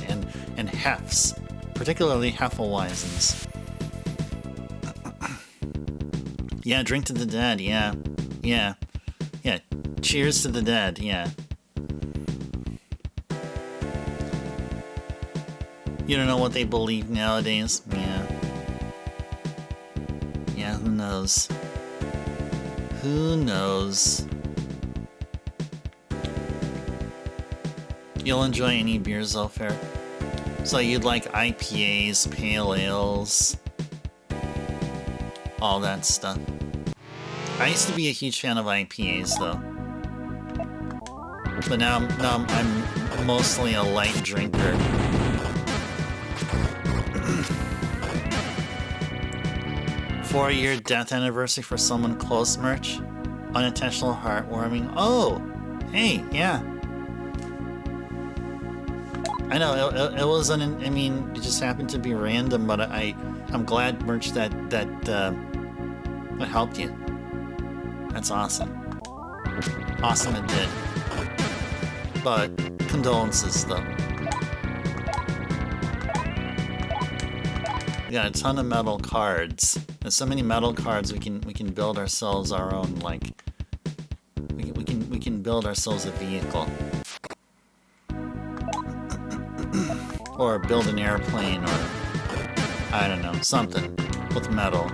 Speaker 1: and hefts, particularly Hefeweizens. Yeah, drink to the dead, yeah. Cheers to the dead, yeah. You don't know what they believe nowadays? Yeah, who knows? Who knows? You'll enjoy any beers though, fair. So you'd like IPAs, pale ales, all that stuff. I used to be a huge fan of IPAs though. But now I'm mostly a light drinker. Four-year death anniversary for someone close merch. Unintentional heartwarming. Oh! Hey, yeah. I know, it wasn't, I mean, it just happened to be random, but I'm glad merch that helped you. That's awesome. Awesome it did. But, condolences though. We got a ton of metal cards. There's so many metal cards we can build ourselves our own, like, we can build ourselves a vehicle. Or build an airplane, or I don't know, something with metal.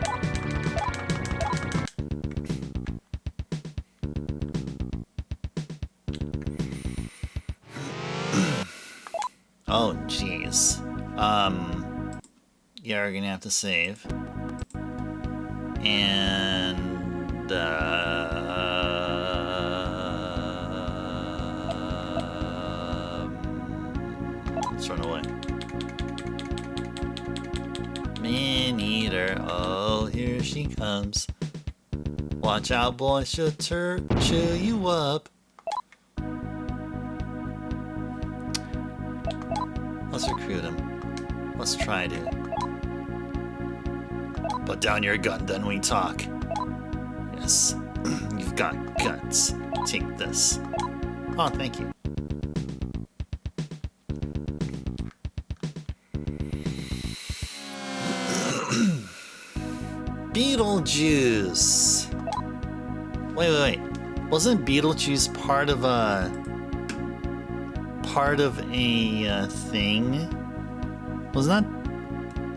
Speaker 1: Oh, jeez. Yeah, we're gonna have to save. And, let's run away. Man-eater, oh, here she comes. Watch out, boy, she'll chew you up. Let's recruit him. Let's try to. Put down your gun, then we talk. Yes, you've got guts. Take this. Oh, thank you. Beetlejuice. Wait. Wasn't Beetlejuice part of a thing? Was that?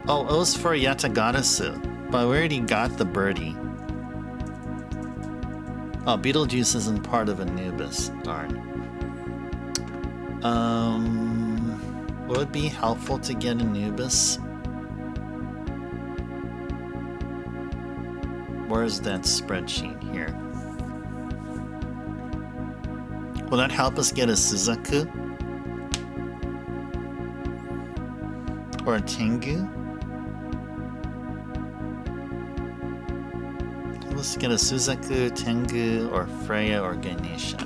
Speaker 1: Oh, it was for Yatagarasu, but we already got the birdie. Oh, Beetlejuice isn't part of Anubis. Darn. Would it be helpful to get Anubis? Where's that spreadsheet here? Will that help us get a Suzaku? Or a Tengu? Let's get a Suzaku, Tengu, or Freya, or Ganesha.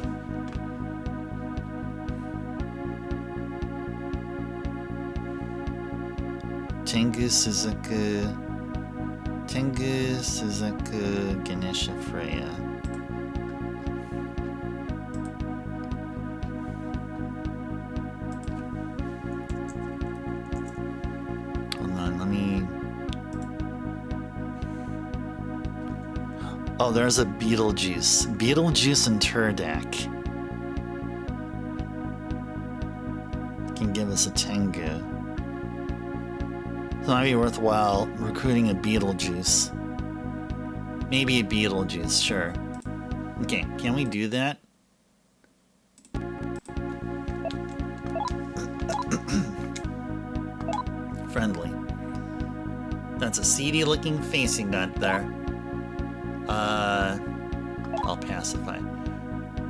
Speaker 1: Tengu, Suzaku, Ganesha, Freya. Hold on, let me... Oh, there's a Beetlejuice. Beetlejuice and Turdak can give us a Tengu. So it might be worthwhile recruiting a Beetlejuice. Maybe a Beetlejuice, sure. Okay, can we do that? Friendly. That's a seedy looking face you got there. I'll pacify.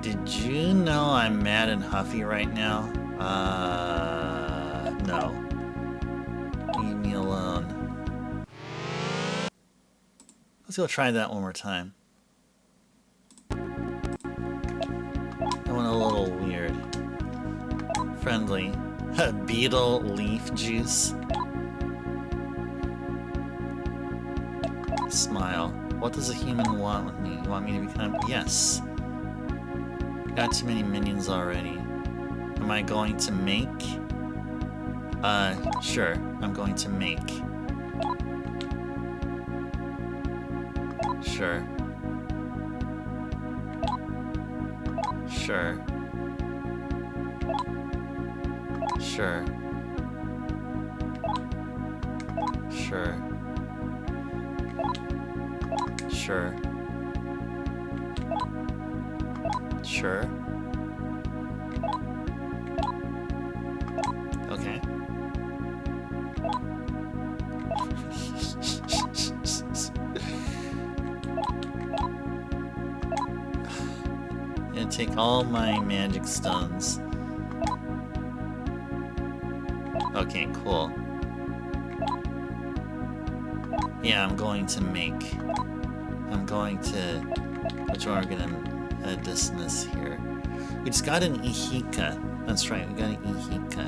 Speaker 1: Did you know I'm mad and huffy right now? No. Leave me alone. Let's go try that one more time. That went a little weird. Friendly. Beetle leaf juice. Smile. What does a human want with me? You want me to become... Yes. Got too many minions already. Am I going to make? Sure. I'm going to make. Sure. Sure. Sure. Sure. Sure. Sure. take all my magic stones. Okay, cool. Yeah, I'm going to... Which one are we gonna dismiss here? We just got an Ihika. That's right, we got an Ihika.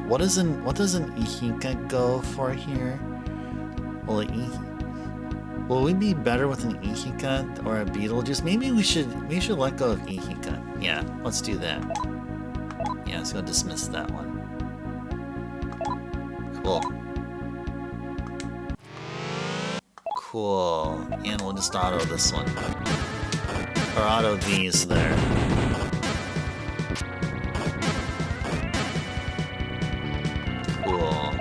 Speaker 1: What does an Ihika go for here? Will we be better with an Ihika or a Beetlejuice? Maybe we should let go of Ihika. Yeah, let's do that. Yeah, let's go dismiss that one. Cool. Cool. And we'll just auto this one. Or auto these there. Cool.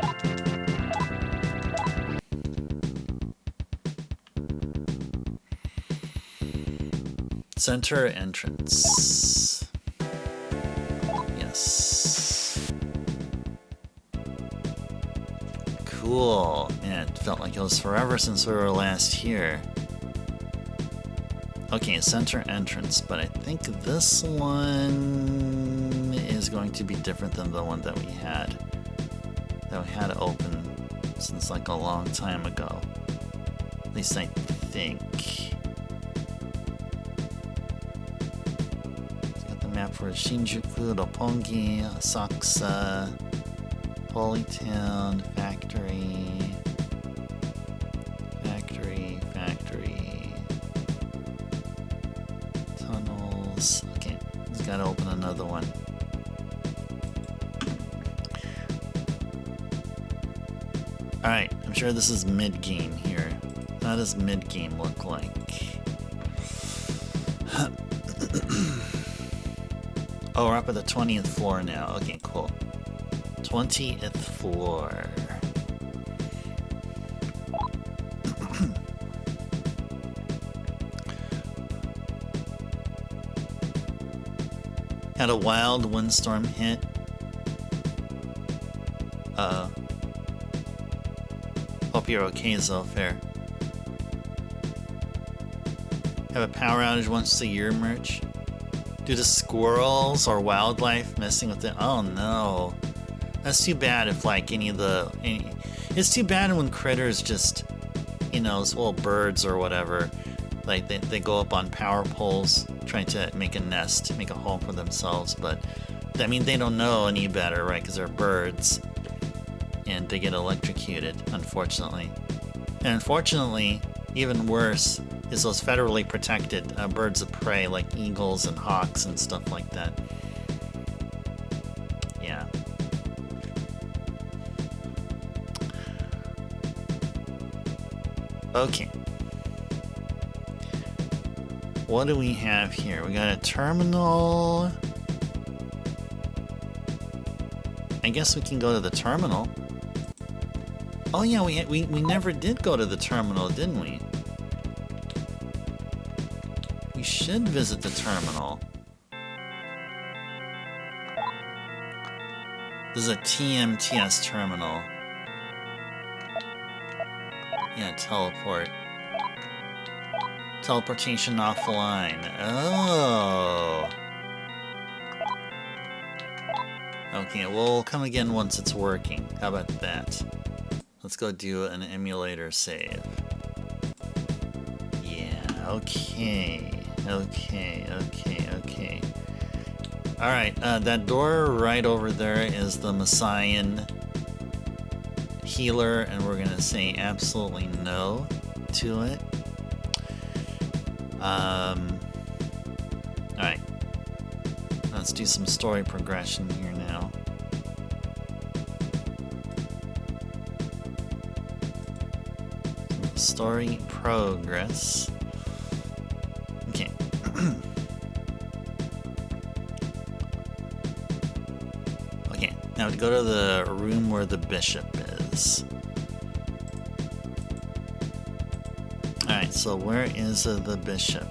Speaker 1: Center entrance. Yes. Cool. Man, it felt like it was forever since we were last here. Okay, center entrance, but I think this one is going to be different than the one that we had open since like a long time ago. At least I think. Got the map for Shinjuku, Roppongi, Asakusa, Holytown, Factory. Tunnels. Okay, just gotta open another one. Alright, I'm sure this is mid-game here. How does mid-game look like? Oh, we're up at the 20th floor now. Okay, cool. 20th floor. Had a wild windstorm hit. Hope you're okay, Zolfair. Have a power outage once a year, merch. Due to squirrels or wildlife messing with it. Oh no. That's too bad if like it's too bad when critters just, you know, those little birds or whatever, like they go up on power poles trying to make a nest, make a home for themselves, but I mean they don't know any better, right? Because they're birds and they get electrocuted, unfortunately. And unfortunately, even worse is those federally protected birds of prey like eagles and hawks and stuff like that. Yeah. Okay. What do we have here? We got a terminal. I guess we can go to the terminal. Oh yeah, we never did go to the terminal, didn't we? We should visit the terminal. This is a TMTS terminal. Yeah, teleport. Teleportation offline. Oh. Okay, well, we'll come again once it's working. How about that? Let's go do an emulator save. Yeah, okay. Okay. Alright, that door right over there is the Messiah healer, and we're gonna say absolutely no to it. Alright. Let's do some story progression here now. Story progress. Okay. Okay, now to go to the room where the bishop is. Alright, so where is the bishop?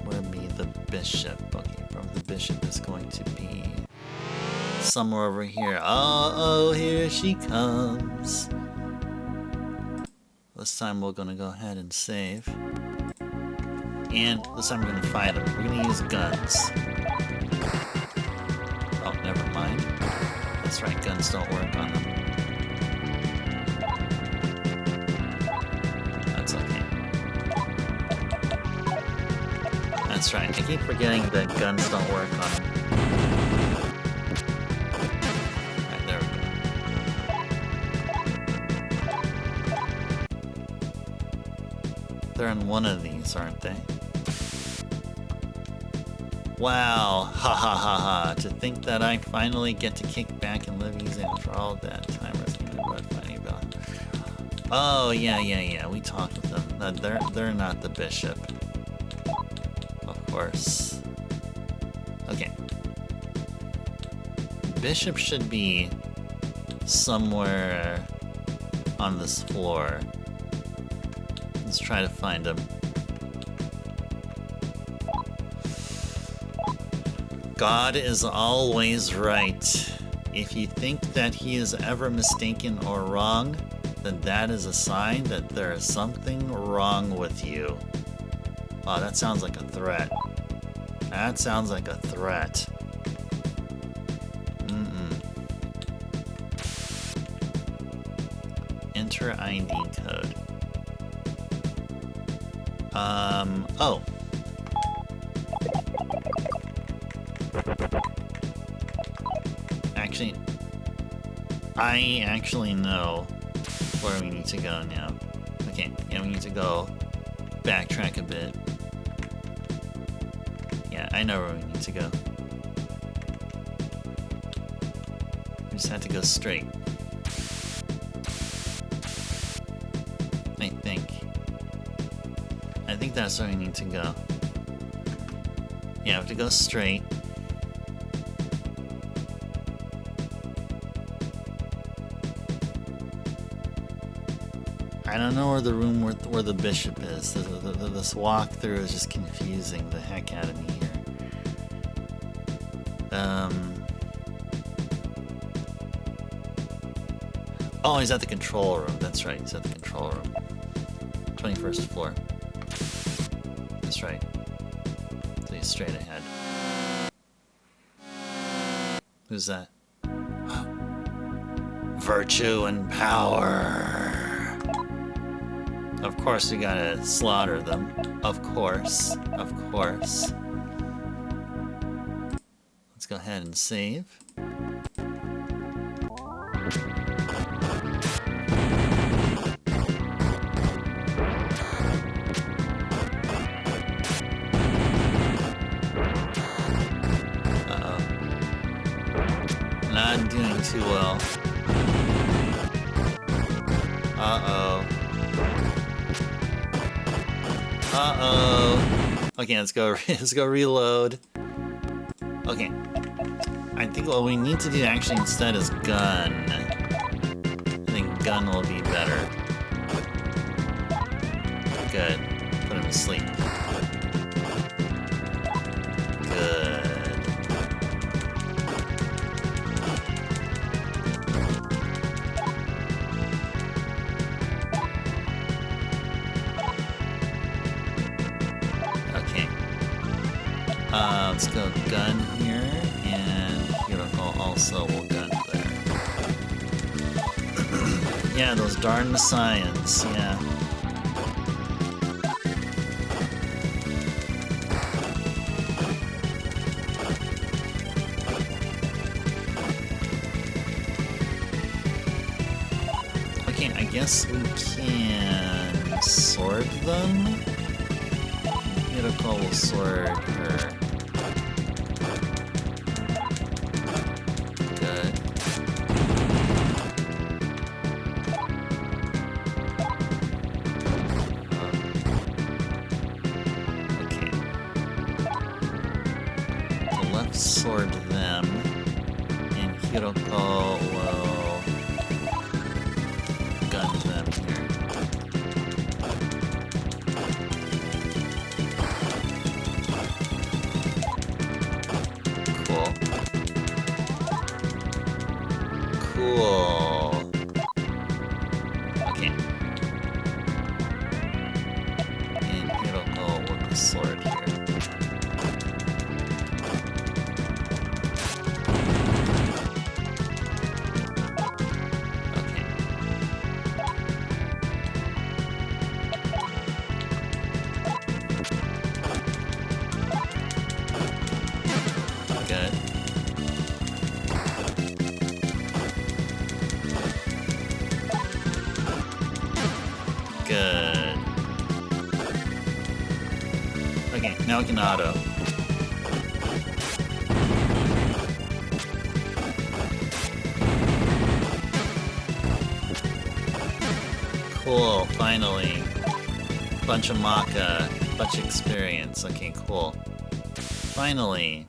Speaker 1: Where be the bishop? Okay, probably the bishop is going to be somewhere over here. Oh, here she comes. this time we're gonna go ahead and save. And this time we're gonna fight them. We're gonna use guns. Oh, never mind. That's right, guns don't work on them. That's okay. That's right, I keep forgetting that guns don't work on them. Alright, there we go. They're in one of these, aren't they? Wow, ha ha ha ha. To think that I finally get to kick back and live easy after all that time or something about fighting about. Oh, yeah, we talked with them. No, they're not the bishop. Of course. Okay. Bishop should be somewhere on this floor. Let's try to find him. God is always right. If you think that he is ever mistaken or wrong, then that is a sign that there is something wrong with you. Oh, that sounds like a threat. That sounds like a threat. Enter ID code. Oh. Actually, I actually know where we need to go now. Okay, yeah, we need to go backtrack a bit. Yeah, I know where we need to go. We just have to go straight. I think that's where we need to go. Yeah, we have to go straight. I don't know where the room where the bishop is. This walkthrough is just confusing the heck out of me here. Oh, he's at the control room. That's right, he's at the control room. 21st floor. That's right. So he's straight ahead. Who's that? Virtue and power. Of course we gotta slaughter them. Of course. Of course. Let's go ahead and save. Not doing too well. Uh-oh. Uh-oh. Okay, let's go reload. Okay. I think what we need to do actually instead is gun. I think gun will be better. Good. Put him to sleep. Good. Let's go gun here, and Hiroko also will gun there. Yeah, those darn messiahs, yeah. Okay, I guess we can sword them. Hiroko will sword her. Sword them, and Hiroko will gun them here. Cool. Cool. Okay. Okay, now we can auto. Cool, finally. Bunch of Maka, bunch of experience. Okay, cool. Finally.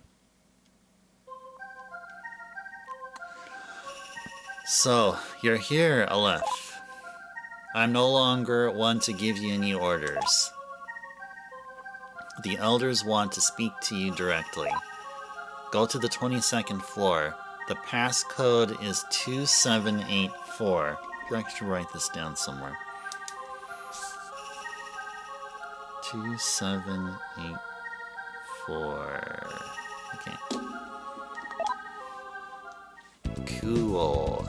Speaker 1: So, you're here, Aleph. I'm no longer one to give you any orders. The elders want to speak to you directly. Go to the 22nd floor. The passcode is 2784. I should write this down somewhere. 2784. Okay. Cool.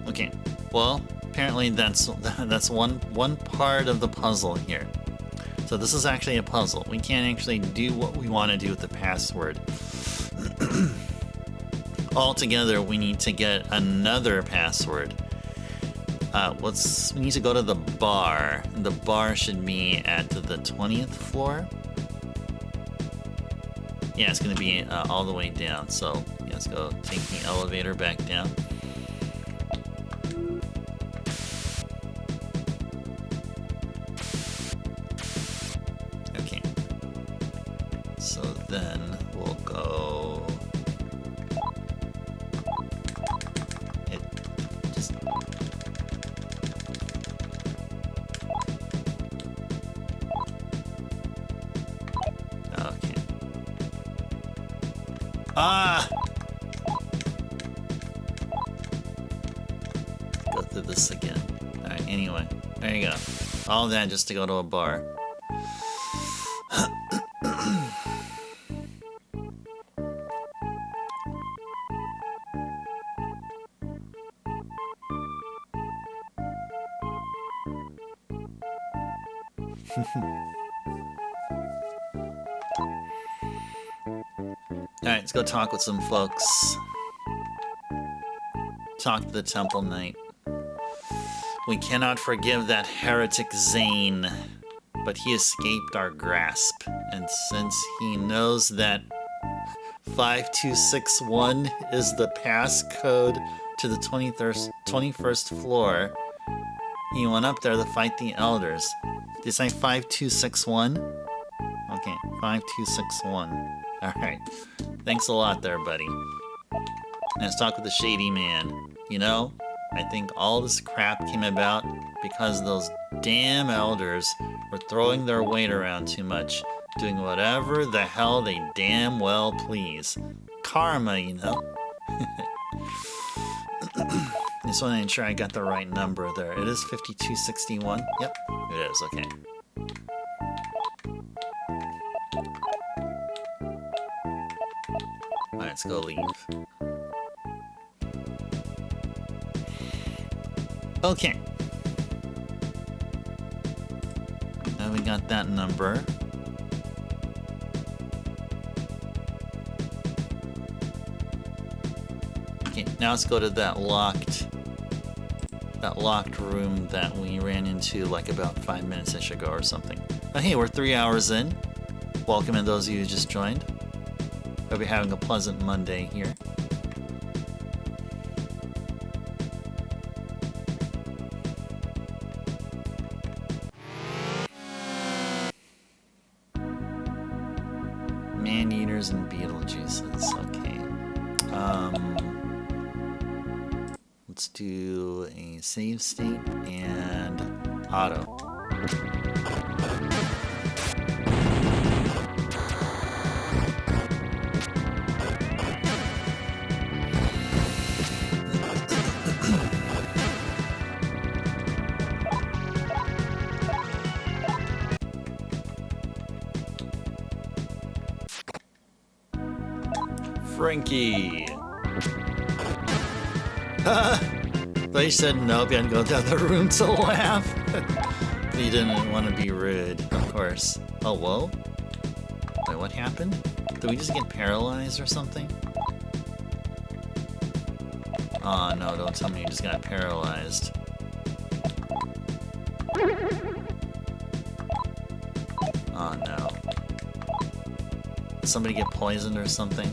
Speaker 1: Okay. Well, apparently that's one part of the puzzle here. So this is actually a puzzle. We can't actually do what we want to do with the password. Altogether, we need to get another password. We need to go to the bar. The bar should be at the 20th floor. Yeah, it's going to be all the way down. So yeah, let's go take the elevator back down. Okay. So then we'll go. Okay. Ah! Go through this again. Alright, anyway. There you go. All that just to go to a bar. Alright, let's go talk with some folks. Talk to the Temple Knight. We cannot forgive that heretic Zane, but he escaped our grasp, and since he knows that 5261 is the passcode to the 21st floor, he went up there to fight the elders. Did you say 5261? Okay, 5261. Alright. Thanks a lot there, buddy. Let's talk with the Shady Man. You know, I think all this crap came about because those damn elders were throwing their weight around too much, doing whatever the hell they damn well please. Karma, you know? Just want to ensure I got the right number there. It is 5261. Yep, it is. Okay. Alright, let's go leave. Okay. Now we got that number. Okay, now let's go to that locked room that we ran into like about 5 minutes-ish ago or something. But hey, we're 3 hours in. Welcome to those of you who just joined. Hope you're having a pleasant Monday here. Man-eaters and Beetlejuices. Okay. Let's do a save state and auto. Frankie! They said nope, you had to go down the room to laugh. He didn't want to be rude, of course. Oh, whoa? Wait, what happened? Did we just get paralyzed or something? Oh no, don't tell me you just got paralyzed. Oh no. Did somebody get poisoned or something?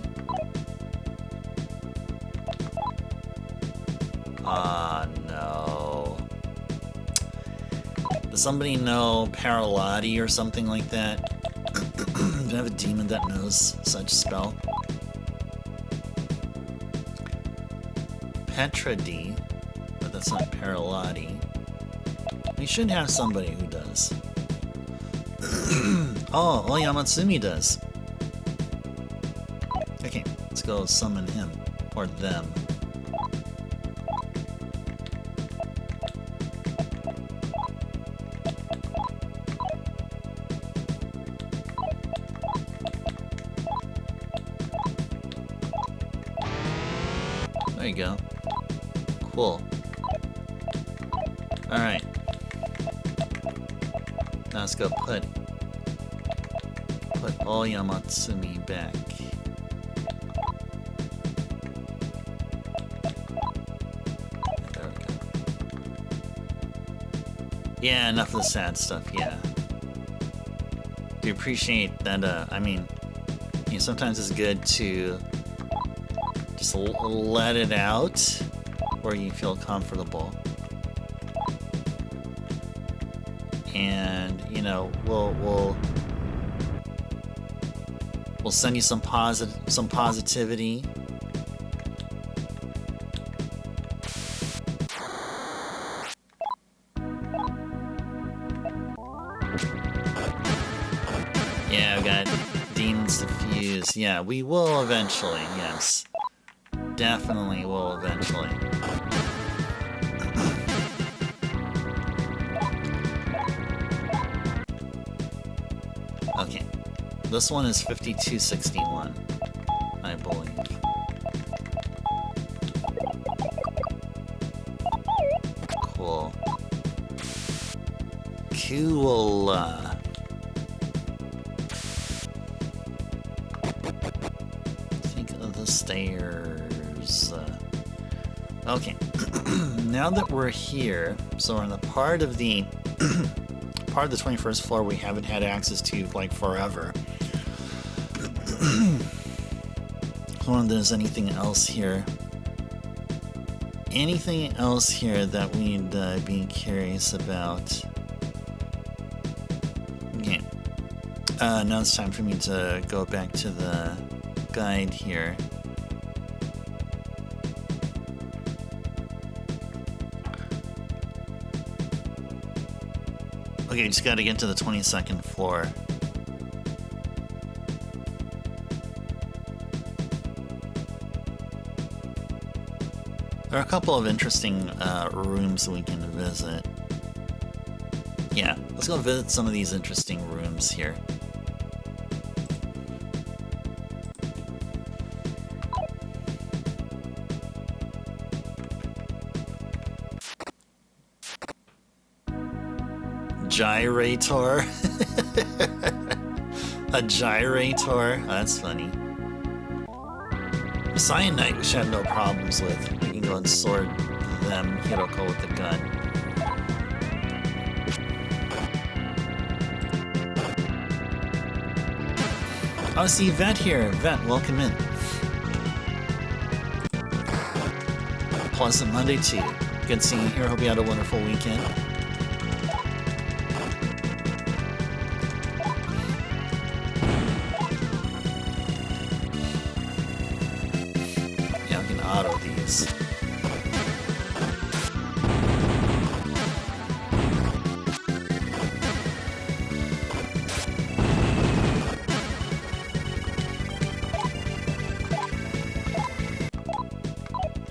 Speaker 1: Ah, no. Does somebody know Paralati or something like that? Do I have a demon that knows such spell? Petradi, but that's not Paralati. We should have somebody who does. Oh, Yamatsumi does. Okay, let's go summon him. Or them. There you go. Cool. Alright. Now let's go put all Yamatsumi back. There we go. Yeah, enough of the sad stuff, yeah. Do appreciate that, I mean, you know, sometimes it's good to just let it out where you feel comfortable. And, you know, we'll send you some positivity. Yeah, I've got demons to fuse. Yeah, we will eventually, yes. Definitely will eventually. Okay. This one is 5261, I believe. Cool. Cool. Think of the stairs. Okay. Now that we're here, so we're in the part of the 21st floor we haven't had access to like forever. I wonder if there's anything else here. Anything else here that we'd be curious about? Okay. Now it's time for me to go back to the guide here. Okay, just gotta get to the 22nd floor. There are a couple of interesting rooms we can visit. Yeah, let's go visit some of these interesting rooms here. Gyrator? A gyrator? Oh, that's funny. Cyanite we should have no problems with. We can go and sword them, Hiroko with the gun. Oh, see Vet here. Vet, welcome in. Pleasant Monday to you. Good seeing you here. Hope you had a wonderful weekend. Yeah, we can auto these.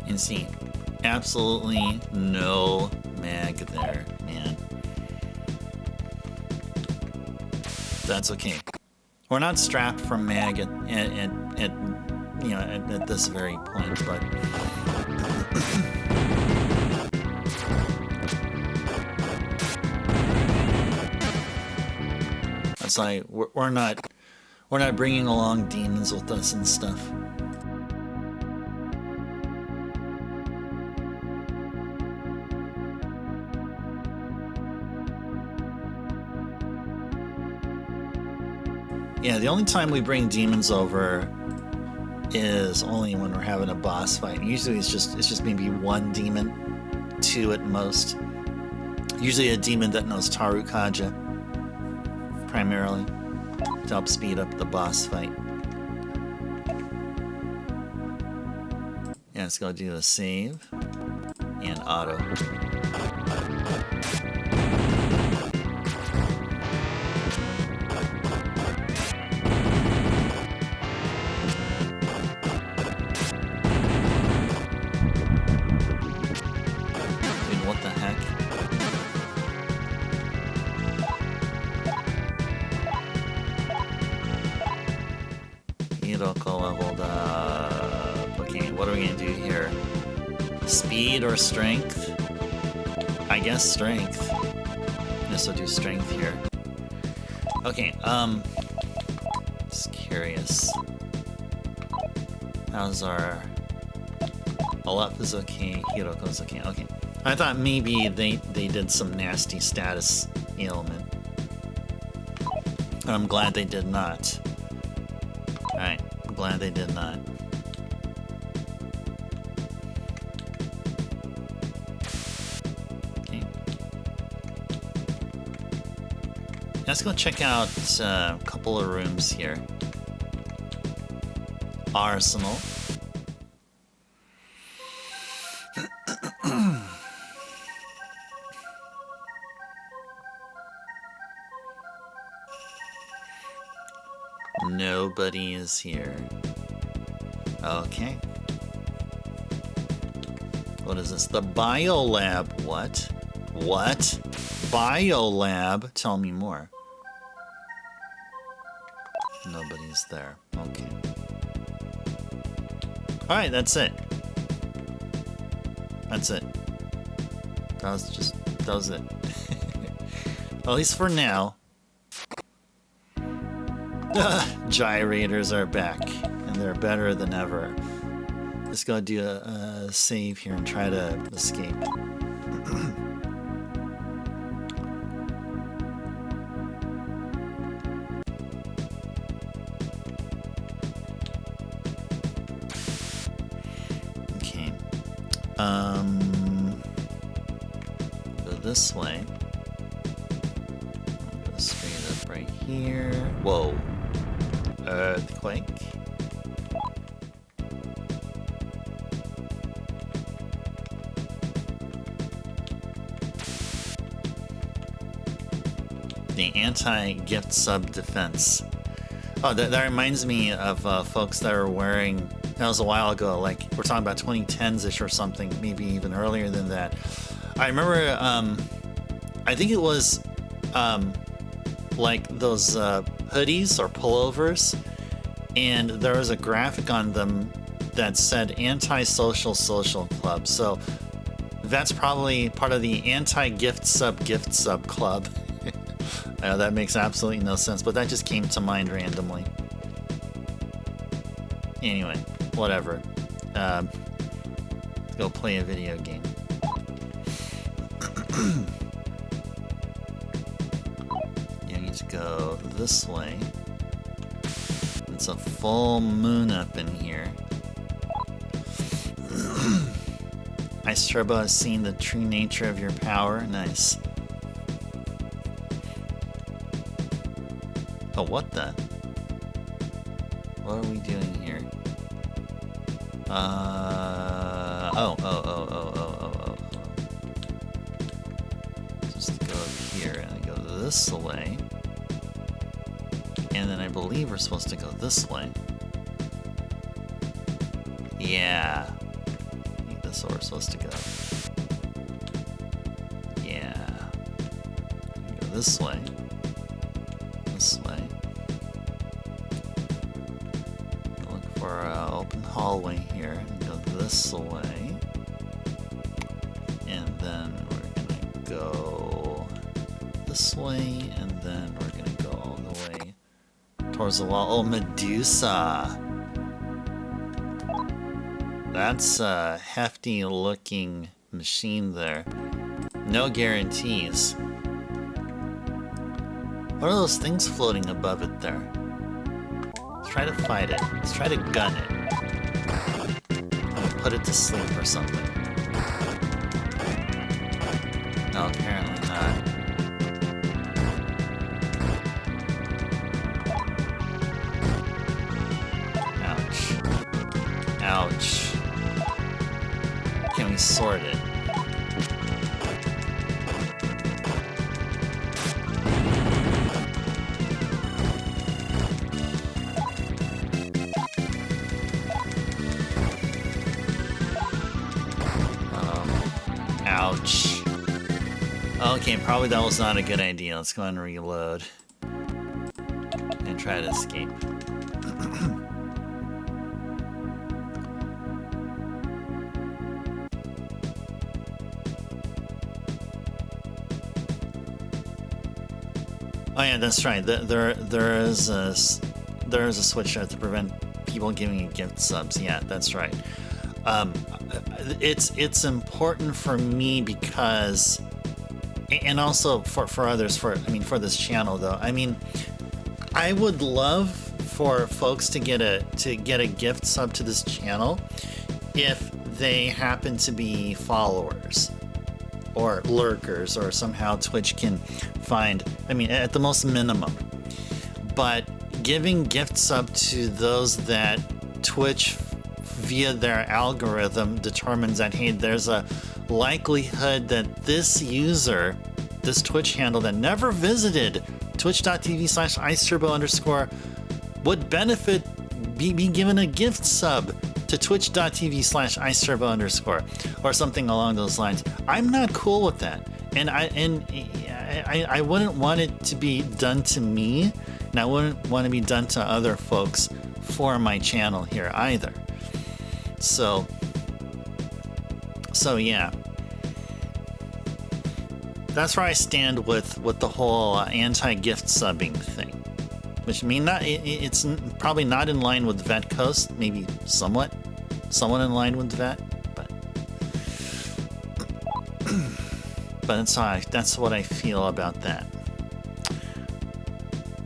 Speaker 1: And see, absolutely no mag there, man. That's okay. We're not strapped from mag at you know at this very point, but that's like we're not bringing along demons with us and stuff. Yeah, the only time we bring demons over is only when we're having a boss fight. Usually it's just maybe one demon, two at most. Usually a demon that knows Tarukaja, primarily, to help speed up the boss fight. Yeah, let's go do a save and auto. Leveled up. Okay, what are we gonna do here? Speed or strength? I guess strength. This will do strength here. Okay, just curious. How's our Olaf is okay, Hiroko's okay. Okay. I thought maybe they did some nasty status ailment. I'm glad they did not. Alright, I'm glad they did not. Okay. Let's go check out a couple of rooms here. Arsenal. Nobody is here. Okay. What is this? The Biolab. What? What? Biolab? Tell me more. Nobody's there. Okay. Alright, that's it. That's it. That was it. At least for now. Gyrators are back, and they're better than ever. Let's go do a save here and try to escape. Okay. Go this way. Go straight up right here. Whoa. Earthquake. The anti-gift sub defense. Oh, that reminds me of folks that are wearing. That was a while ago. Like we're talking about 2010s-ish or something, maybe even earlier than that. I remember. I think it was like those. Hoodies or pullovers, and there was a graphic on them that said anti-social social club. So that's probably part of the anti-gift sub club. That makes absolutely no sense, but that just came to mind randomly. Anyway, whatever. Let's go play a video game. Go this way. It's a full moon up in here. Ice Turbo has seen the true nature of your power. Nice. Oh, what the? What are we doing here? Oh. Just go up here and go this way. And then I believe we're supposed to go this way. Yeah. I think that's where we're supposed to go. Yeah. Go this way. This way. Look for an open hallway here. Go this way. And then we're gonna go this way. And then we're gonna go all the way towards the wall. Oh, Medusa. That's a hefty looking machine there. No guarantees. What are those things floating above it there? try to fight it. Let's try to gun it. Put it to sleep or something. No, apparently not. Ouch. Ouch. Can we sort it? Ouch. Okay, probably that was not a good idea. Let's go ahead and reload. And try to escape. Oh yeah, that's right. There is a switch there to prevent people giving you gift subs. Yeah, that's right. It's important for me because, and also for others, for this channel though. I mean, I would love for folks to get a gift sub to this channel if they happen to be followers or lurkers, or somehow Twitch can find, at the most minimum. But giving gift sub to those that Twitch via their algorithm determines that, hey, there's a likelihood that this user, this Twitch handle that never visited twitch.tv/iceturbo_ would benefit be given a gift sub to twitch.tv/iceturbo_ or something along those lines. I'm not cool with that. And I wouldn't want it to be done to me, and I wouldn't want to be done to other folks for my channel here either. So yeah, that's where I stand with the whole anti-gift subbing thing. Which it's probably not in line with Vet Coast, maybe somewhat in line with Vet, but that's what I feel about that.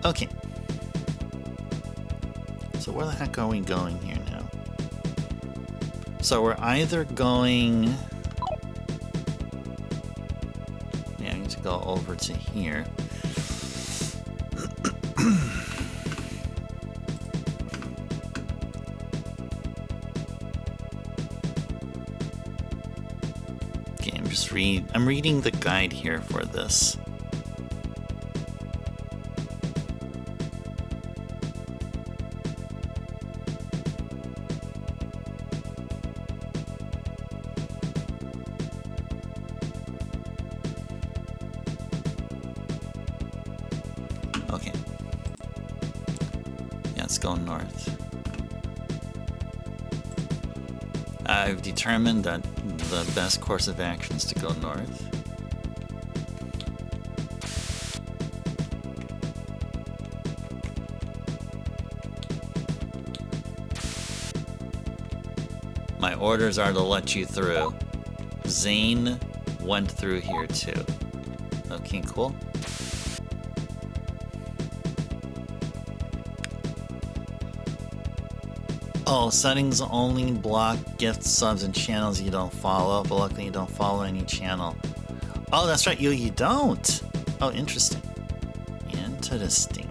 Speaker 1: Okay. So where the heck are we going here now? So we're either going... Yeah, I need to go over to here. Okay, I'm reading the guide here for this. Go north. I've determined that the best course of action is to go north. My orders are to let you through. Zane went through here too. Okay, cool. Oh, settings only block gift subs and channels you don't follow, but luckily you don't follow any channel. Oh, that's right, you don't. Oh, interesting. Interesting.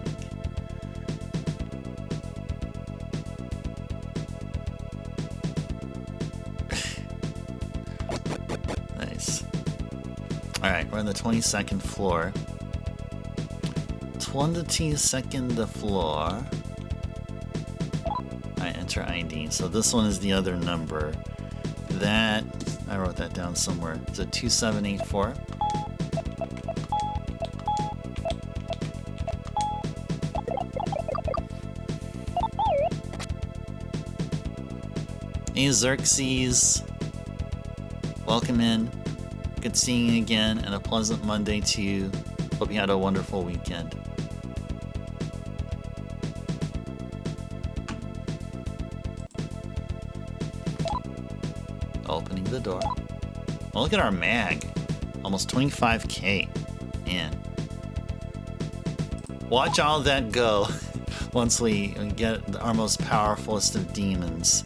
Speaker 1: Nice. Alright, we're on the 22nd floor. 22nd floor. Enter ID. So this one is the other number. That, I wrote that down somewhere. Is it 2784? Hey Xerxes. Welcome in. Good seeing you again, and a pleasant Monday to you. Hope you had a wonderful weekend. Opening the door. Well, look at our mag. Almost 25k. Man. Watch all that go. once we get our most powerfulest of demons,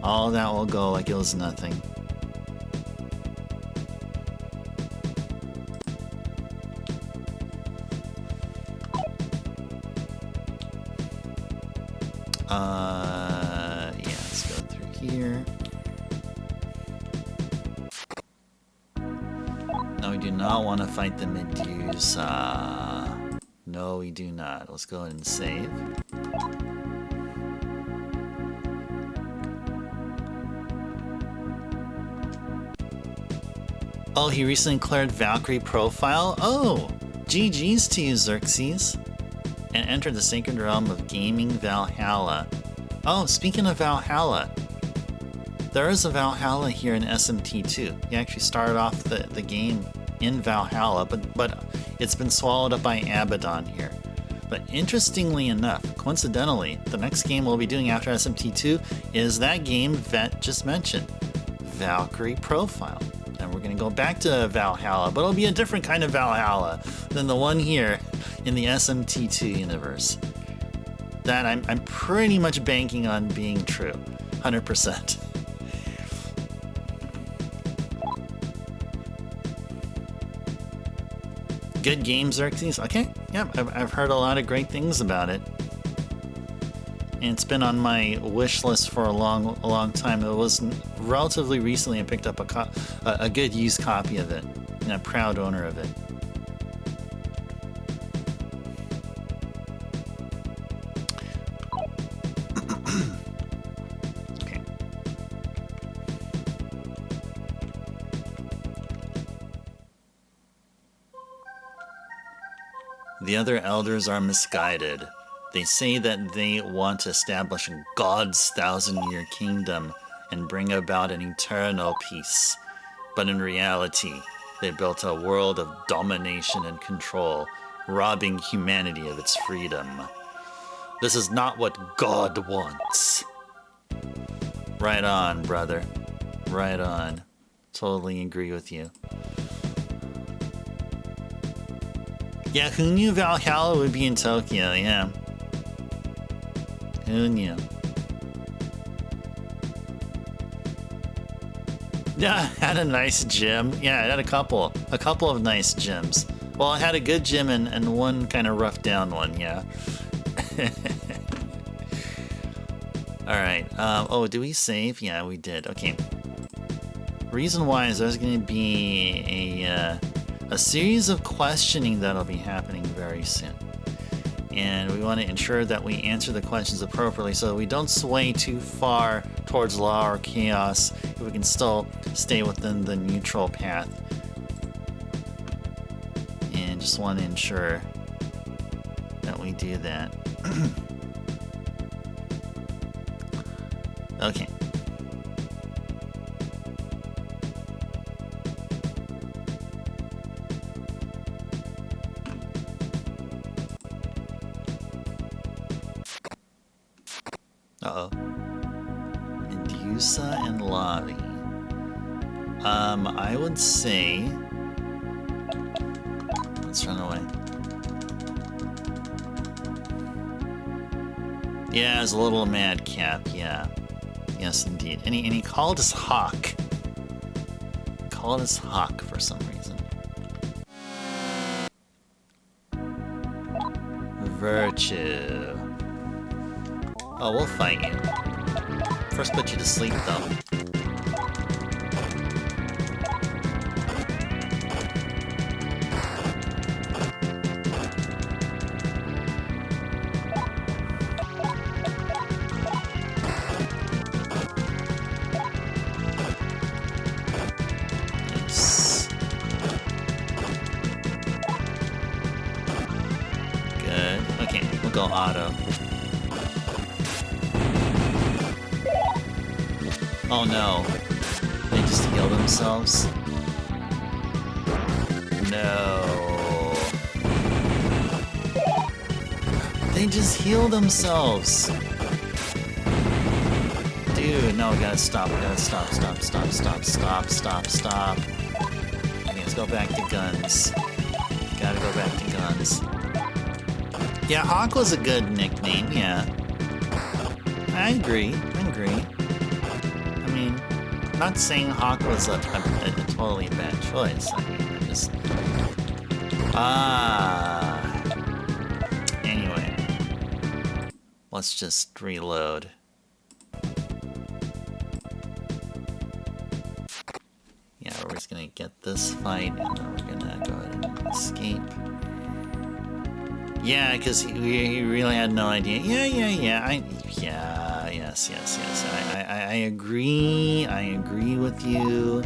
Speaker 1: all that will go like it was nothing. Yeah, let's go through here. No, we do not want to fight the Medusa. No, we do not. Let's go ahead and save. Oh, he recently cleared Valkyrie profile? Oh! GG's to you, Xerxes. And entered the sacred realm of gaming Valhalla. Oh, speaking of Valhalla, there is a Valhalla here in SMT2. You actually started off the game in Valhalla, but it's been swallowed up by Abaddon here. But interestingly enough, coincidentally, the next game we'll be doing after SMT2 is that game Vet just mentioned, Valkyrie Profile. And we're going to go back to Valhalla, but it'll be a different kind of Valhalla than the one here in the SMT2 universe. That I'm pretty much banking on being true, 100%. Good game, Xerxes. Okay, yeah, I've heard a lot of great things about it. And it's been on my wish list for a long time. It was relatively recently I picked up a good used copy of it, and a proud owner of it. Okay. The other elders are misguided. They say that they want to establish God's 1,000-year kingdom and bring about an eternal peace. But in reality, they built a world of domination and control, robbing humanity of its freedom. This is not what God wants. Right on, brother. Right on. Totally agree with you. Yeah, who knew Valhalla would be in Tokyo, yeah. Who knew? Yeah, it had a nice gym. Yeah, it had a couple of nice gyms. Well, it had a good gym and one kind of rough down one, yeah. Alright, oh, do we save? Yeah, we did, okay. Reason why is there's going to be a series of questioning that'll be happening very soon. And we want to ensure that we answer the questions appropriately so we don't sway too far towards law or chaos, if we can still stay within the neutral path. And just want to ensure that we do that. Okay. Uh-oh. Medusa and Lavi. I would say... Let's run away. Yeah, it's a little madcap, yeah. Yes, indeed. And he called us Hawk. He called us Hawk for some reason. Virtue. Oh, we'll fight you. First put you to sleep, though. Nice. Good. Okay, we'll go auto. Oh no. They just heal themselves? No. They just heal themselves! Dude, no, we gotta stop. We gotta stop. Okay, let's go back to guns. Gotta go back to guns. Yeah, Hawk was a good nickname, yeah. I agree. I mean, I'm not saying Hawk was a totally bad choice. I mean, I just... Anyway. Let's just reload. Yeah, we're just gonna get this fight, and then we're gonna go ahead and escape. Yeah, because he really had no idea. Yes. I agree. I agree with you.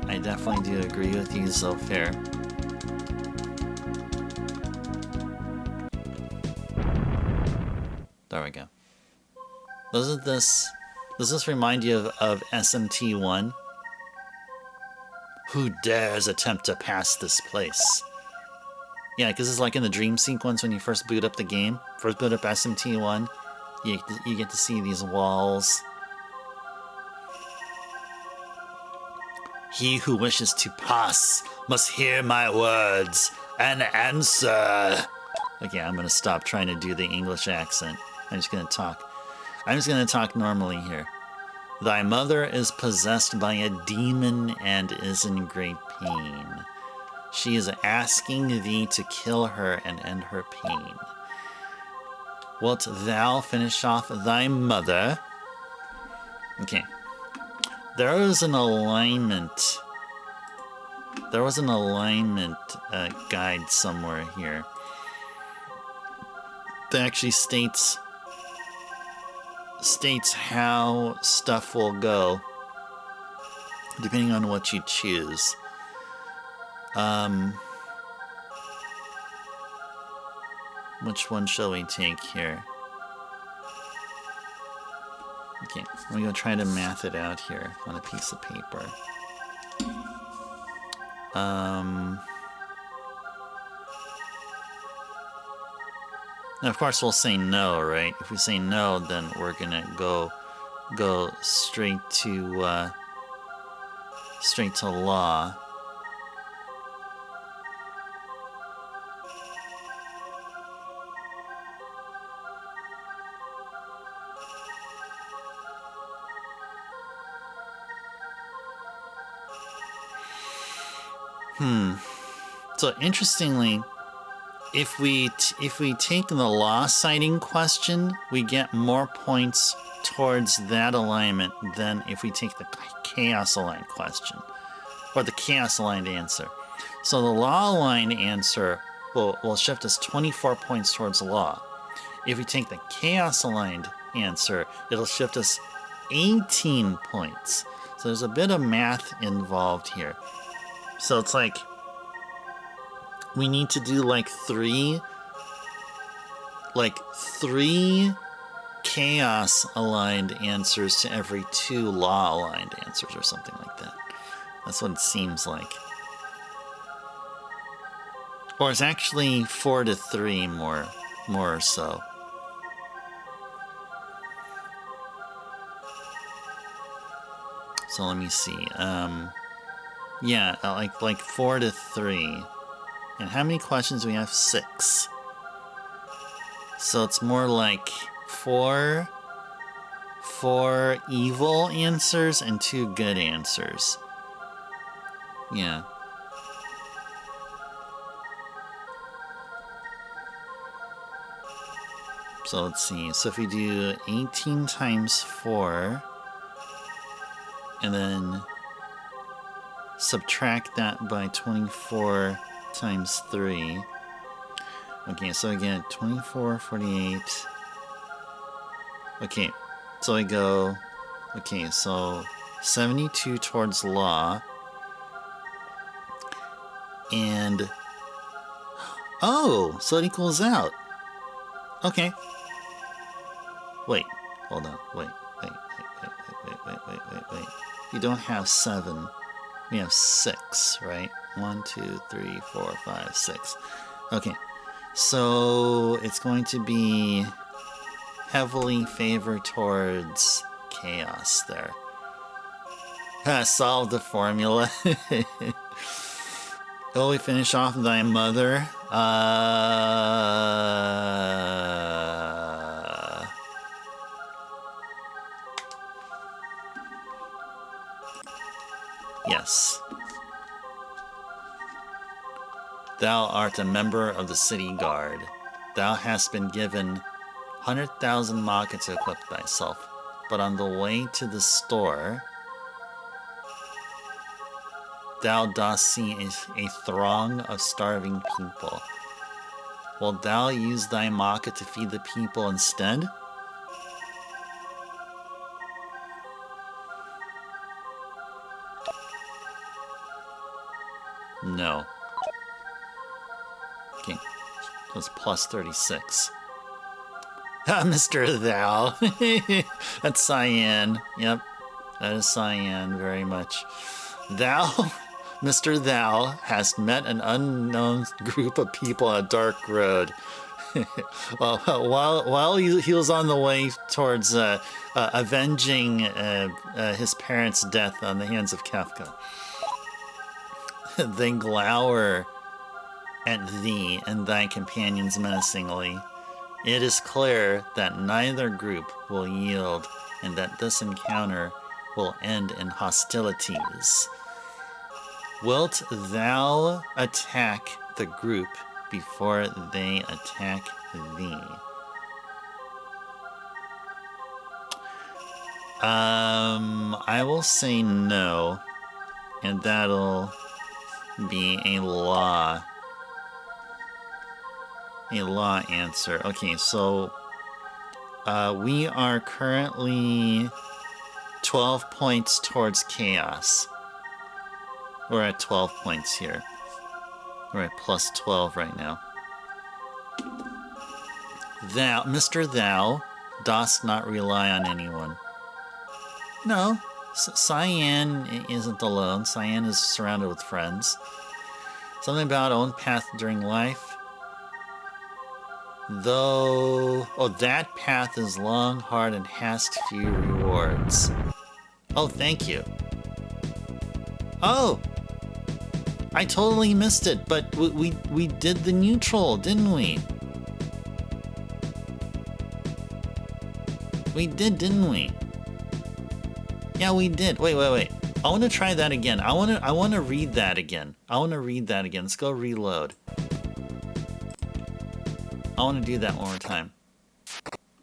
Speaker 1: I definitely do agree with you, so fair. There we go. Does this remind you of SMT1? Who dares attempt to pass this place? Yeah, because it's like in the dream sequence when you first boot up the game. First boot up SMT1, you get to see these walls. He who wishes to pass must hear my words and answer. Okay, I'm going to stop trying to do the English accent. I'm just going to talk normally here. Thy mother is possessed by a demon and is in great pain. She is asking thee to kill her and end her pain. Wilt thou finish off thy mother? Okay. There was an alignment guide somewhere here that actually states how stuff will go depending on what you choose. Which one shall we take here? Okay, I'm gonna try to math it out here on a piece of paper. Now of course we'll say no, right? If we say no, then we're gonna go straight to law. So interestingly, if we take the law citing question, we get more points towards that alignment than if we take the chaos aligned question or the chaos aligned answer. So the law aligned answer will shift us 24 points towards the law. If we take the chaos aligned answer, it'll shift us 18 points. So there's a bit of math involved here. So it's like we need to do like three chaos aligned answers to every 2 law aligned answers or something like that. That's what it seems like. Or it's actually 4 to 3 more or so. So let me see. Yeah, like 4 to 3. And how many questions do we have? 6. So it's more like 4 evil answers and 2 good answers. Yeah. So let's see. So if we do 18 times 4, and then subtract that by 24 times 3. Okay, so I get 24, 48. Okay, so I go... Okay, so 72 towards law. And... Oh, so it equals out. Okay. Wait, hold on. Wait. You don't have 7. We have 6, right? 1, 2, 3, 4, 5, 6. Okay, so it's going to be heavily favored towards chaos there. Solve the formula. Oh, we finish off thy mother. Yes. Thou art a member of the city guard. Thou hast been given 100,000 maka to equip thyself, but on the way to the store, thou dost see a throng of starving people. Wilt thou use thy maka to feed the people instead? No. Okay. It was plus 36. Mr. Thou. That's Cyan. Yep. That is Cyan, very much. Thou, Mr. Thou, hast met an unknown group of people on a dark road. Well, while he was on the way towards avenging his parents' death on the hands of Kafka, they glower at thee and thy companions menacingly. It is clear that neither group will yield, and that this encounter will end in hostilities. Wilt thou attack the group before they attack thee? I will say no, and that'll be a law answer. Okay, so we are currently 12 points towards chaos. We're at 12 points here. We're at plus 12 right now. Thou, Mr. Thou, dost not rely on anyone. No, Cyan isn't alone. Cyan is surrounded with friends. Something about own path during life. Though, that path is long, hard, and has few rewards. Oh, thank you. Oh, I totally missed it, but we did the neutral, didn't we? We did, didn't we? Yeah, we did. Wait. I want to try that again. I want to read that again. Let's go reload. I want to do that one more time.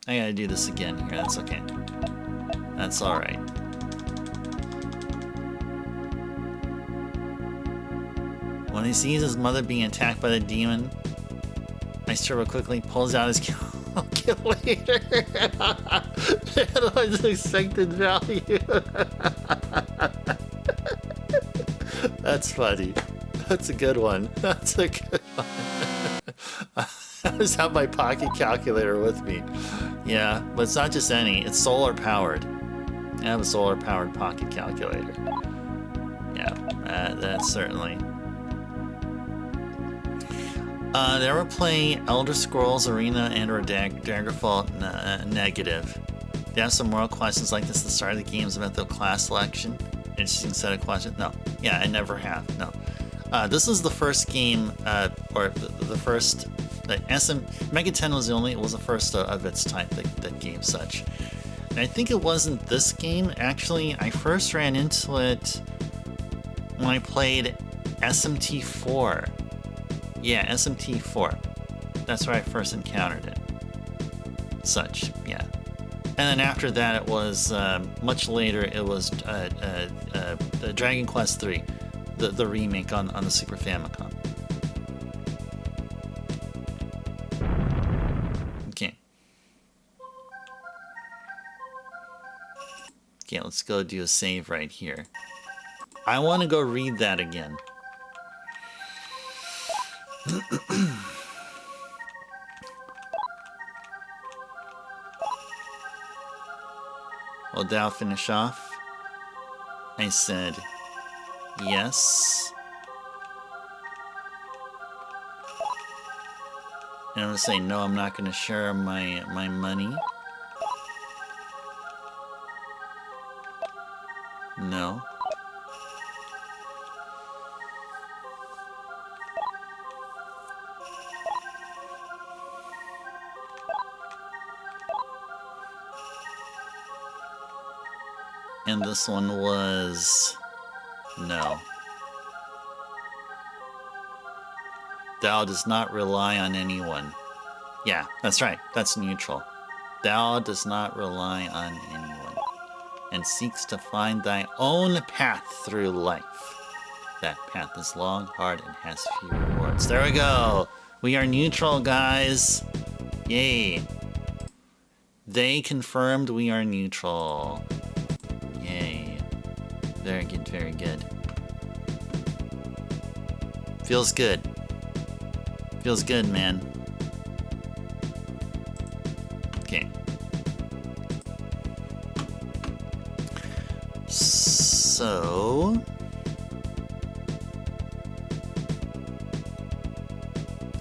Speaker 1: I gotta do this again here. That's okay. That's alright. When he sees his mother being attacked by the demon, Ice Turbo quickly pulls out his calculator. Analyze expected value. That's funny. That's a good one. I always have my pocket calculator with me. Yeah, but it's not just any. It's solar powered. I have a solar powered pocket calculator. Yeah, that's certainly. Never play Elder Scrolls Arena and or Daggerfall negative. They have some moral questions like this at the start of the game's event, though class selection. Interesting set of questions. No. Yeah, I never have. No. This is the first game, or the first. Mega 10 was the first of its type that gave such. And I think it wasn't this game. Actually, I first ran into it when I played SMT4. Yeah, SMT4. That's where I first encountered it. Such, yeah. And then after that, it was much later. It was Dragon Quest III, the remake on the Super Famicom. Okay, let's go do a save right here. I want to go read that again. Will thou finish off? I said, yes. And I'm going to say, no, I'm not going to share my money. No. And this one was... no. Thou does not rely on anyone. Yeah, that's right. That's neutral. Thou does not rely on anyone, and seeks to find thy own path through life. That path is long, hard, and has few rewards. There we go! We are neutral, guys! Yay! They confirmed we are neutral. Yay. Very good, very good. Feels good. Feels good, man. Okay. So...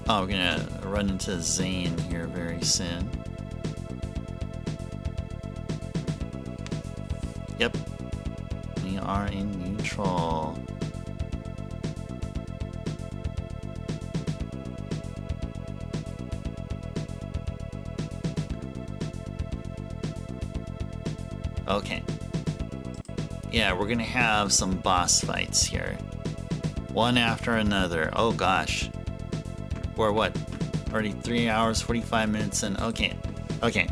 Speaker 1: oh, we're gonna run into Zane here very soon. Yep. We are in neutral. Okay. Yeah, we're gonna have some boss fights here. One after another. Oh gosh. We're what? Already 3 hours, 45 minutes in. Okay. Okay.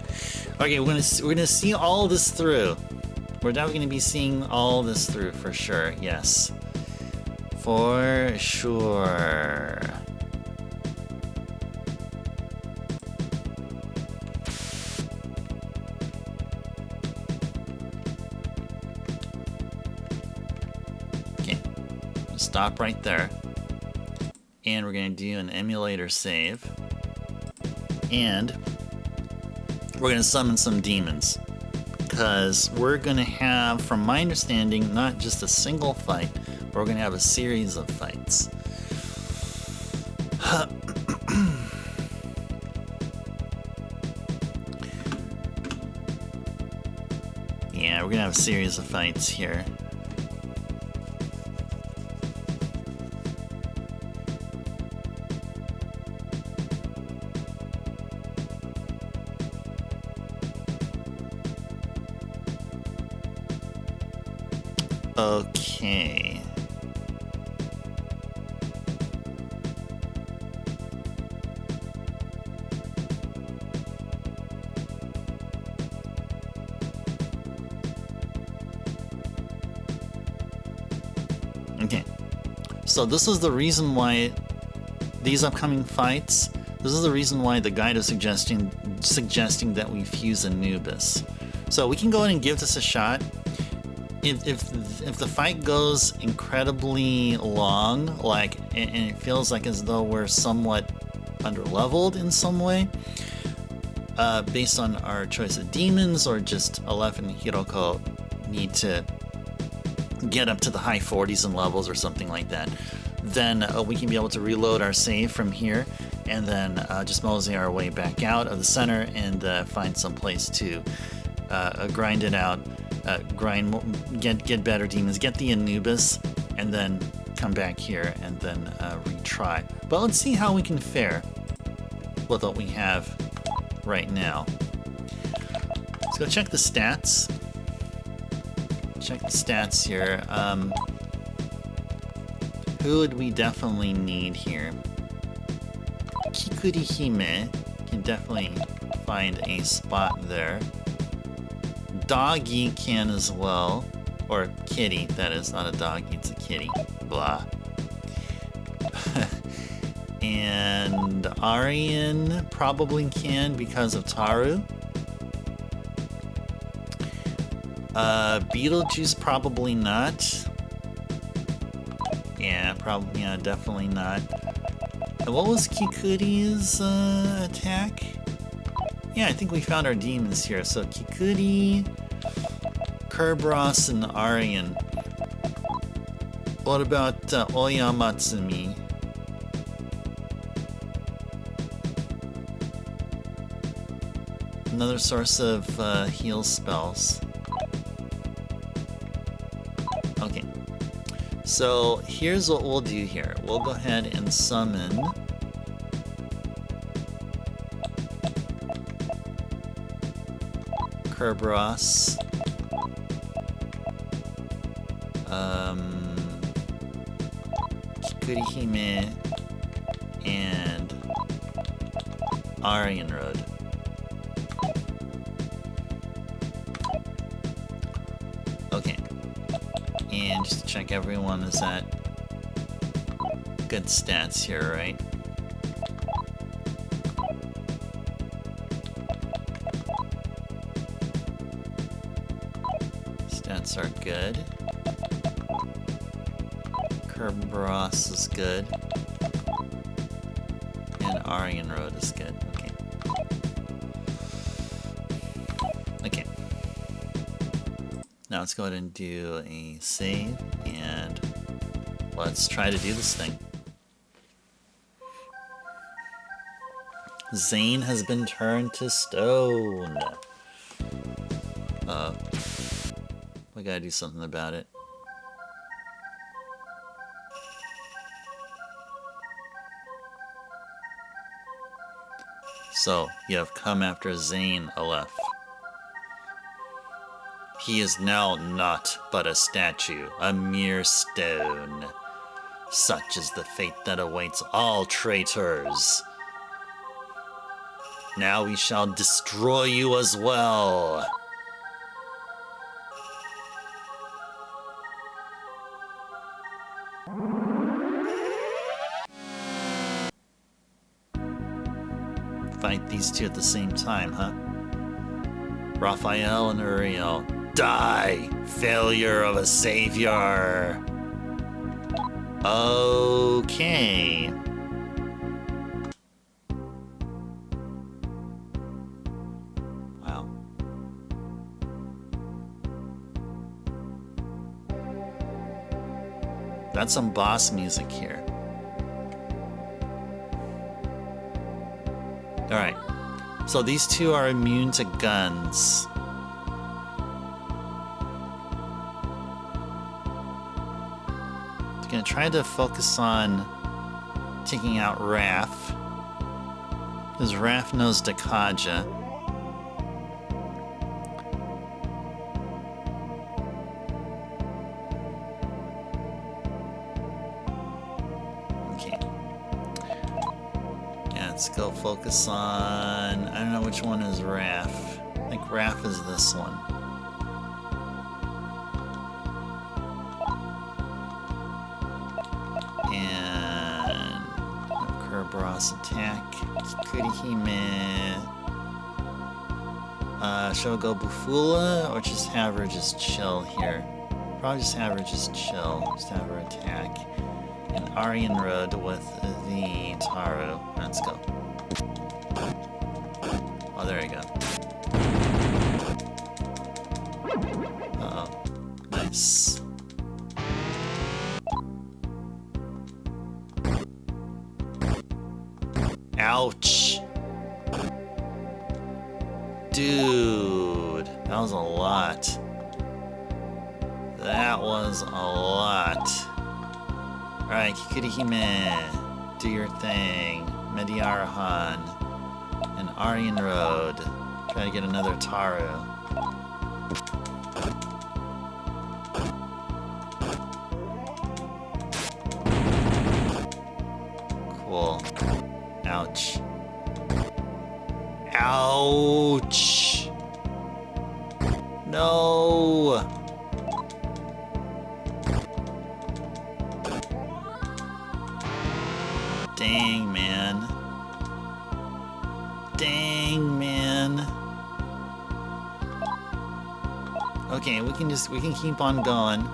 Speaker 1: Okay, we're gonna see all this through. We're definitely gonna be seeing all this through for sure. Yes. For sure. Stop right there, and we're going to do an emulator save, and we're going to summon some demons, because we're going to have, from my understanding, not just a single fight, but we're going to have a series of fights. Yeah, we're going to have a series of fights here. Okay. Okay. So this is the reason why these upcoming fights, this is the reason why the guide is suggesting that we fuse Anubis. So we can go ahead and give this a shot. If the fight goes incredibly long, like, and it feels like as though we're somewhat underleveled in some way, based on our choice of demons, or just Aleph and Hiroko need to get up to the high 40s in levels or something like that, then we can be able to reload our save from here, and then just mosey our way back out of the center and find some place to grind it out. Get better demons, get the Anubis, and then come back here and then retry. But let's see how we can fare with what we have right now. Let's go check the stats. Check the stats here. Who would we definitely need here? Kikuri Hime can definitely find a spot there. Doggy can as well, or kitty, that is, not a doggy, it's a kitty, blah. And Aryan probably can because of Taru. Beetlejuice probably not. Yeah, probably, yeah, definitely not. And what was Kikuri's attack? Yeah, I think we found our demons here. So Kikuri, Kerberos, and Aryan. What about Oya Matsumi? Another source of heal spells. Okay. So here's what we'll do here. We'll go ahead and summon Kerberos. Kurihime and Aryan Road. Okay. And just to check everyone is at good stats here, right? Stats are good. Kerberos is good. And Aryan Road is good. Okay. Okay. Now let's go ahead and do a save and let's try to do this thing. Zane has been turned to stone. We gotta do something about it. So, you have come after Zane, Aleph. He is now naught but a statue, a mere stone. Such is the fate that awaits all traitors. Now we shall destroy you as well. Fight these two at the same time, huh? Raphael and Uriel. Die! Failure of a savior! Okay. Wow. That's some boss music here. Alright, so these two are immune to guns. I'm gonna try to focus on taking out Raph, because Raph knows Dakaja. Let's go focus on... I don't know which one is Raph. I think Raph is this one. And... Kerberos attack. Kurihime... Shall we go Bufula, or just have her just chill here? Probably just have her just chill. Just have her attack. And Aryan Road with the Taru. Let's go. Oh, there you go. Uh-oh. Nice. Ouch! Dude, that was a lot. That was a lot. Alright, Kikurihime, do your thing. Mediarahan and Aryan Road. Try to get another Taru. Cool. Ouch. Ouch! No! Dang, man. Dang, man. Okay, we can keep on going.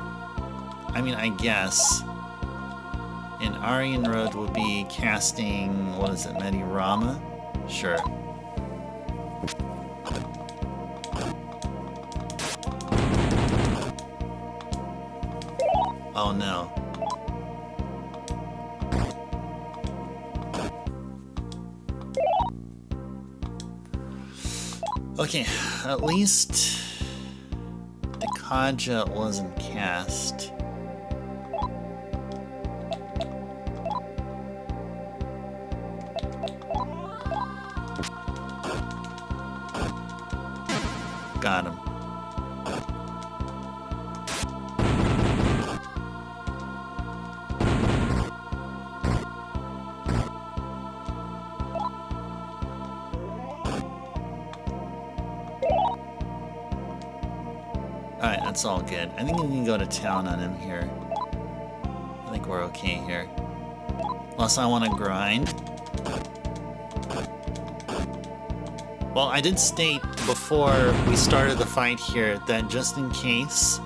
Speaker 1: I mean, I guess. And Aryan Road will be casting, what is it, Medirama? Sure. Oh no. Okay, at least the Kaja wasn't cast. Got him. Alright, that's all good. I think we can go to town on him here. I think we're okay here. Unless I want to grind. Well, I did state before we started the fight here that just in case,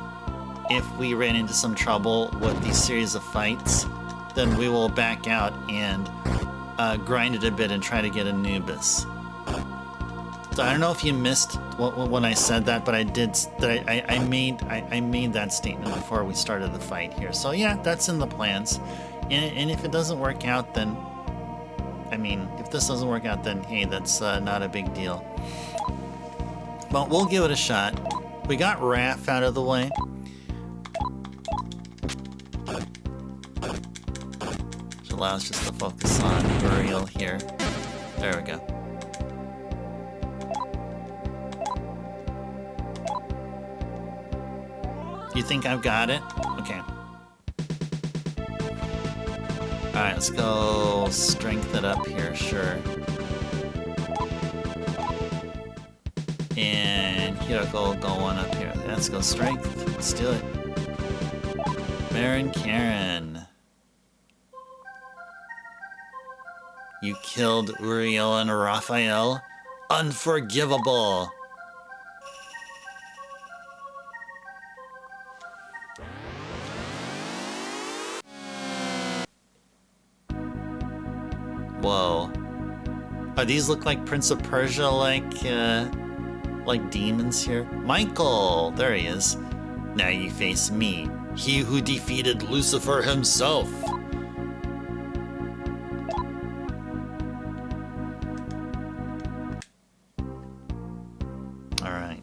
Speaker 1: if we ran into some trouble with these series of fights, then we will back out and grind it a bit and try to get Anubis. So I don't know if you missed when I said that, but I did. I made that statement before we started the fight here. So yeah, that's in the plans. And if it doesn't work out, then I mean, if this doesn't work out, then hey, that's not a big deal. But we'll give it a shot. We got Raph out of the way. Which allows us to focus on Uriel here. There we go. You think I've got it? Okay. Alright, let's go strength it up here, sure. And Hiroko go on up here. Let's go strength. Let's do it. Baron Karen. You killed Uriel and Raphael? Unforgivable! Whoa. Oh, these look like Prince of Persia, like demons here. Michael! There he is. Now you face me, he who defeated Lucifer himself. Alright.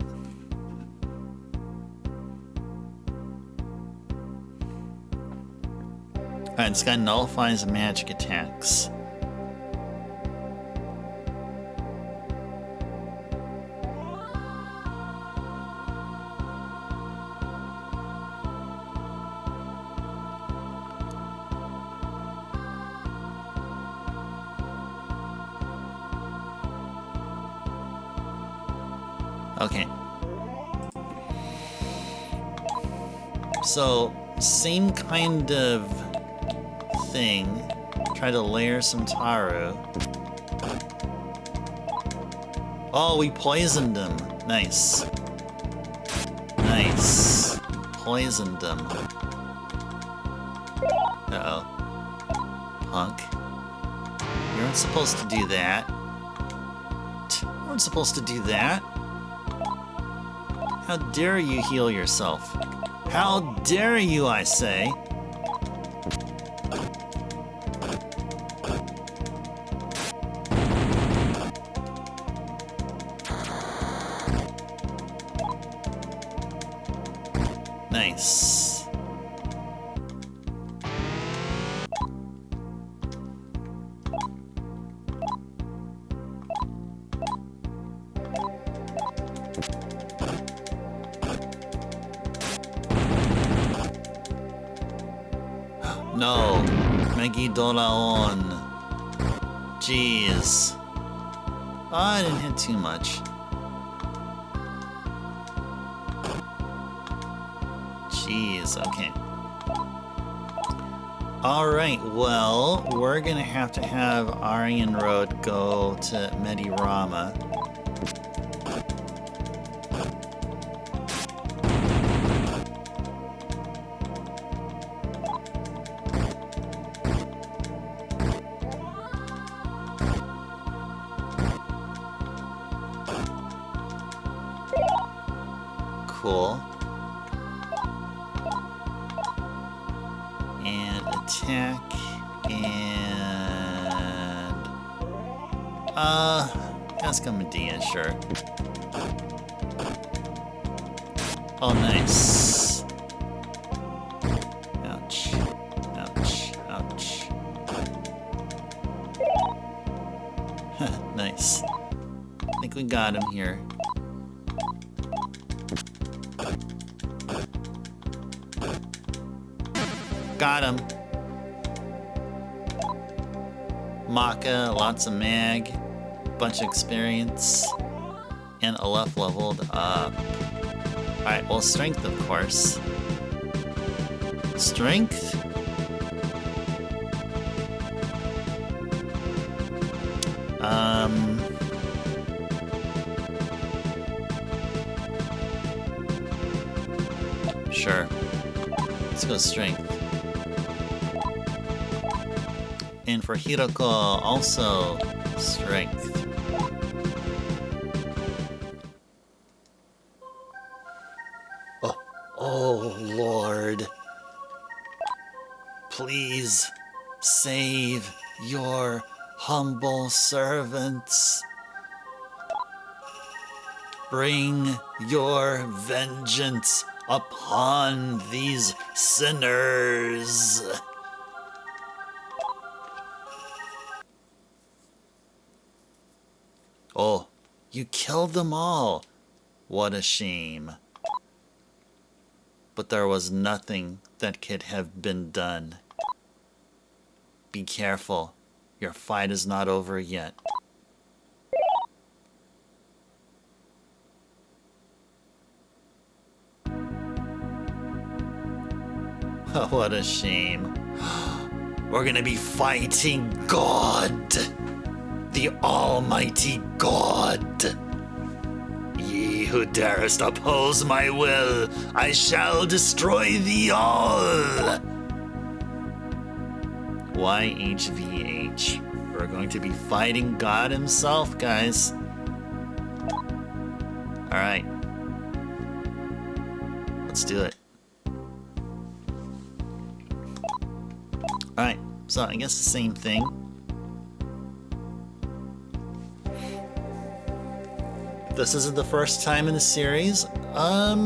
Speaker 1: Alright, this guy nullifies magic attacks. Okay. So, same kind of thing. Try to layer some Taru. Oh, we poisoned him. Nice. Nice. Poisoned him. Uh-oh. Punk. You weren't supposed to do that. You weren't supposed to do that. How dare you heal yourself? How dare you, I say? Nice. No, Megidoraon. Jeez. Oh, I didn't hit too much. Jeez, okay. Alright, well, we're gonna have to have Aryan Road go to Medirama. Cool. And attack, and... ask him Medea, sure. Oh, nice. Ouch. Ouch. Ouch. Nice. I think we got him here. Got him. Maka, lots of mag, bunch of experience, and Aleph leveled up. Alright, well, strength, of course. Strength? Sure. Let's go strength. And for Hiroko, also strength. Oh, Lord. Please save your humble servants. Bring your vengeance upon these sinners. Oh, you killed them all. What a shame. But there was nothing that could have been done. Be careful. Your fight is not over yet. Oh, what a shame. We're gonna be fighting God. The Almighty God. Ye who darest oppose my will, I shall destroy thee all. YHVH. We're going to be fighting God himself, guys. Alright. Let's do it. Alright, so I guess the same thing. This isn't the first time in the series. I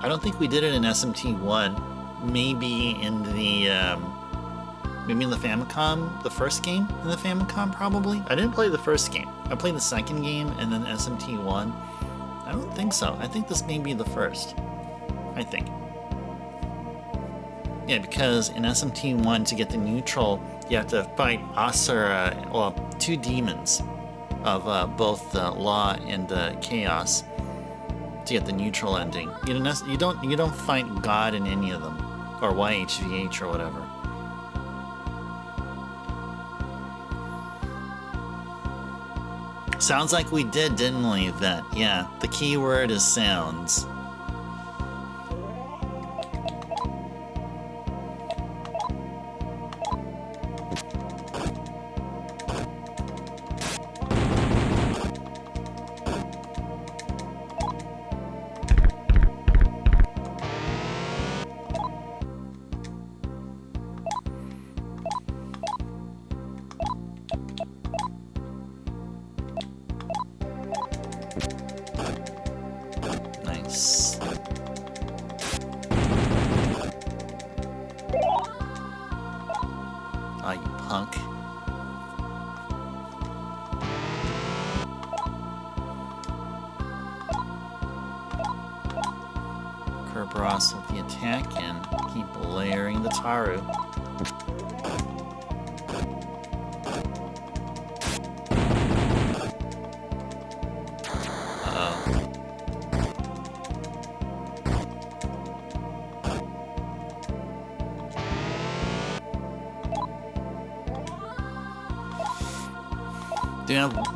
Speaker 1: don't think we did it in SMT1. Maybe in the Famicom, the first game in the Famicom, probably. I didn't play the first game. I played the second game and then SMT1. I don't think so. I think this may be the first. I think. Yeah, because in SMT1, to get the neutral, you have to fight Asura, well, two demons of both the Law and the Chaos to get the neutral ending. You don't fight God in any of them, or YHVH or whatever. Sounds like we did, didn't we, Vet? Yeah, the key word is sounds. Nice. Ah, you punk. Kerberos with the attack and keep layering the Taru.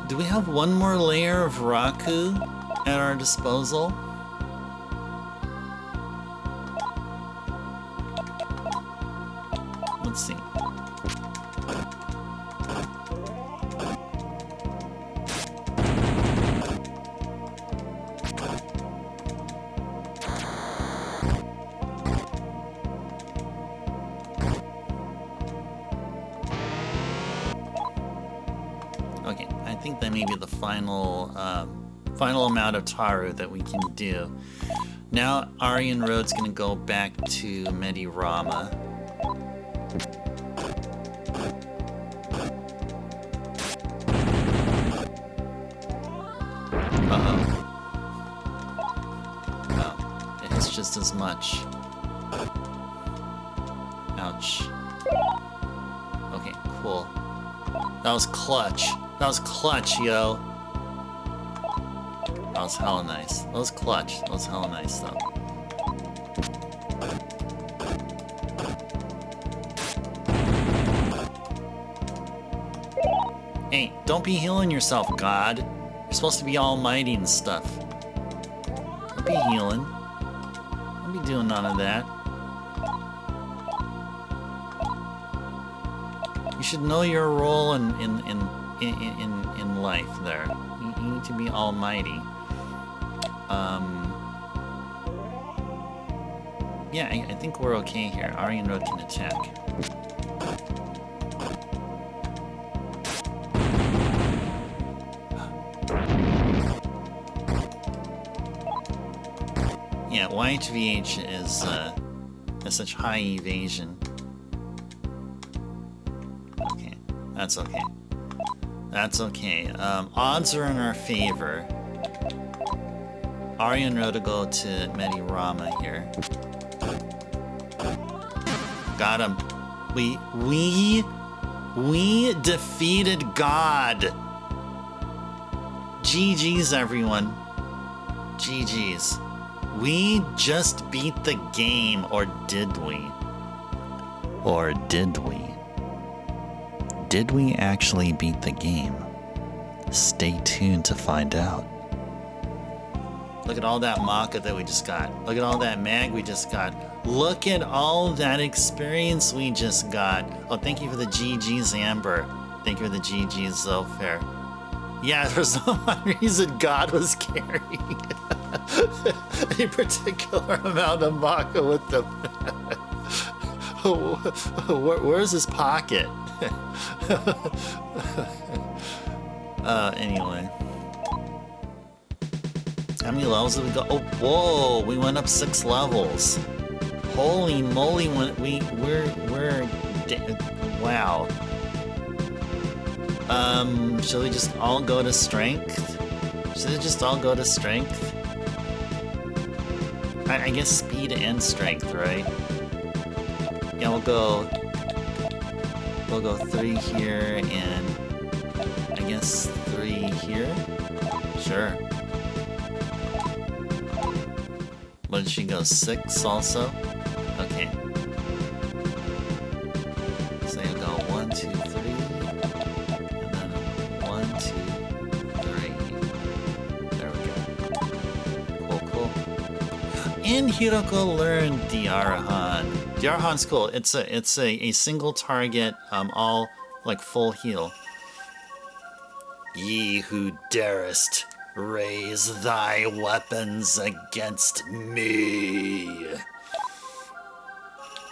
Speaker 1: Do we have one more layer of Raku at our disposal? Let's see. Okay, I think that may be the final amount of Taru that we can do. Now Aryan Road's gonna go back to Medirama. Oh, it hits just as much. Ouch. Okay, cool. That was clutch. That was clutch, yo. That was hella nice. That was clutch. That was hella nice, though. Hey, don't be healing yourself, God. You're supposed to be almighty and stuff. Don't be healing. Don't be doing none of that. You should know your role in life there. You need to be almighty. Yeah, I think we're okay here. Aryan Road can attack. Yeah, YHVH has such high evasion. Okay, that's okay. That's okay. Odds are in our favor. Aryan Road to go to Medirama here. Got him. We defeated God. GG's, everyone. GG's. We just beat the game, or did we? Or did we? Did we actually beat the game? Stay tuned to find out. Look at all that Maka that we just got. Look at all that mag we just got. Look at all that experience we just got. Oh, thank you for the GG's, Amber. Thank you for the GG's, Zofair. Yeah, there's no one reason God was carrying a particular amount of Maka with them. Where's his pocket? Anyway. How many levels did we go? Oh, whoa! We went up 6 levels. Holy moly! Wow. Should we just all go to strength? Should it just all go to strength? I guess speed and strength, right? Yeah, we'll go 3 here and I guess 3 here. Sure. What did she go? 6 also? Okay. So you'll go 1, 2, 3, and then 1, 2, 3. There we go. Cool. And Hiroko learned Diarahan. Diarahan's cool. It's a single target, all like full heal. Ye who darest raise thy weapons against me,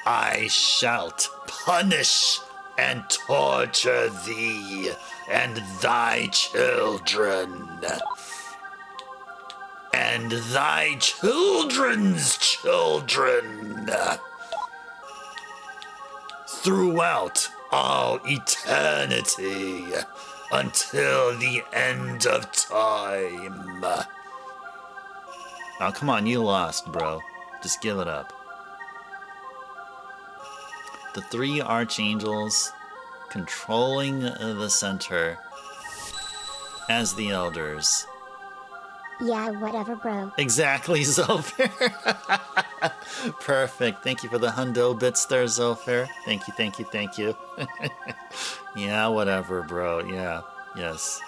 Speaker 1: I shalt punish and torture thee and thy children, and thy children's children, throughout all eternity, until the end of time. Oh, come on, you lost, bro. Just give it up. The 3 archangels controlling the center as the elders.
Speaker 4: Yeah, whatever, bro.
Speaker 1: Exactly, Zofair. Perfect. Thank you for the hundo bits there, Zofair. Thank you. Yeah, whatever, bro. Yeah. Yes.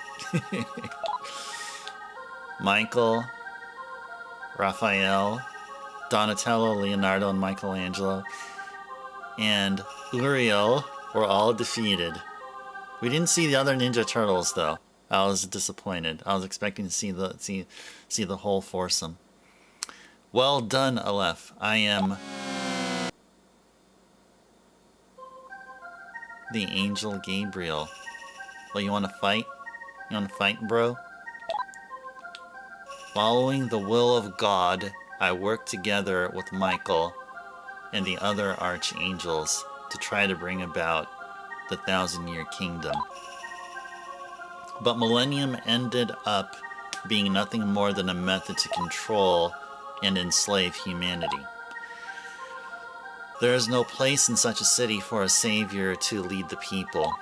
Speaker 1: Michael, Raphael, Donatello, Leonardo, and Michelangelo, and Uriel were all defeated. We didn't see the other Ninja Turtles, though. I was disappointed. I was expecting to see the whole foursome. Well done, Aleph. I am the Angel Gabriel. Well, you want to fight? You want to fight, bro? Following the will of God, I worked together with Michael and the other archangels to try to bring about the 1,000-year kingdom. But Millennium ended up being nothing more than a method to control and enslave humanity. There is no place in such a city for a savior to lead the people.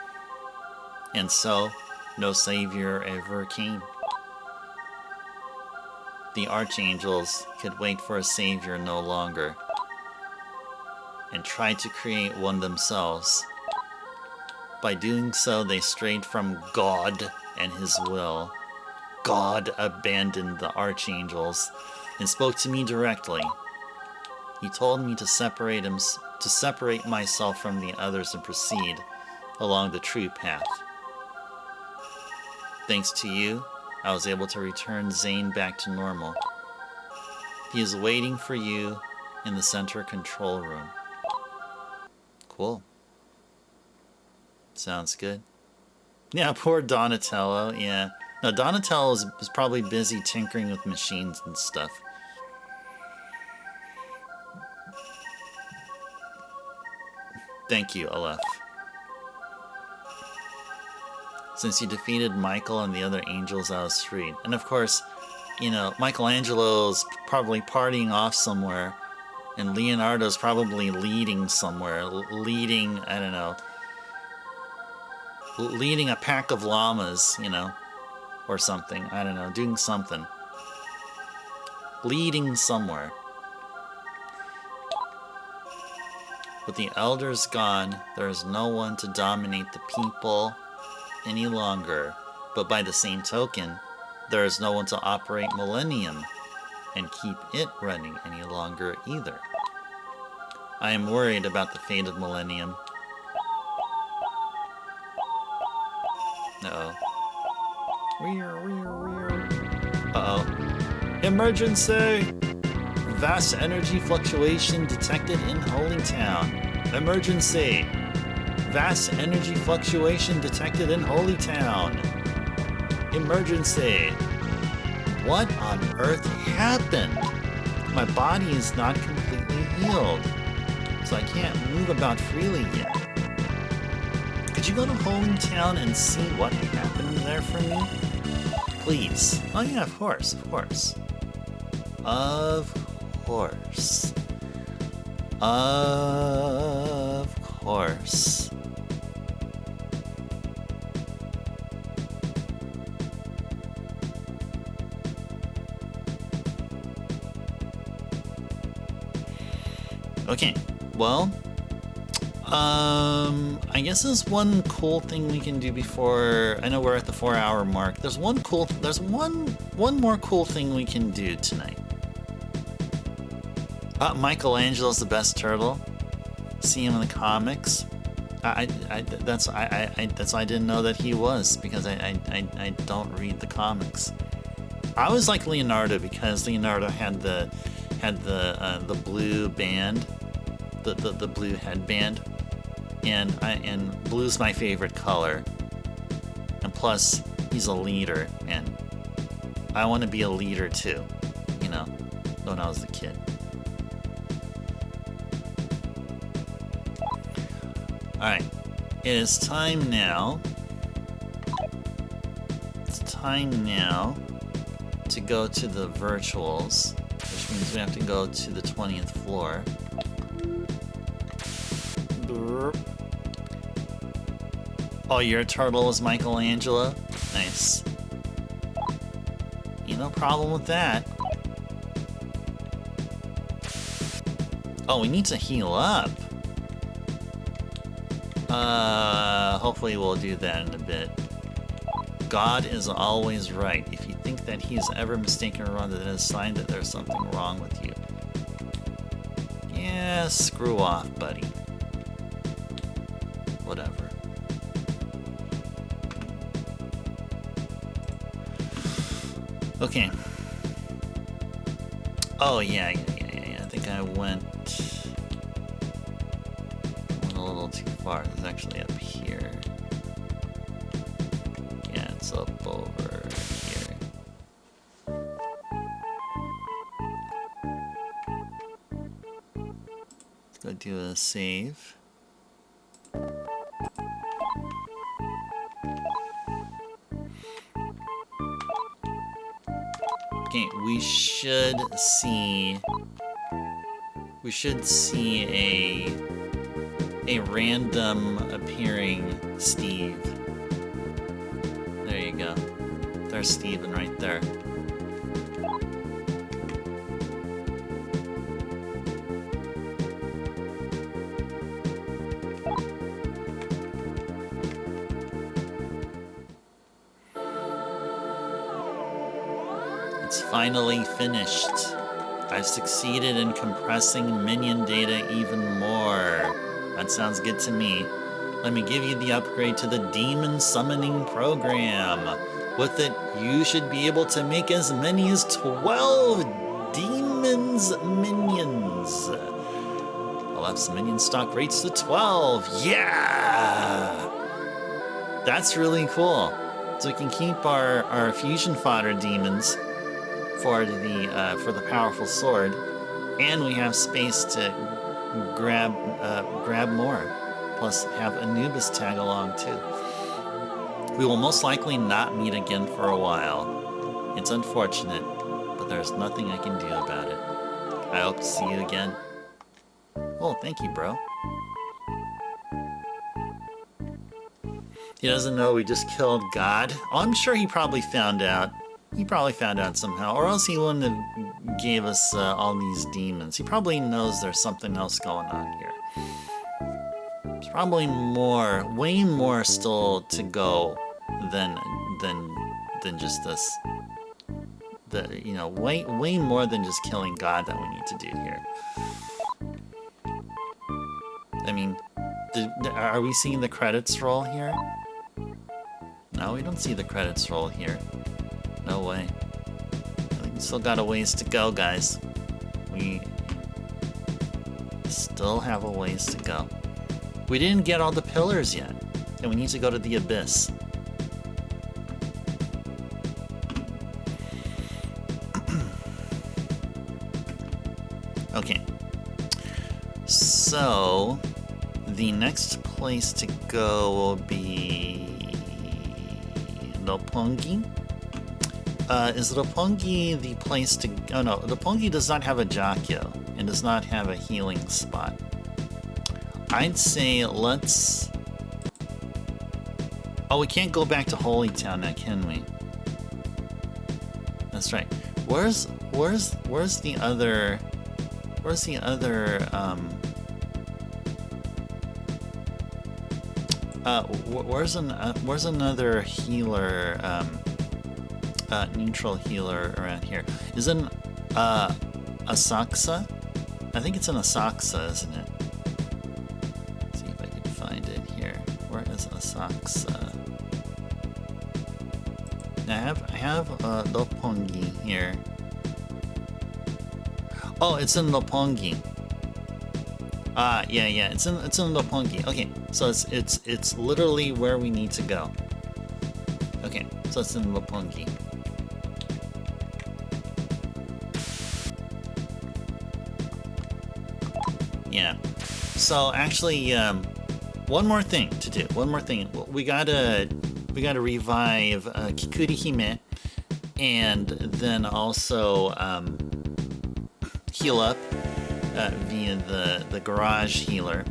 Speaker 1: And so, no savior ever came. The archangels could wait for a savior no longer, and tried to create one themselves. By doing so, they strayed from God and His will. God abandoned the archangels and spoke to me directly. He told me to separate myself from the others and proceed along the true path. Thanks to you, I was able to return Zane back to normal. He is waiting for you in the center control room. Cool. Sounds good. Yeah, poor Donatello, yeah. No, Donatello is probably busy tinkering with machines and stuff. Thank you, Aleph. Since you defeated Michael and the other angels, I was freed. And of course, you know, Michelangelo's probably partying off somewhere, and Leonardo's probably leading somewhere. Leading, I don't know, leading a pack of llamas, you know, or something. I don't know, doing something. Leading somewhere. With the elders gone, there is no one to dominate the people any longer. But by the same token, there is no one to operate Millennium and keep it running any longer either. I am worried about the fate of Millennium. Uh-oh. Uh-oh. Emergency! Vast energy fluctuation detected in Holy Town. Emergency! Vast energy fluctuation detected in Holy Town. Emergency! What on earth happened? My body is not completely healed, so I can't move about freely yet. Could you go to Holy Town and see what happened there for me? Please. Oh yeah, of course, of course. Of course. Of course. Okay, well, I guess there's one cool thing we can do before. I know we're at the 4-hour mark. There's one more cool thing we can do tonight. Michelangelo's the best turtle. See him in the comics. That's why I didn't know that he was, because I don't read the comics. I always like Leonardo because Leonardo had the blue band, the blue headband, and blue's my favorite color. And plus, he's a leader, and I want to be a leader too, you know, when I was a kid. Alright, it is time now. It's time now to go to the virtuals, which means we have to go to the 20th floor. Oh, your turtle is Michelangelo? Nice. No problem with that. Oh, we need to heal up. Hopefully we'll do that in a bit. God is always right. If you think that he is ever mistaken or wrong, that is a sign that there's something wrong with you. Yeah, screw off, buddy. Whatever. Okay. Oh, yeah. I think I went a little too far. It's actually up here. Yeah, it's up over here. Let's go do a save. Okay, we should see a random appearing Steve. There There's Steven right there. It's finally finished. I've succeeded in compressing minion data even more. That sounds good to me. Let me give you the upgrade to the Demon Summoning Program. With it, you should be able to make as many as 12 Demons minions. Elapsed minion stock rates to 12. Yeah! That's really cool. So we can keep our fusion fodder demons for the powerful sword, and we have space to grab more. Plus, have Anubis tag along too. We will most likely not meet again for a while. It's unfortunate, but there's nothing I can do about it. I hope to see you again. Oh, thank you, bro. He doesn't know we just killed God. Oh, I'm sure he probably found out. He probably found out somehow, or else he wouldn't have gave us all these demons. He probably knows there's something else going on here. There's probably more, way more still to go than just this. Way more than just killing God that we need to do here. I mean, are we seeing the credits roll here? No, we don't see the credits roll here. No way. I think we still got a ways to go, guys. We still have a ways to go. We didn't get all the pillars yet, and we need to go to the abyss. Okay. So, the next place to go will be Roppongi. Is Roppongi the place to... Oh no, Roppongi does not have a Jakyo and does not have a healing spot. I'd say let's... Oh, we can't go back to Holy Town now, can we? That's right. Where's the other... Where's the other, where's another healer, neutral healer around here? Is it Asakusa? I think it's in Asakusa, isn't it? Let's see if I can find it here. Where is Asakusa? I have Roppongi here. Oh, it's in Roppongi. Yeah, it's in Roppongi. Okay, so it's literally where we need to go. Okay, so it's in Roppongi. Yeah. So actually, one more thing to do. One more thing. We gotta revive Kikuri Hime, and then also heal up via the garage healer,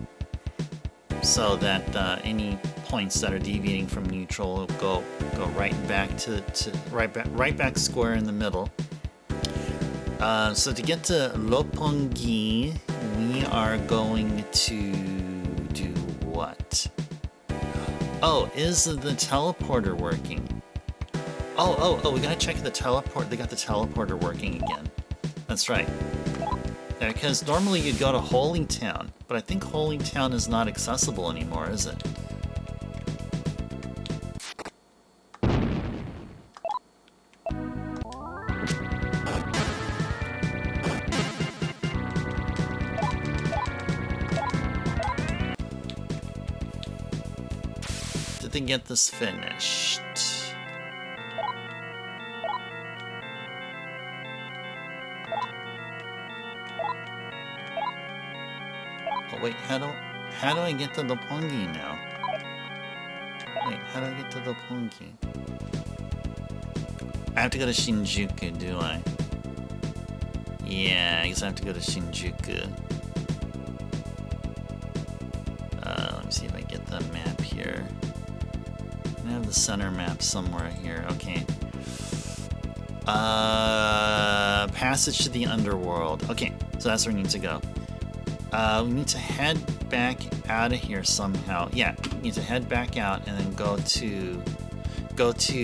Speaker 1: so that any points that are deviating from neutral will go right back right back square in the middle. So to get to Roppongi, we are going to do what? Oh, is the teleporter working? Oh, we gotta check the teleport. They got the teleporter working again. That's right. Because normally you'd go to Holy Town, but I think Holy Town is not accessible anymore, is it? Did they get this finished? Oh, wait, how do I get to Roppongi now? Wait, how do I get to Roppongi? I have to go to Shinjuku, do I? Yeah, I guess I have to go to Shinjuku. Let me see if I get the map here. I have the center map somewhere here. Okay. Passage to the underworld. Okay, so that's where we need to go. We need to head back out of here somehow. Yeah, we need to head back out and then go to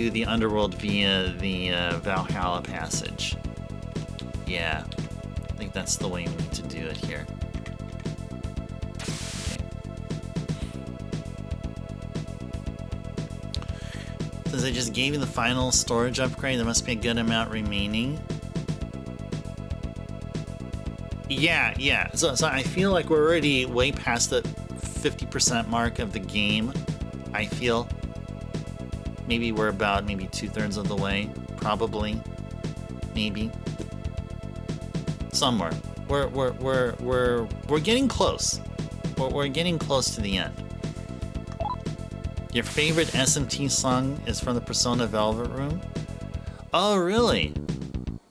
Speaker 1: the underworld via the Valhalla passage. Yeah, I think that's the way we need to do it here. Okay. Since I just gave you the final storage upgrade, there must be a good amount remaining. Yeah. So I feel like we're already way past the 50% mark of the game. I feel maybe we're about maybe 2/3 of the way, probably, maybe somewhere. We're getting close. We're getting close to the end. Your favorite SMT song is from the Persona Velvet Room? Oh, really?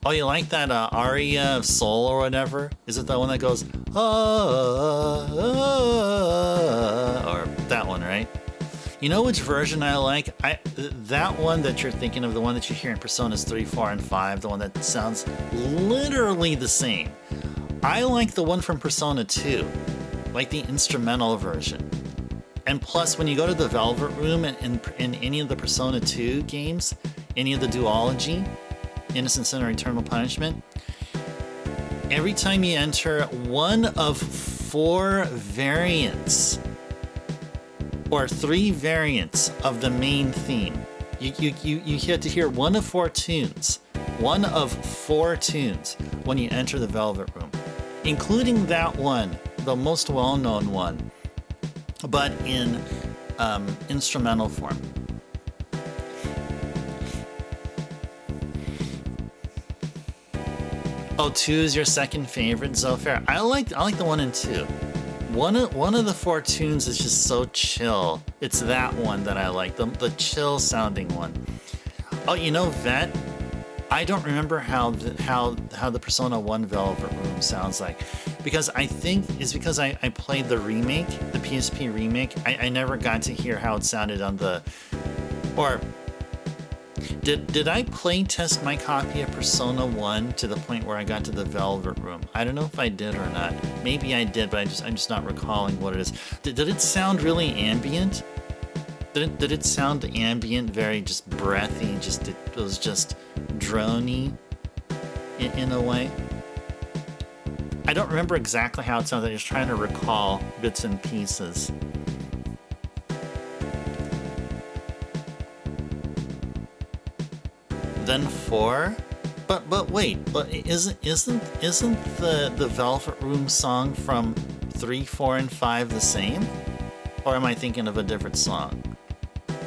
Speaker 1: Oh, you like that aria of Soul or whatever? Is it the one that goes, or that one, right? You know which version I like? That one that you're thinking of, the one that you hear in Personas 3, 4, and 5, the one that sounds literally the same. I like the one from Persona 2, like the instrumental version. And plus, when you go to the Velvet Room in any of the Persona 2 games, any of the duology, Innocent Sin or Eternal Punishment, every time you enter one of 4 variants or 3 variants of the main theme, you get to hear one of 4 tunes. One of 4 tunes when you enter the Velvet Room, including that one, the most well-known one, but in instrumental form. Oh, 2 is your second favorite, Zofair? I like the 1 and 2. One of the 4 tunes is just so chill. It's that one that I like, the chill sounding one. Oh, you know, Vet? I don't remember how the Persona 1 Velvet Room sounds like, because I think it's because I played the remake, the PSP remake. I never got to hear how it sounded on the, or did I play test my copy of Persona 1 to the point where I got to the Velvet Room? I don't know if I did or not. Maybe I did, but I'm just not recalling what it is. Did it sound really ambient? Did it sound ambient, very just breathy, it was just drony in a way? I don't remember exactly how it sounded. I'm just trying to recall bits and pieces. Then 4? But wait, isn't the Velvet Room song from 3, 4, and 5 the same? Or am I thinking of a different song?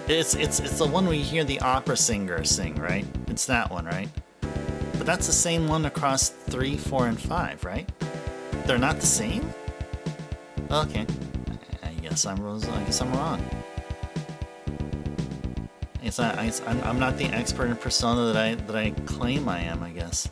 Speaker 1: It's the one where you hear the opera singer sing, right? It's that one, right? But that's the same one across 3, 4, and 5, right? They're not the same? Okay. I guess I'm wrong. I'm not the expert in Persona that I claim I am, I guess.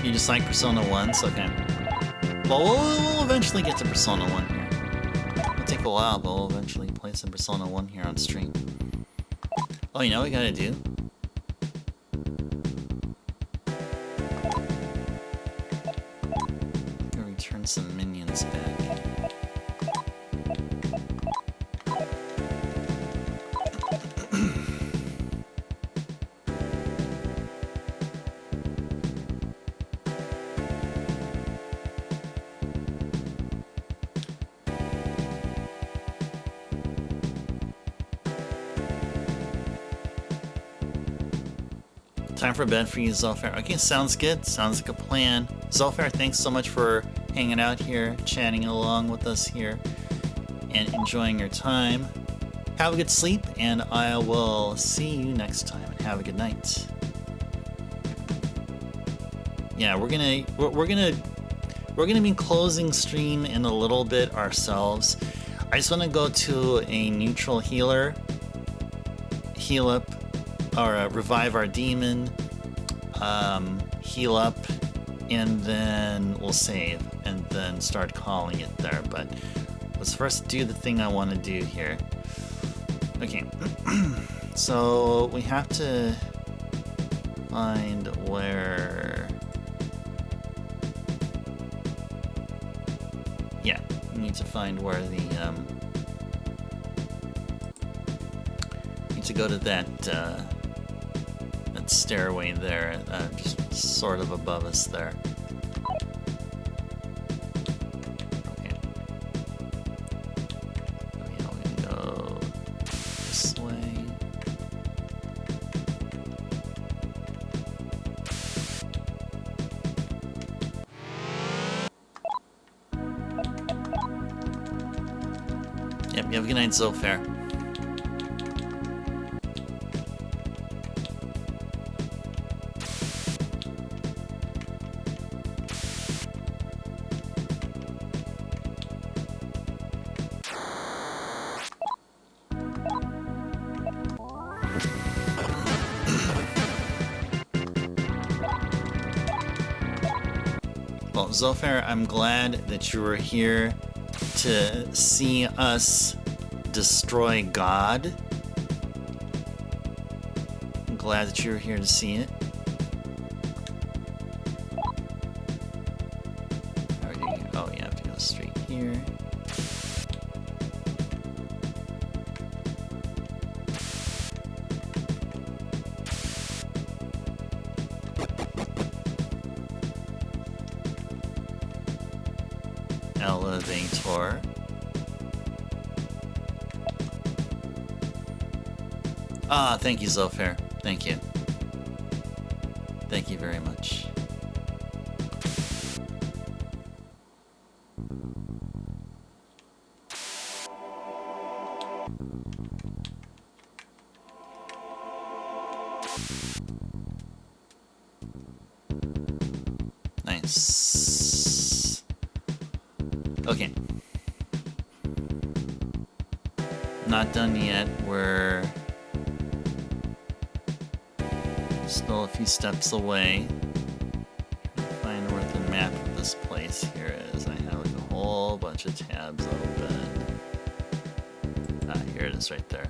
Speaker 1: You just like Persona 1, so okay. Well, we'll eventually get to Persona 1 here. It'll take a while, but we'll eventually play some Persona 1 here on stream. Oh, you know what we gotta do? Gotta return some minions back. Time for bed for you, Zolfair. Okay, sounds good. Sounds like a plan. Zolfair, thanks so much for hanging out here, chatting along with us here, and enjoying your time. Have a good sleep, and I will see you next time. And have a good night. Yeah, we're gonna be closing stream in a little bit ourselves. I just want to go to a neutral healer, heal up, or revive our demon, heal up, and then we'll save, and then start calling it there. But let's first do the thing I want to do here. Okay, so we have to find where... Yeah, we need to find where the... need to go to that, that stairway there, just sort of above us there. Okay. Yeah, we're gonna go this way. Yep, you have a good night, Zofair. Well, Zofair, I'm glad that you were here to see us destroy God. I'm glad that you were here to see it. Oh, you have to go straight here. Elevator. Ah, thank you, Zofair. Thank you. Thank you very much. Nice. Okay. Not done yet. We're still a few steps away. Find where the map of this place here is. I have like a whole bunch of tabs open. Ah, here it is right there.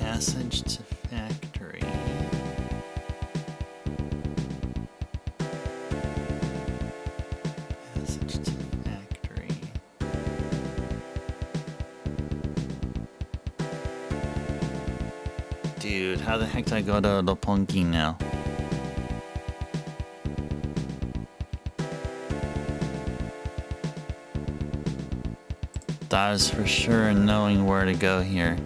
Speaker 1: Passage to factory. Passage to factory. Dude, how the heck do I go to Lopongi now? That is for sure knowing where to go here.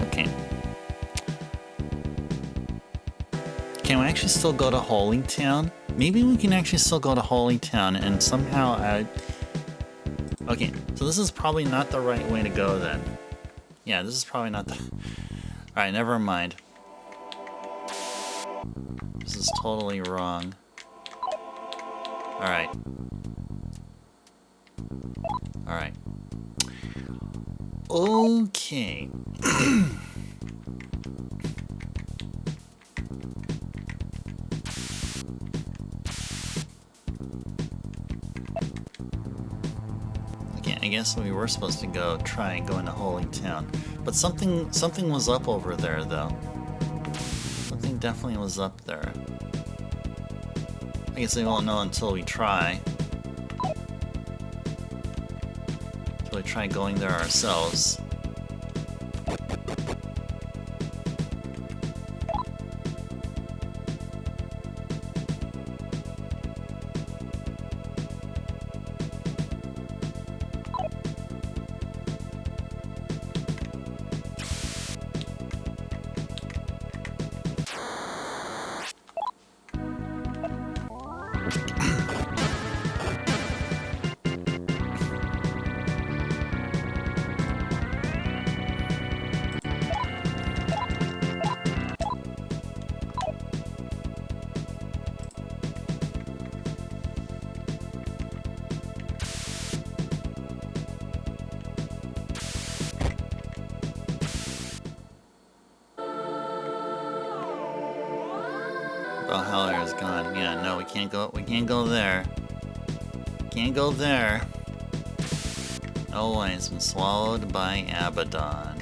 Speaker 1: Okay. Can we actually still go to Holy Town? Maybe we can actually still go to Holy Town and somehow okay, so this is probably not the right way to go then. Yeah, this is probably not the... Alright, never mind. This is totally wrong. Alright. Alright. Okay. I guess we were supposed to go try and go into Holy Town. But something was up over there though. Something definitely was up there. I guess we won't know until we try. Until we try going there ourselves. Oh, hell, is gone. Yeah, no, we can't go there. Can't go there. Oh, it's been swallowed by Abaddon.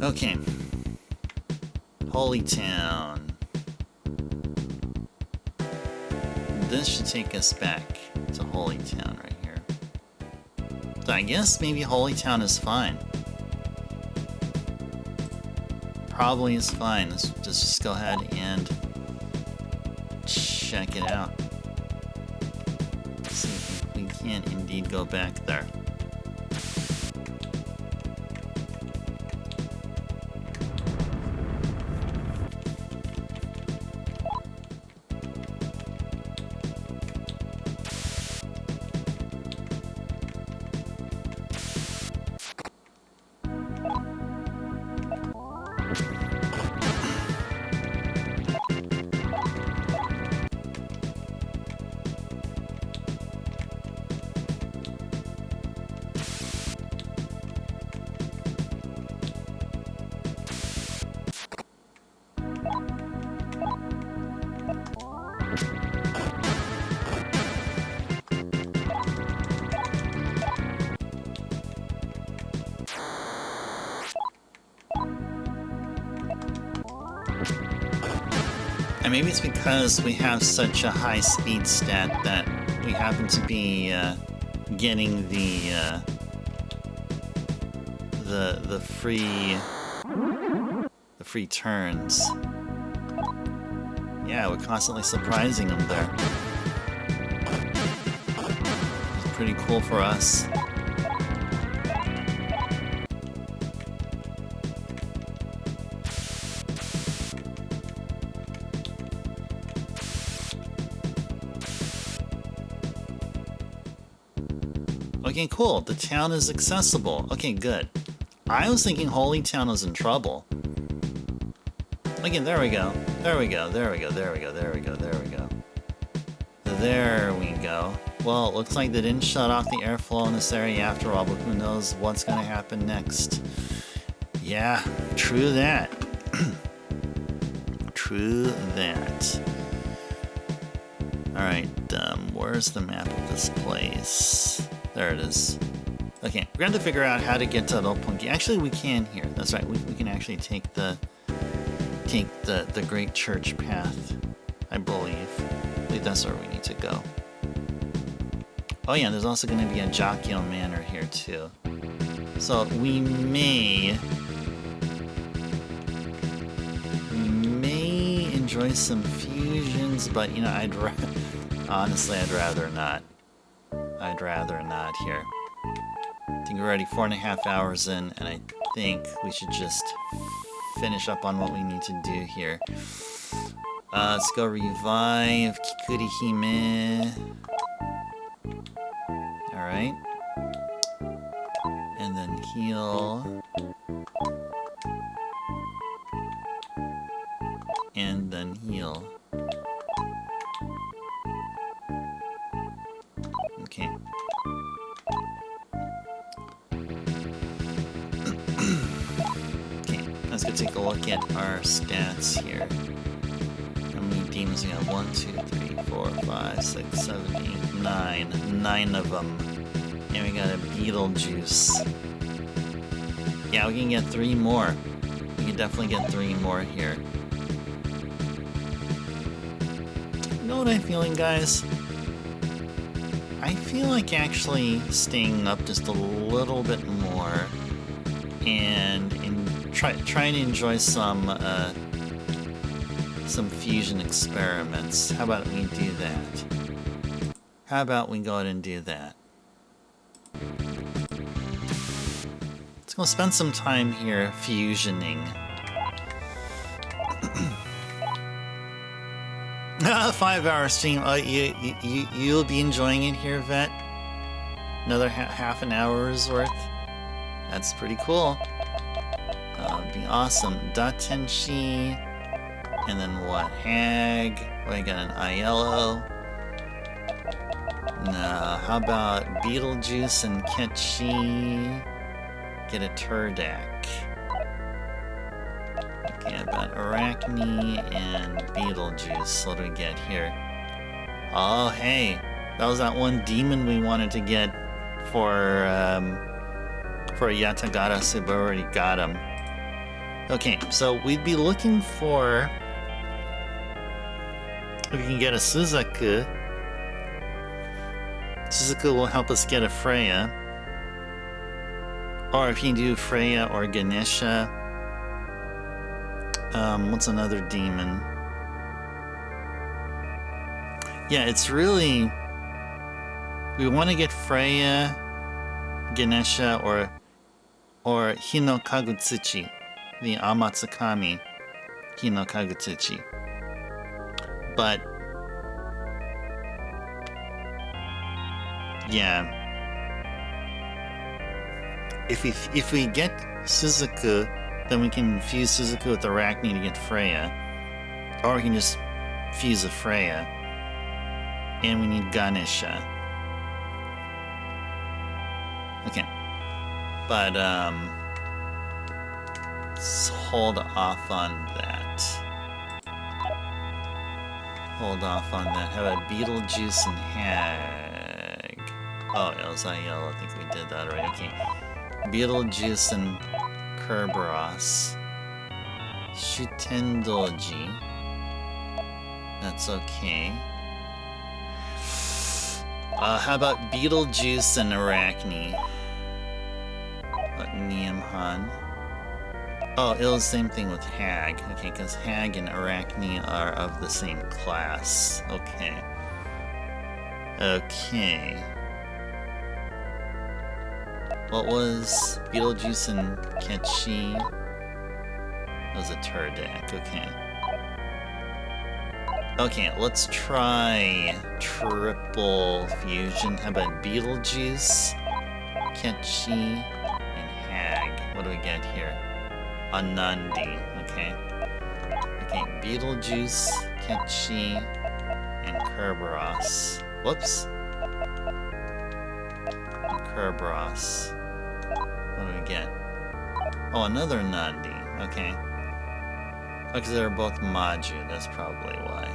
Speaker 1: Okay. Holy Town. This should take us back to Holy Town right here. So I guess maybe Holy Town is fine. Probably is fine. Let's just go ahead and check it out. See if we can indeed go back there. And maybe it's because we have such a high speed stat that we happen to be getting the free turns. Yeah, we're constantly surprising them there. It's pretty cool for us. Okay, cool. The town is accessible. Okay, good. I was thinking Holy Town was in trouble. Okay, there we go. There we go. There we go. There we go. There we go. There we go. There we go. Well, it looks like they didn't shut off the airflow in this area after all, but who knows what's going to happen next. Yeah, true that. True that. Alright, where's the map of this place? There it is. Okay, we're going to figure out how to get to the Punky. Actually, we can here. That's right, we can actually take the Great Church path, I believe. I believe that's where we need to go. Oh yeah, there's also going to be a Jockio Manor here too. So we may enjoy some fusions, but you know, honestly, I'd rather not. I'd rather not here. I think we're already 4.5 hours in, and I think we should just finish up on what we need to do here. Let's go revive Kikurihime. Alright. And then heal. And then heal. Okay. Okay, let's go take a look at our stats here. How many demons we have? 1, 2, 3, 4, 5, 6, 7, 8, 9. 9 of them. And we got a Beetlejuice. Yeah, we can get 3 more. We can definitely get 3 more here. You know what I'm feeling, guys? I feel like actually staying up just a little bit more and trying to enjoy some fusion experiments. How about we do that? How about we go ahead and do that? Let's go spend some time here fusioning. 5-hour stream. You'll be enjoying it here, Vet? Another half an hour's worth. That's pretty cool. That'd be awesome. Datenshi. And then what? Hag. Oh, I got an Aiello. No, how about Beetlejuice and Ketchi? Get a Turdak. Okay, about Arachne and Beetlejuice. What do we get here? Oh, hey. That was that one demon we wanted to get for Yatagata, so we already got him. Okay, so we'd be looking for... if we can get a Suzaku. Suzaku will help us get a Freya. Or if you do Freya or Ganesha. What's another demon? Yeah, it's really... we want to get Freya, Ganesha, or Hino Kagutsuchi, the Amatsukami Hino Kagutsuchi. But yeah, if we get Suzaku, then we can fuse Suzaku with Arachne to get Freya, or we can just fuse a Freya, and we need Ganesha. Okay, but let's hold off on that. Hold off on that. How about Beetlejuice and Hag? Oh, it was Aiello. I think we did that already. Okay, Beetlejuice and Kerberos. Shutendoji. That's okay. How about Beetlejuice and Arachne? Niamhan. Oh, it was the same thing with Hag. Okay, because Hag and Arachne are of the same class. Okay. Okay. What was Beetlejuice and Ketchi? That was a Turdak. Okay. Okay, let's try triple fusion. How about Beetlejuice, Ketchi, and Hag? What do we get here? Anandi. Okay. Okay, Beetlejuice, Ketchi, and Kerberos. Whoops. And Kerberos. What do we get? Oh, another Nandi. Okay. Because they're both Maju, that's probably why.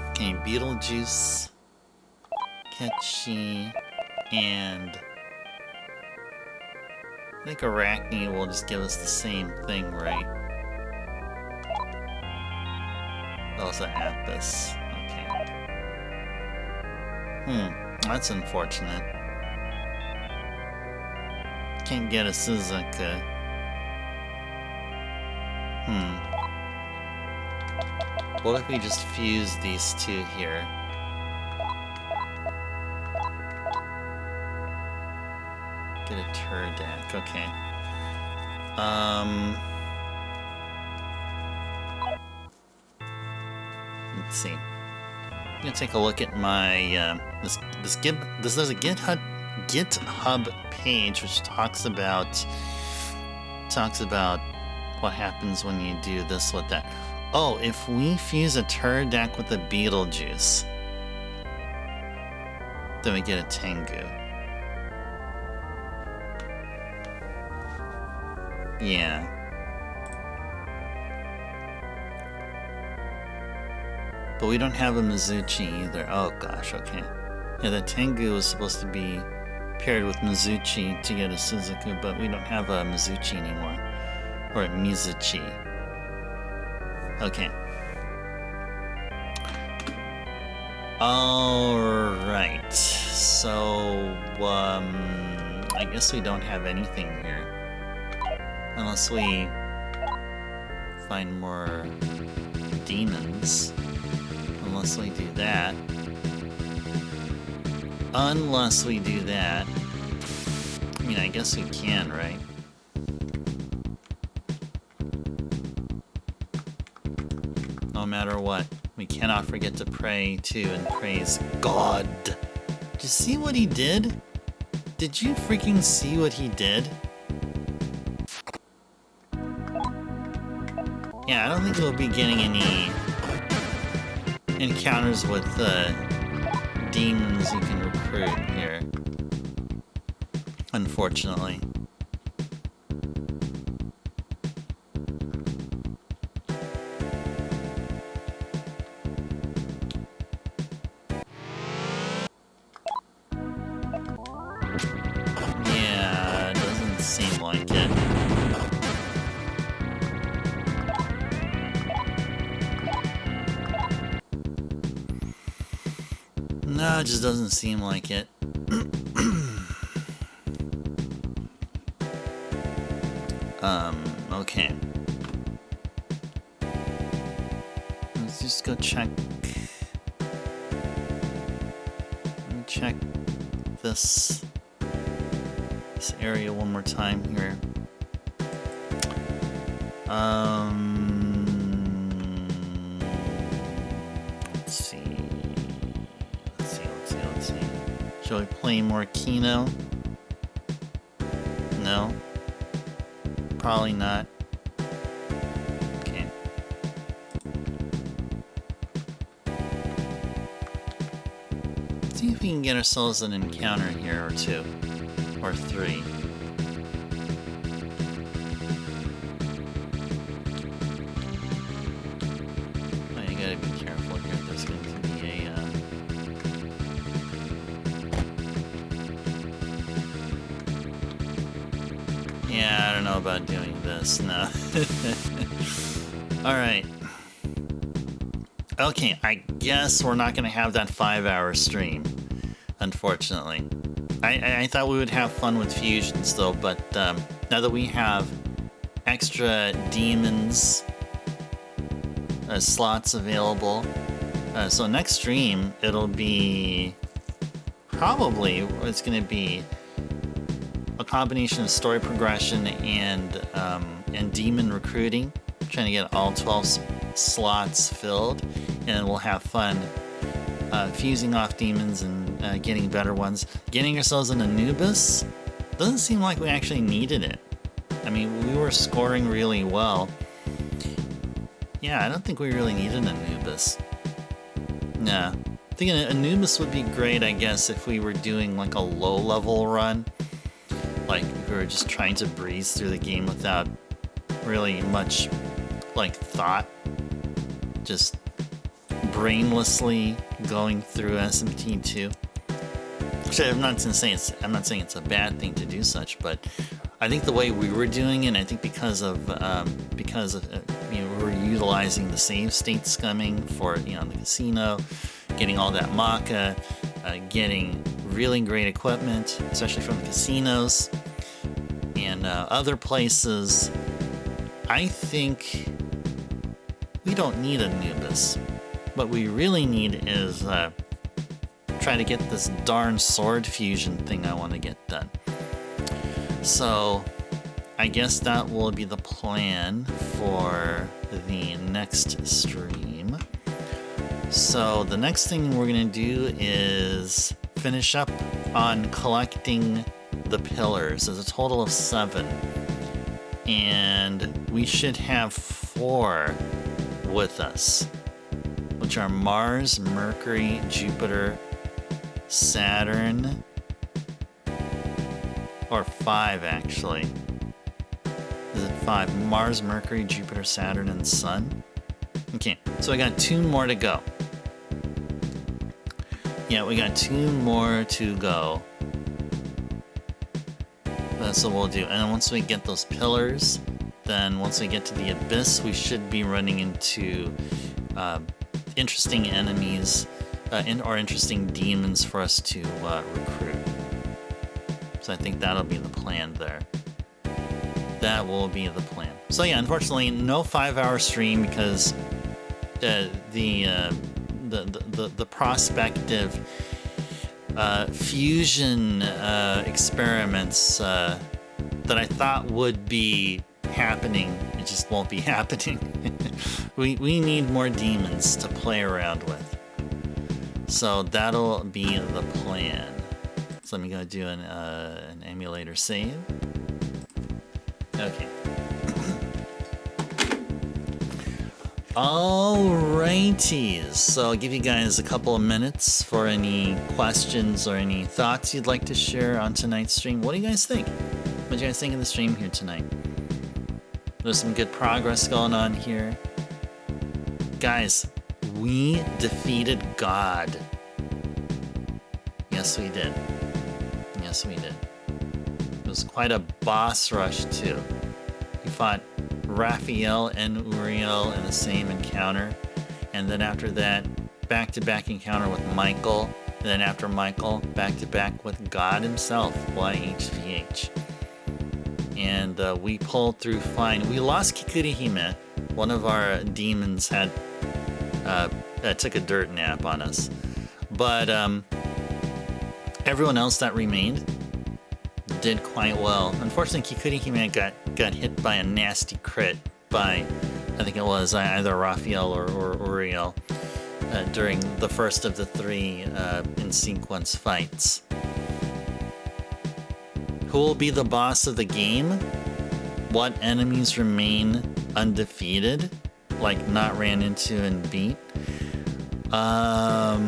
Speaker 1: Okay, Beetlejuice, Ketchi, and I think Arachne will just give us the same thing, right? Also Apis. Okay. That's unfortunate. Can't get a Suzuka. What if we just fuse these two here? Get a Turdak, okay. Let's see. I'm gonna take a look at my this there's a GitHub page which talks about what happens when you do this with that. Oh, if we fuse a Turdak with a Beetlejuice, then we get a Tengu. Yeah. But we don't have a Mizuchi either. Oh gosh, okay. Yeah, the Tengu was supposed to be paired with Mizuchi to get a Suzuku, but we don't have a Mizuchi anymore. Or a Mizuchi. Okay. Alright. So, I guess we don't have anything here. Unless we find more demons. Unless we do that. I mean, I guess we can, right? No matter what, we cannot forget to pray to and praise God you see what he did? Did you freaking see what he did? Yeah, I don't think we'll be getting any encounters with demons you can recruit here. Unfortunately. Yeah, it doesn't seem like it. No, it just doesn't seem like it. Okay. Let's just go check. Let me check this area one more time here. Let's see. Let's see. Shall we play more Kino? No. Probably not. Okay. Let's see if we can get ourselves an encounter here or two. Or three. Oh, you gotta be careful here. There's going to be a yeah, I don't know about doing this. No. Alright. Okay, I guess we're not gonna have that 5-hour stream. Unfortunately. I thought we would have fun with fusions though, but now that we have extra demons slots available, so next stream it'll be probably it's going to be a combination of story progression and demon recruiting, trying to get all 12 slots filled, and we'll have fun fusing off demons and getting better ones. Getting ourselves an Anubis doesn't seem like we actually needed it. I mean, we were scoring really well. Yeah, I don't think we really needed an Anubis. Nah. I think an Anubis would be great, I guess, if we were doing like a low-level run. Like, if we were just trying to breeze through the game without really much, like, thought. Just brainlessly going through SMT2. Which I'm not saying it's a bad thing to do such, but I think the way we were doing it, I think because of you know, we were utilizing the save state scumming for, you know, the casino, getting all that maca, getting really great equipment, especially from the casinos and other places. I think we don't need a Anubis. What we really need is try to get this darn sword fusion thing I want to get done. So I guess that will be the plan for the next stream. So the next thing we're going to do is finish up on collecting the pillars. There's a total of 7. And we should have 4 with us, which are Mars, Mercury, Jupiter, Saturn, or 5 actually. Is it 5? Mars, Mercury, Jupiter, Saturn, and Sun? Okay, so I got 2 more to go. Yeah, we got 2 more to go. That's what we'll do. And once we get those pillars, then once we get to the Abyss, we should be running into interesting enemies or interesting demons for us to recruit. So I think that'll be the plan there. That will be the plan. So yeah, unfortunately, no 5-hour stream because the prospective fusion experiments that I thought would be happening, it just won't be happening. we need more demons to play around with. So that'll be the plan. So let me go do an emulator save. Okay. Alrighty, so I'll give you guys a couple of minutes for any questions or any thoughts you'd like to share on tonight's stream. What do you guys think? What do you guys think of the stream here tonight? There's some good progress going on here. Guys, we defeated God. Yes, we did. Yes, we did. It was quite a boss rush, too. We fought Raphael and Uriel in the same encounter, and then after that, back-to-back encounter with Michael, and then after Michael, back-to-back with God himself, YHVH. And we pulled through fine. We lost Kikurihime. One of our demons had took a dirt nap on us, but everyone else that remained did quite well. Unfortunately, Kikurihime got hit by a nasty crit by, I think it was either Raphael or Uriel during the first of the three in-sequence fights. Who will be the boss of the game? What enemies remain undefeated, like not ran into and beat? I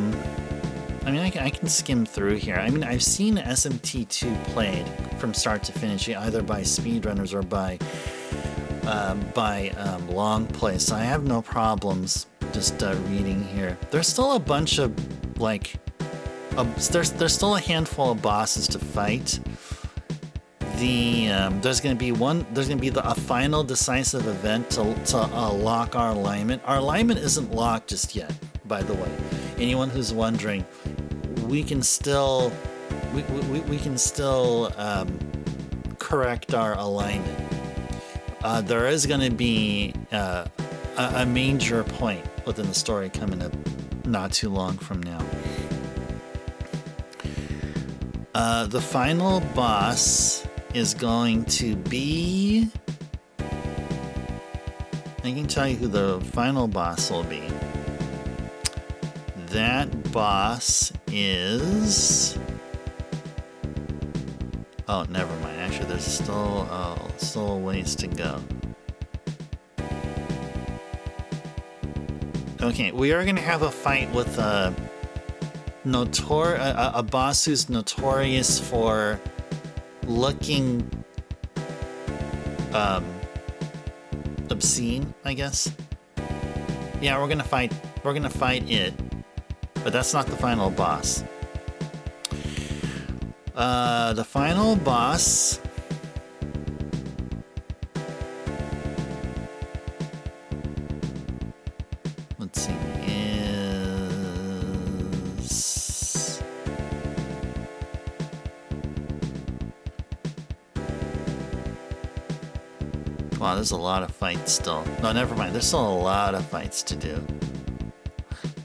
Speaker 1: mean, I can skim through here. I mean, I've seen SMT2 played from start to finish, either by speedrunners or by long play, so I have no problems just reading here. There's still a bunch of, like, there's still a handful of bosses to fight. There's going to be a final decisive event to lock our alignment. Our alignment isn't locked just yet, by the way. Anyone who's wondering, we can still correct our alignment. There is going to be a major point within the story coming up not too long from now. The final boss is going to be... I can tell you who the final boss will be. That boss is... Oh, never mind. Actually, there's still a ways to go. Okay, we are going to have a fight with a boss who's notorious for looking obscene, I guess. Yeah, we're gonna fight it, but that's not the final boss. The final boss let's see is wow, there's a lot of fights still. No, never mind. There's still a lot of fights to do.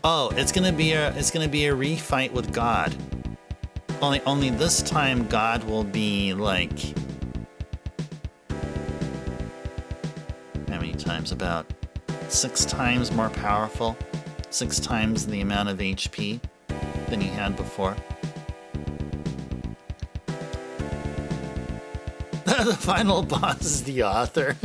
Speaker 1: Oh, it's gonna be a refight with God. Only this time God will be like how many times? About 6 times more powerful, 6 times the amount of HP than he had before. The final boss is the author.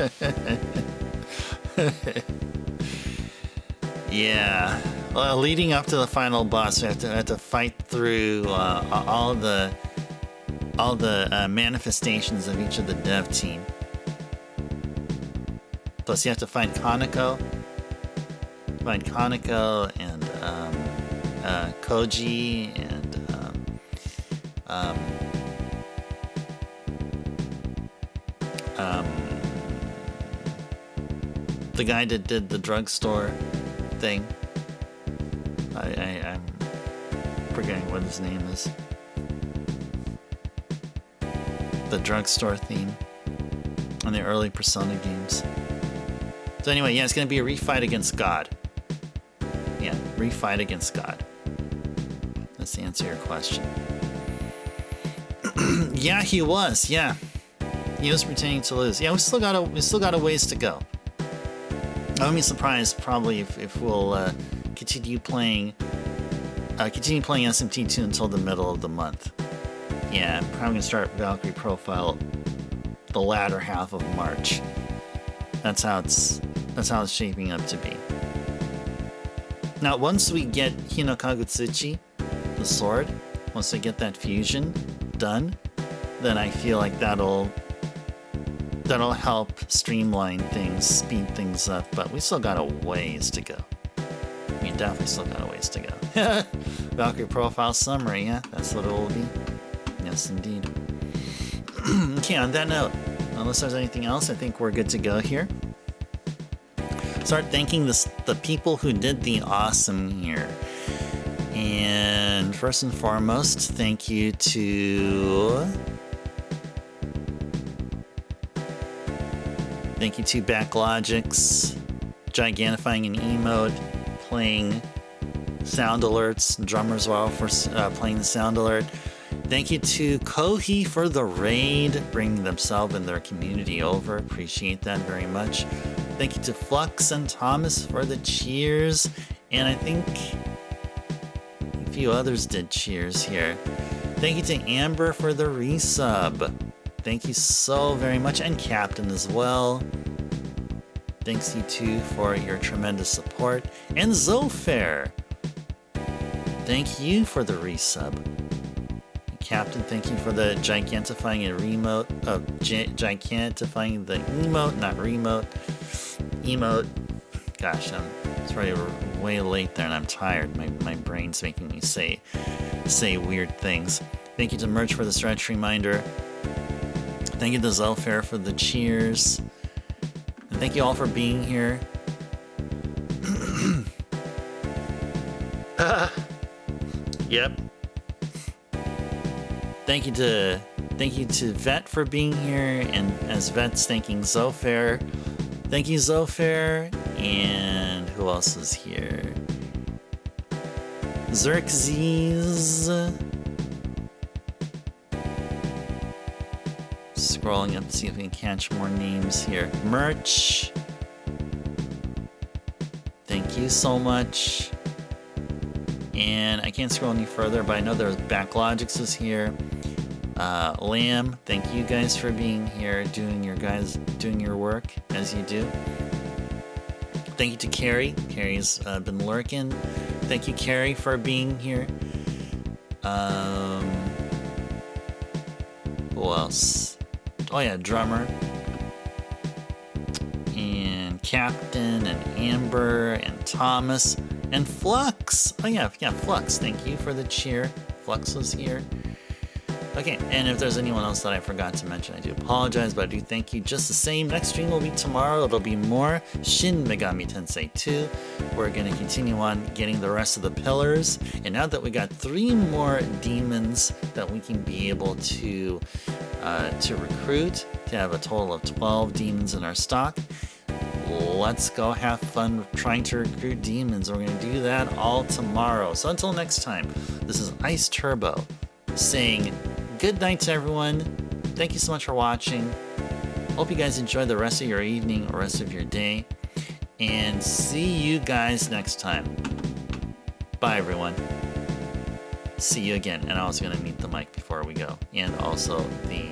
Speaker 1: Yeah. Well, leading up to the final boss, we have to fight through all the manifestations of each of the dev team. Plus, you have to find Kaneko and Koji and the guy that did the drugstore thing. I'm forgetting what his name is. The drugstore theme on the early Persona games. So anyway, yeah, it's going to be a refight against God. Yeah, refight against God. That's the answer to your question. Yeah, he was. Yeah, he was pretending to lose. Yeah, we still got a ways to go. I wouldn't be surprised probably if we'll continue playing continue playing SMT 2 until the middle of the month. Yeah, I'm probably gonna start Valkyrie Profile the latter half of March. That's how it's shaping up to be. Now, once we get Hinokagutsuchi, the sword, once we get that fusion done, then I feel like that'll help streamline things, speed things up. But we still got a ways to go. We definitely still got a ways to go. Valkyrie Profile Summary, yeah, that's what it will be. Yes, indeed. Okay, on that note, unless there's anything else, I think we're good to go here. Start thanking the people who did the awesome here. And first and foremost, thank you to Backlogix, Gigantifying an emote, playing sound alerts, drummers well for playing the sound alert. Thank you to Kohi for the raid, bringing themselves and their community over. Appreciate that very much. Thank you to Flux and Thomas for the cheers. And I think a few others did cheers here. Thank you to Amber for the resub. Thank you so very much. And Captain as well. Thanks you two for your tremendous support. And Zofair, thank you for the resub. Captain, thank you for the gigantifying and remote. Gigantifying the emote, not remote. Emote. Gosh, it's already way late there and I'm tired. My brain's making me say weird things. Thank you to Merch for the stretch reminder. Thank you to Zofair for the cheers. And thank you all for being here. Yep. Thank you to Vet for being here, and as Vet's thanking Zofair. Thank you, Zofair. And who else is here? Xerxes. Scrolling up to see if we can catch more names here. Merch. Thank you so much. And I can't scroll any further, but I know there's Backlogix is here. Lamb, thank you guys for being here, doing your work as you do. Thank you to Carrie. Carrie's been lurking. Thank you, Carrie, for being here. Who else? Oh yeah, Drummer. And Captain and Amber and Thomas and Flux. Oh yeah, Flux. Thank you for the cheer. Flux was here. Okay, and if there's anyone else that I forgot to mention, I do apologize, but I do thank you just the same. Next stream will be tomorrow. It'll be more Shin Megami Tensei II. We're going to continue on getting the rest of the pillars. And now that we got 3 more demons that we can be able to recruit, to have a total of 12 demons in our stock, let's go have fun trying to recruit demons. We're going to do that all tomorrow. So until next time, this is Ice Turbo saying good night to everyone. Thank you so much for watching. Hope you guys enjoy the rest of your evening or rest of your day. And see you guys next time. Bye, everyone. See you again. And I was going to mute the mic before we go. And also the